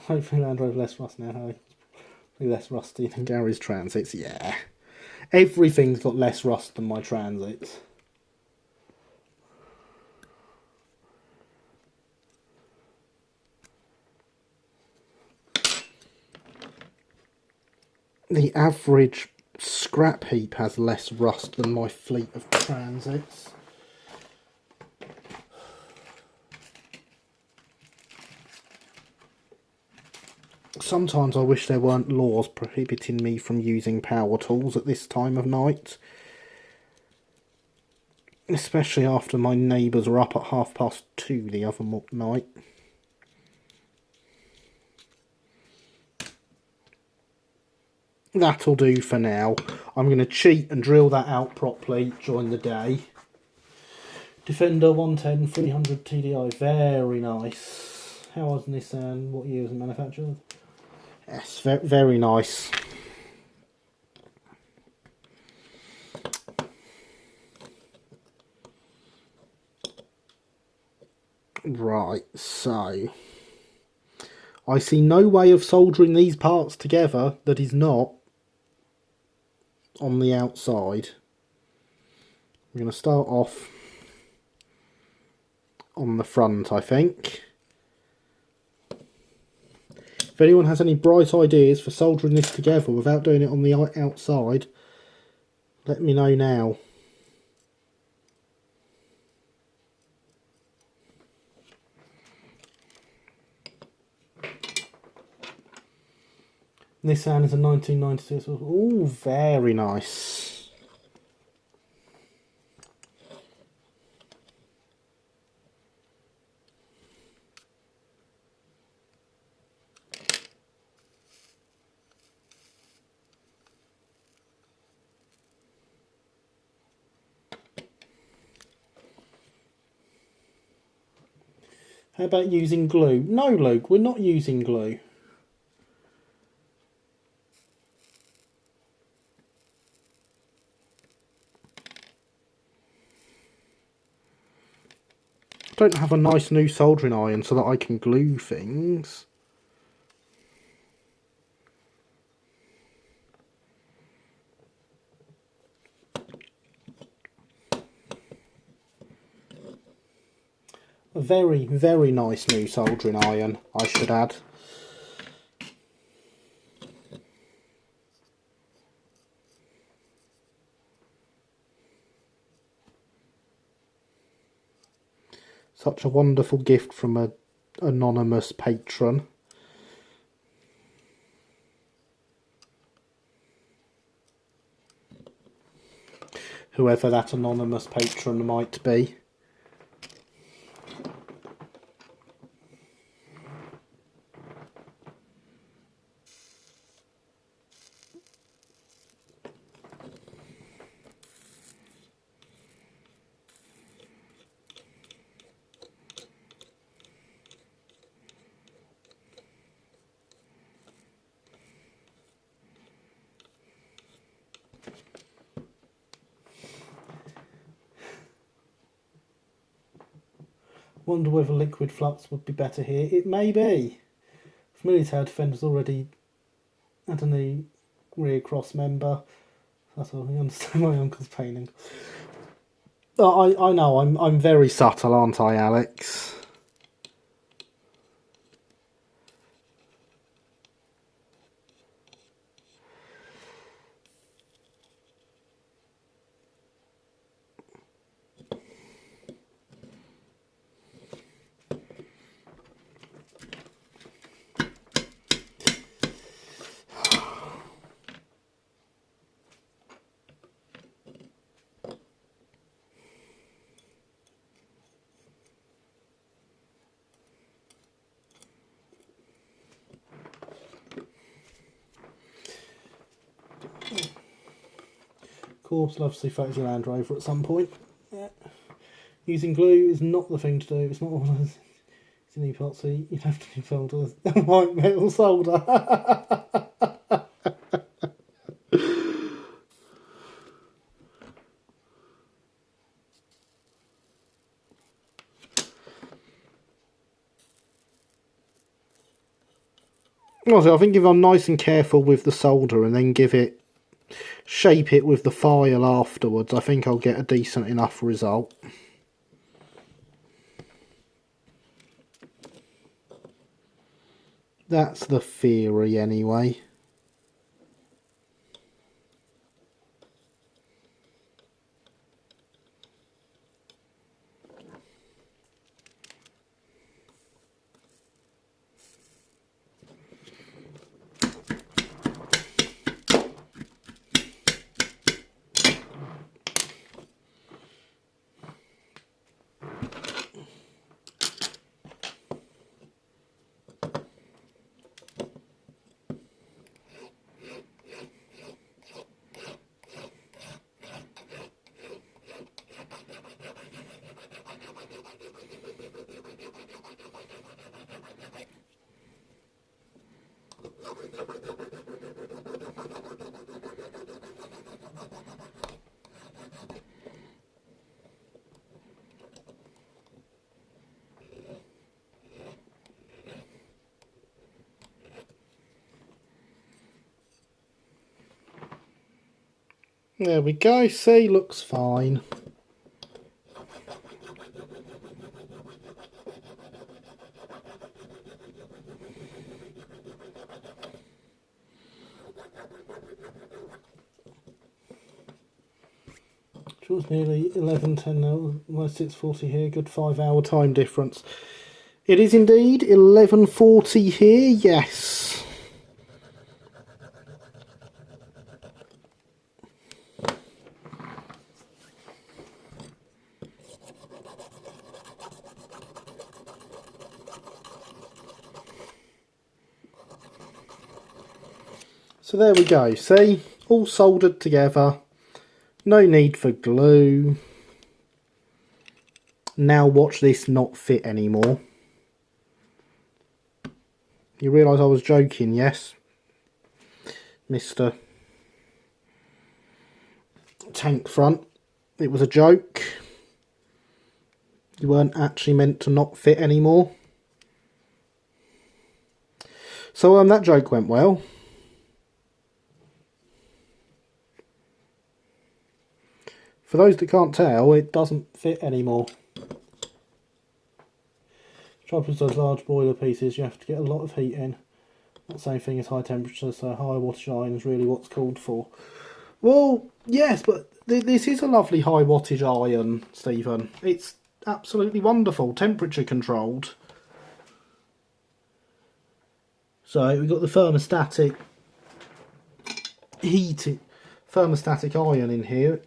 Hopefully Land Rover less rust now. Probably less rusty than Gary's transits. Yeah. Everything's got less rust than my transits. The average scrap heap has less rust than my fleet of transits. Sometimes I wish there weren't laws prohibiting me from using power tools at this time of night. Especially after my neighbours were up at 2:30 the other night. That'll do for now. I'm going to cheat and drill that out properly during the day. Defender 110 300 TDI, very nice. How was Nissan? What year was it manufactured? Yes, very nice. Right, so I see no way of soldering these parts together that is not on the outside. I'm going to start off on the front, I think. If anyone has any bright ideas for soldering this together without doing it on the outside, let me know now. Nissan is a 1996. Oh, very nice. How about using glue? No, Luke, we're not using glue. I don't have a nice new soldering iron so that I can glue things. A very, very nice new soldering iron, I should add. Such a wonderful gift from an anonymous patron. Whoever that anonymous patron might be. Wonder whether liquid flux would be better here. It may be. Familiar Tower Defender's already had a new rear cross member. That's all. I understand my uncle's painting. I know, I'm very subtle, aren't I, Alex? Corbs loves to see photos of Land Rover at some point. Yeah. Using glue is not the thing to do. It's not one of those. It's an epoxy. You'd have to do folders. White metal solder. Also, I think if I'm nice and careful with the solder and then shape it with the file afterwards, I think I'll get a decent enough result. That's the theory anyway. There we go, see, looks fine. It was nearly 11:10 now, almost 6:40 here, good 5-hour time difference. It is indeed 11:40 here, yes. So there we go, see, all soldered together, no need for glue. Now watch this not fit anymore. You realise I was joking, yes? Mr. Tank Front, it was a joke. You weren't actually meant to not fit anymore. So that joke went well. For those that can't tell, it doesn't fit anymore. Trouble with those large boiler pieces, you have to get a lot of heat in. Not the same thing as high temperature, so high wattage iron is really what's called for. Well, yes, but this is a lovely high wattage iron, Stephen. It's absolutely wonderful, temperature controlled. So we've got the thermostatic iron in here.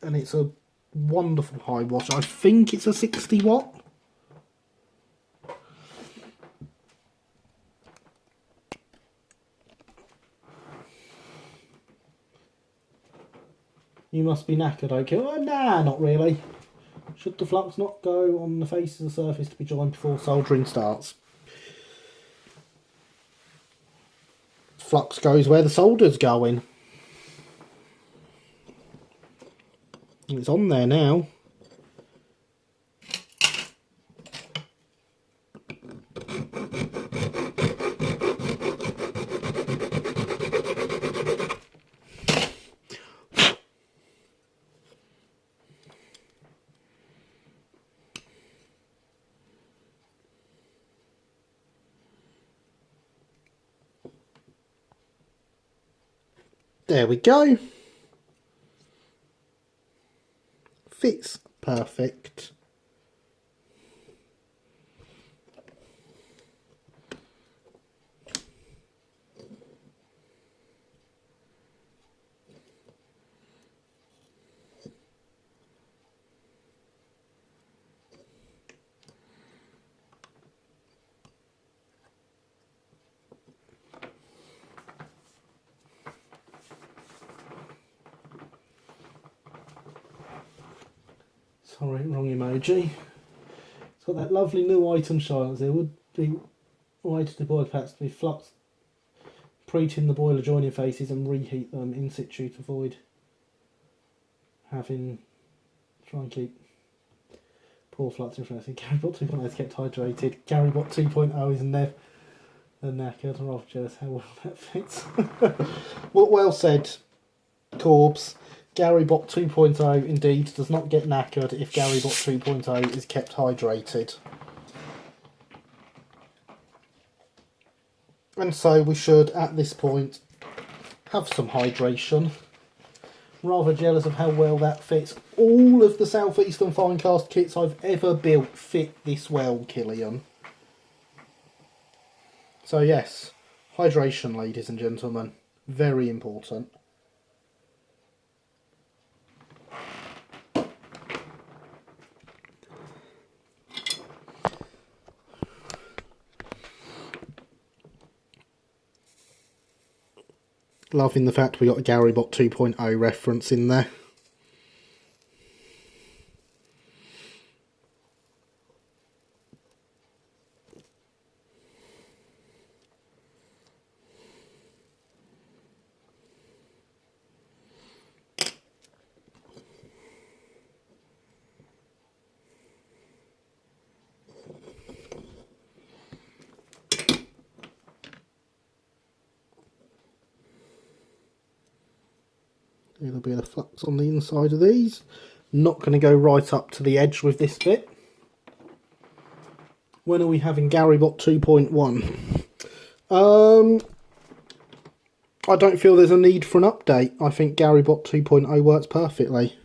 And it's a wonderful high wattage. I think it's a 60 watt. You must be knackered, okay? Oh, nah, not really. Should the flux not go on the face of the surface to be joined before soldering starts? Flux goes where the solder's going. It's on there now. There we go. Fits perfect. Sorry, wrong emoji. It's got that lovely new item shine. There would be white deployed packs to be flux, preheating the boiler joining faces and reheat them in situ to avoid having try and keep poor flux influencing. Garybot 2.0 is kept hydrated. Garybot 2.0 is never knackered. I'm rather jealous how well that fits. Well said, Corbs. Garybot 2.0 indeed does not get knackered if Garybot 2.0 is kept hydrated. And so we should, at this point, have some hydration. Rather jealous of how well that fits. All of the Southeastern Finecast kits I've ever built fit this well, Killian. So yes, hydration, ladies and gentlemen. Very important. Loving the fact we got a Garybot 2.0 reference in there. A little bit of flux on the inside of these. Not going to go right up to the edge with this bit. When are we having Garybot 2.1? I don't feel there's a need for an update. I think Garybot 2.0 works perfectly.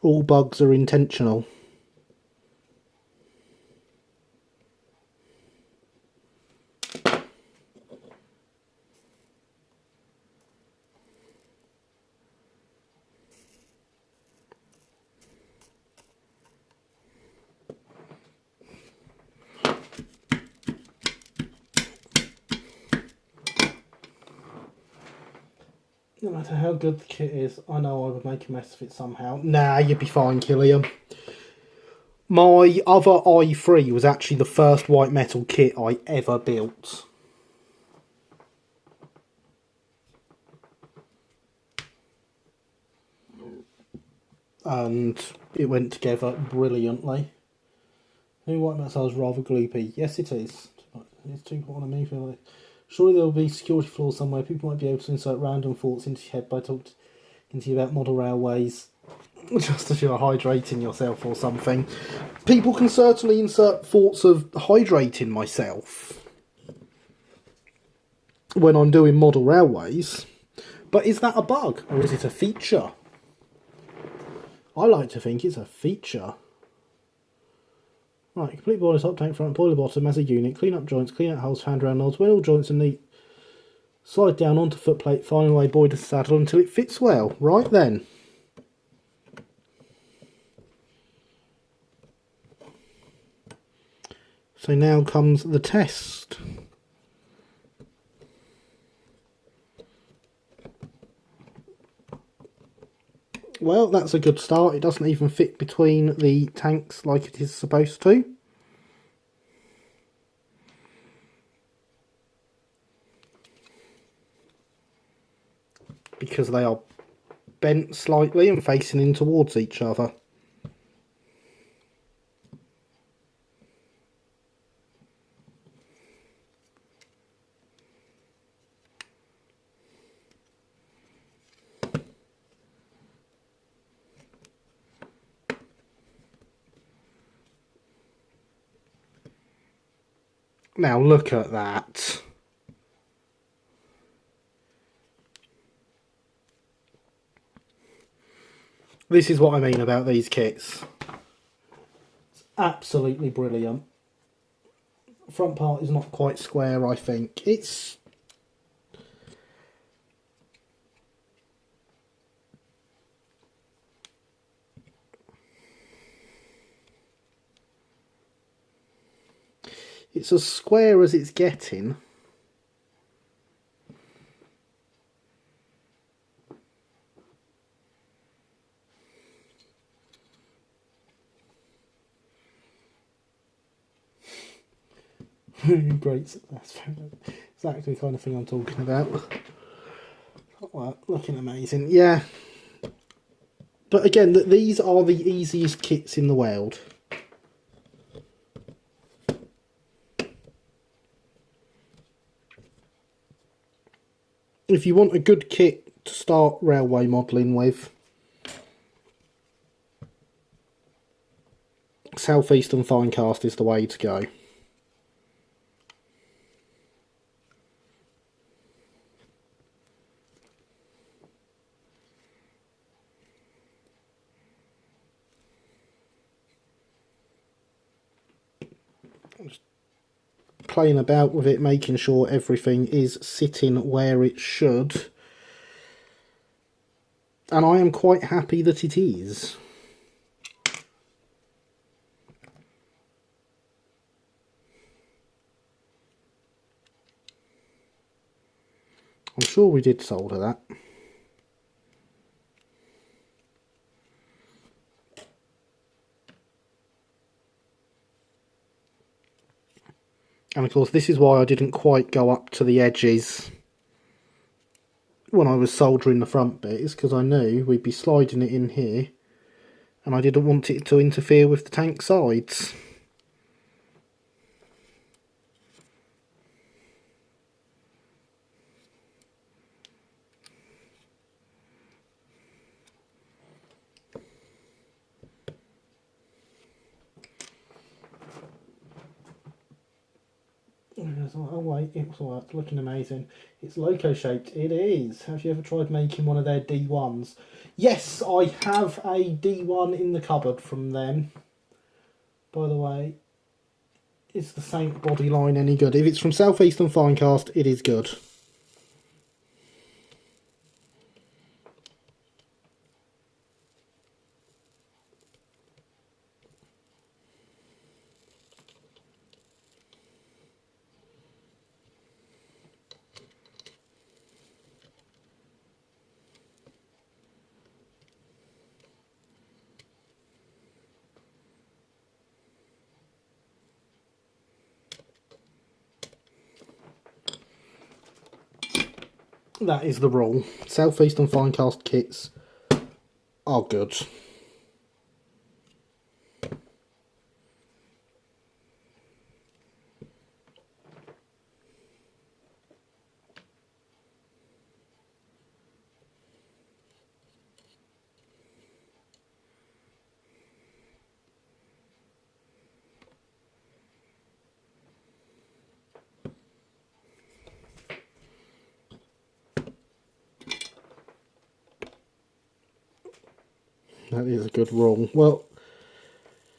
All bugs are intentional. No matter how good the kit is, I know I would make a mess of it somehow. Nah, you'd be fine, Killian. My other i3 was actually the first Whitemetal kit I ever built. And it went together brilliantly. New Whitemetal is rather gloopy. Yes, it is. It's too hot on me. Feel like surely there will be security flaws somewhere. People might be able to insert random thoughts into your head by talking to you about model railways, just as you're hydrating yourself or something. People can certainly insert thoughts of hydrating myself when I'm doing model railways. But is that a bug or is it a feature? I like to think it's a feature. Right, complete boiler top, tank front, boiler bottom as a unit, clean up joints, clean out holes, handrail knobs, when all joints are neat, slide down onto footplate, file away boiler saddle until it fits well. Right then. So now comes the test. Well, that's a good start. It doesn't even fit between the tanks like it is supposed to. Because they are bent slightly and facing in towards each other. Now look at that. This is what I mean about these kits. It's absolutely brilliant. Front part is not quite square, I think. It's as square as it's getting. Great, that's exactly the kind of thing I'm talking about. Well, looking amazing, yeah. But again, these are the easiest kits in the world. If you want a good kit to start railway modelling with, Southeastern Finecast is the way to go. Just playing about with it, making sure everything is sitting where it should. And I am quite happy that it is. I'm sure we did solder that. And of course this is why I didn't quite go up to the edges when I was soldering the front bits, because I knew we'd be sliding it in here and I didn't want it to interfere with the tank sides. Oh wait, it's alright, it's looking amazing. It's loco shaped, it is. Have you ever tried making one of their D1s? Yes, I have a D1 in the cupboard from them. By the way, is the Saint body line any good? If it's from Southeastern Finecast, it is good. That is the rule. Southeastern Finecast kits are good. That is a good rule. Well,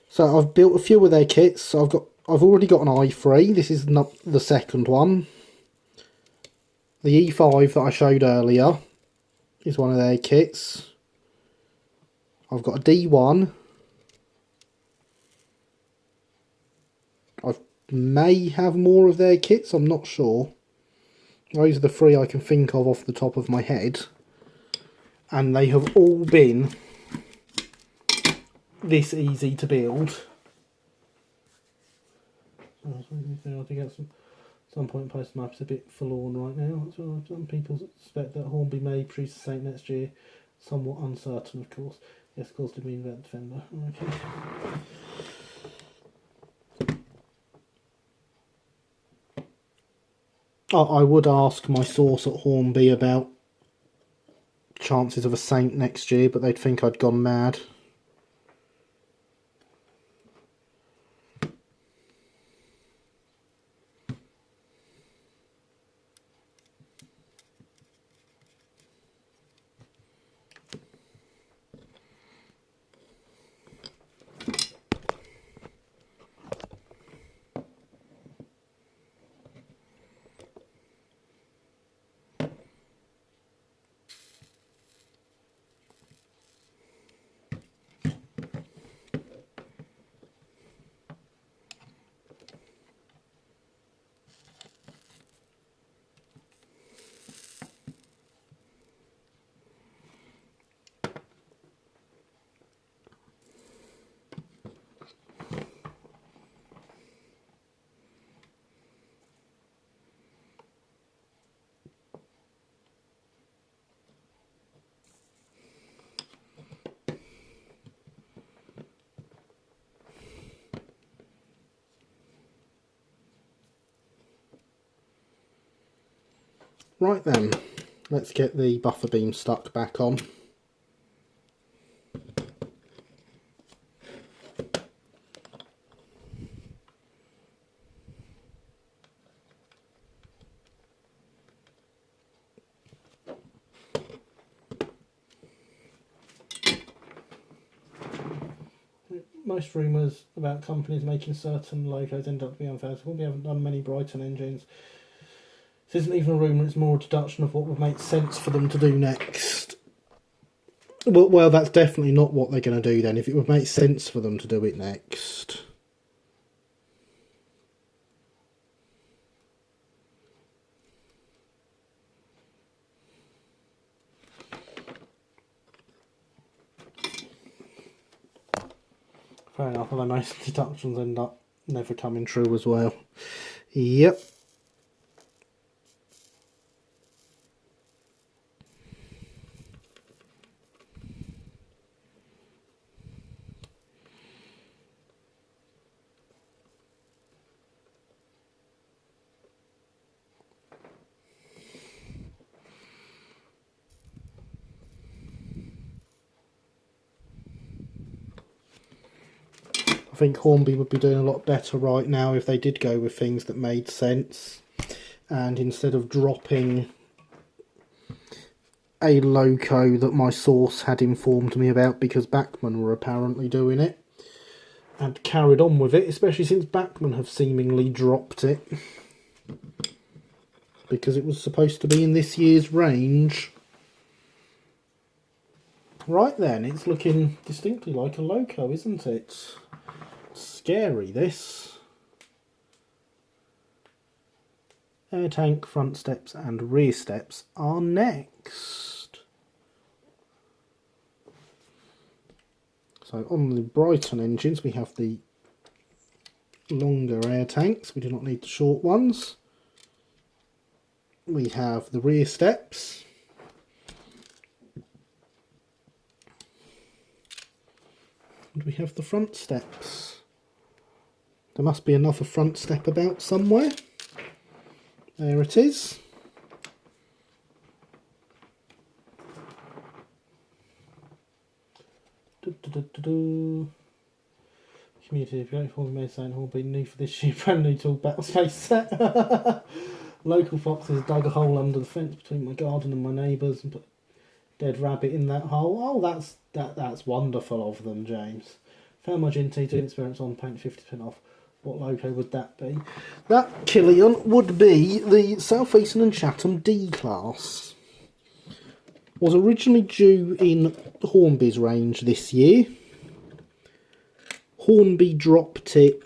so I've built a few of their kits. I've already got an i3. This is not the second one. The E5 that I showed earlier is one of their kits. I've got a D1. I may have more of their kits, I'm not sure. Those are the three I can think of off the top of my head. And they have all been this easy to build. Some point post map's a bit forlorn right now. Some people suspect that Hornby may produce the Saint next year. Somewhat uncertain, of course. Yes, of course, to mean that defender. Okay. I would ask my source at Hornby about chances of a Saint next year, but they'd think I'd gone mad. Right then, let's get the buffer beam stuck back on. Most rumours about companies making certain logos end up being unfavorable. We haven't done many Brighton engines. This isn't even a rumour, it's more a deduction of what would make sense for them to do next. Well, that's definitely not what they're going to do then, if it would make sense for them to do it next. Fair enough, although most deductions end up never coming true as well. Yep. I think Hornby would be doing a lot better right now if they did go with things that made sense, and instead of dropping a loco that my source had informed me about because Bachmann were apparently doing it, and carried on with it, especially since Bachmann have seemingly dropped it because it was supposed to be in this year's range. Right then, it's looking distinctly like a loco, isn't it? Scary, this. Air tank, front steps and rear steps are next. So on the Brighton engines we have the longer air tanks, we do not need the short ones. We have the rear steps. And we have the front steps. There must be another front step about somewhere. There it is. Community of Grateful may say will be new for this year, brand new tool battle space set. Local foxes dug a hole under the fence between my garden and my neighbours and put a dead rabbit in that hole. Oh, that's wonderful of them, James. Found my Gin T2 experience on paint 50% off. What logo would that be? That, Killian, would be the South Eastern and Chatham D-Class. Was originally due in Hornby's range this year. Hornby dropped it.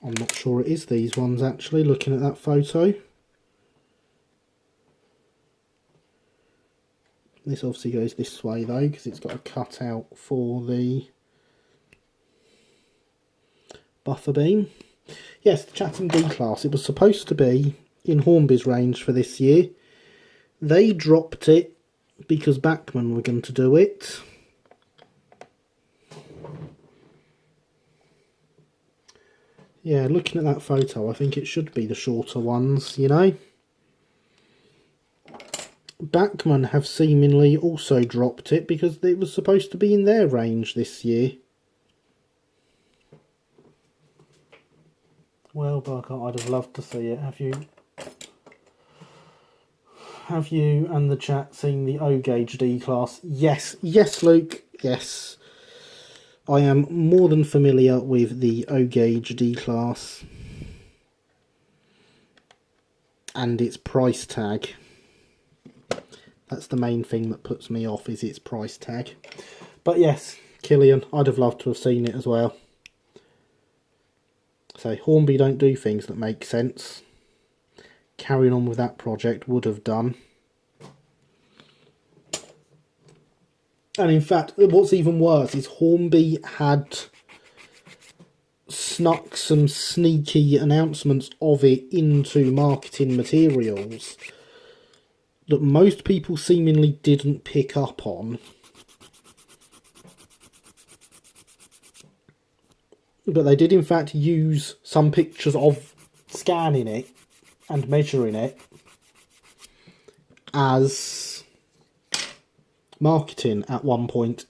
I'm not sure it is these ones actually, looking at that photo. This obviously goes this way though, because it's got a cutout for the buffer beam. Yes, the Chatham D-Class. It was supposed to be in Hornby's range for this year. They dropped it because Bachmann were going to do it. Yeah, looking at that photo, I think it should be the shorter ones, you know. Bachmann have seemingly also dropped it because it was supposed to be in their range this year. Well, Barker, I'd have loved to see it. Have you and the chat seen the O-Gauge D-Class? Yes, Luke, yes. I am more than familiar with the O-Gauge D-Class and its price tag. That's the main thing that puts me off, is its price tag. But yes, Killian, I'd have loved to have seen it as well. So Hornby don't do things that make sense. Carrying on with that project would have done. And in fact, what's even worse is Hornby had snuck some sneaky announcements of it into marketing materials that most people seemingly didn't pick up on. but they did in fact use some pictures of scanning it and measuring it as marketing at one point.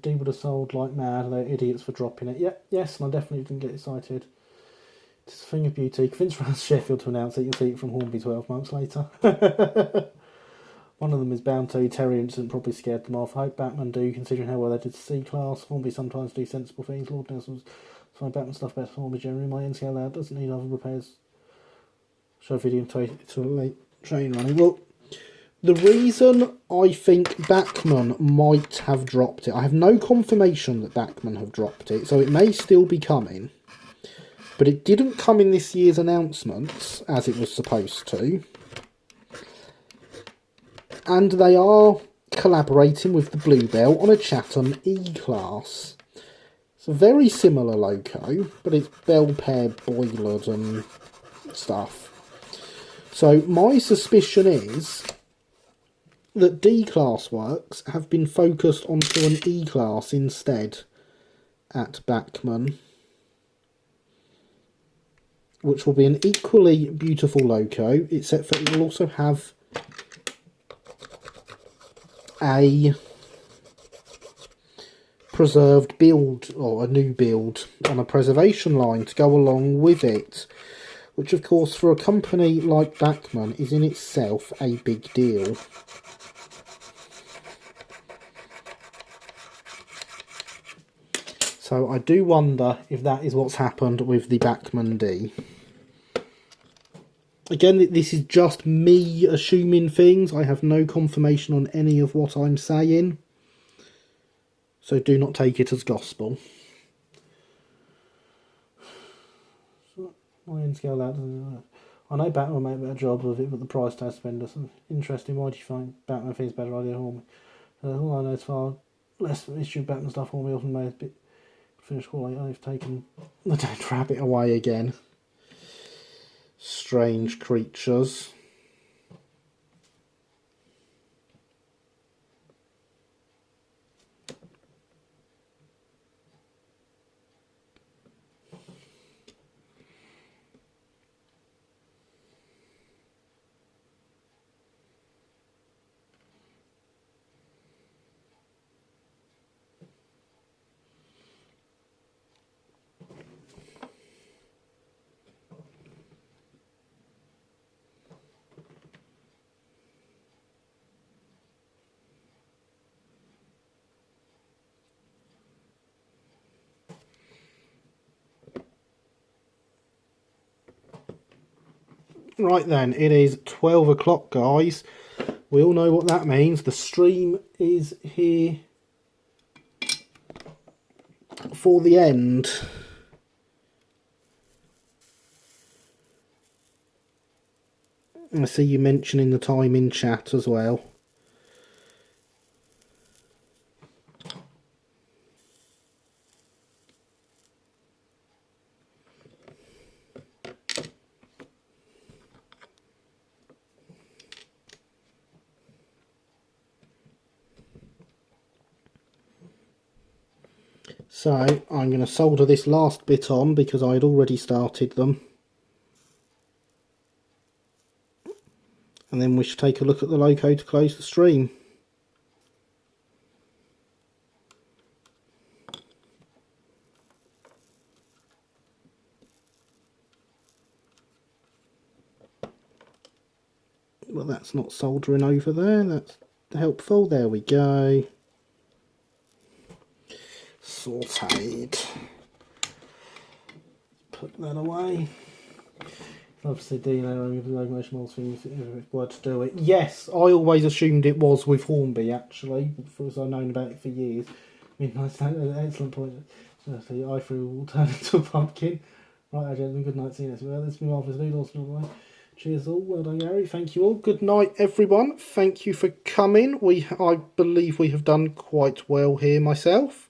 D would have sold like mad, they're idiots for dropping it. Yep, yes, and I definitely didn't get excited. It's a thing of beauty. Convince France Sheffield to announce that you'll see it from Hornby 12 months later. One of them is bound to. Terry incident probably scared them off. I hope Batman do, considering how well they did C-Class. Hornby sometimes do sensible things. Lord Nelson's find Batman stuff better for Hornby generally. My NCL lad doesn't need other repairs. Show video to a late train running. Well, the reason I think Bachmann might have dropped it, I have no confirmation that Bachmann have dropped it, so it may still be coming. But it didn't come in this year's announcements, as it was supposed to. And they are collaborating with the Bluebell on a Chatham E-Class. It's a very similar loco, but it's bell-paired boilered and stuff. So my suspicion is that D-Class works have been focused onto an E-Class instead at Bachmann, which will be an equally beautiful loco, except for it will also have a preserved build, or a new build, on a preservation line to go along with it, which of course for a company like Bachmann is in itself a big deal. So I do wonder if that is what's happened with the Bachmann D. Again, this is just me assuming things. I have no confirmation on any of what I'm saying. So do not take it as gospel. I know Batman will make a better job of it, but the price tag spender. Interesting. Why do you find Batman thinks better idea for me? All I know is far less issue Batman stuff for me often made a bit finished quality. I've taken the dead rabbit away again. Strange creatures. Right then, it is 12 o'clock, guys. We all know what that means. The stream is here for the end. I see you mentioning the time in chat as well. So I'm going to solder this last bit on because I had already started them. And then we should take a look at the loco to close the stream. Well, that's not soldering over there. That's helpful. There we go. Sauteed. Put that away. Obviously, motion molds things were to do it. Yes, I always assumed it was with Hornby, actually, because I've known about it for years. Excellent point. So I threw will turn into a pumpkin. Right, gentlemen, good night, see you next week. Let's move on for the noodles. Cheers all. Well done, Gary. Thank you all. Good night, everyone. Thank you for coming. I believe we have done quite well here myself.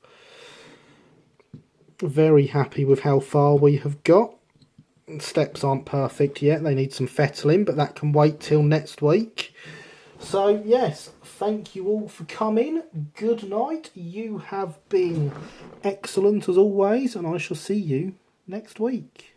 Very happy with how far we have got. Steps aren't perfect yet. They need some fettling, but that can wait till next week. So, yes, thank you all for coming. Good night. You have been excellent as always, and I shall see you next week.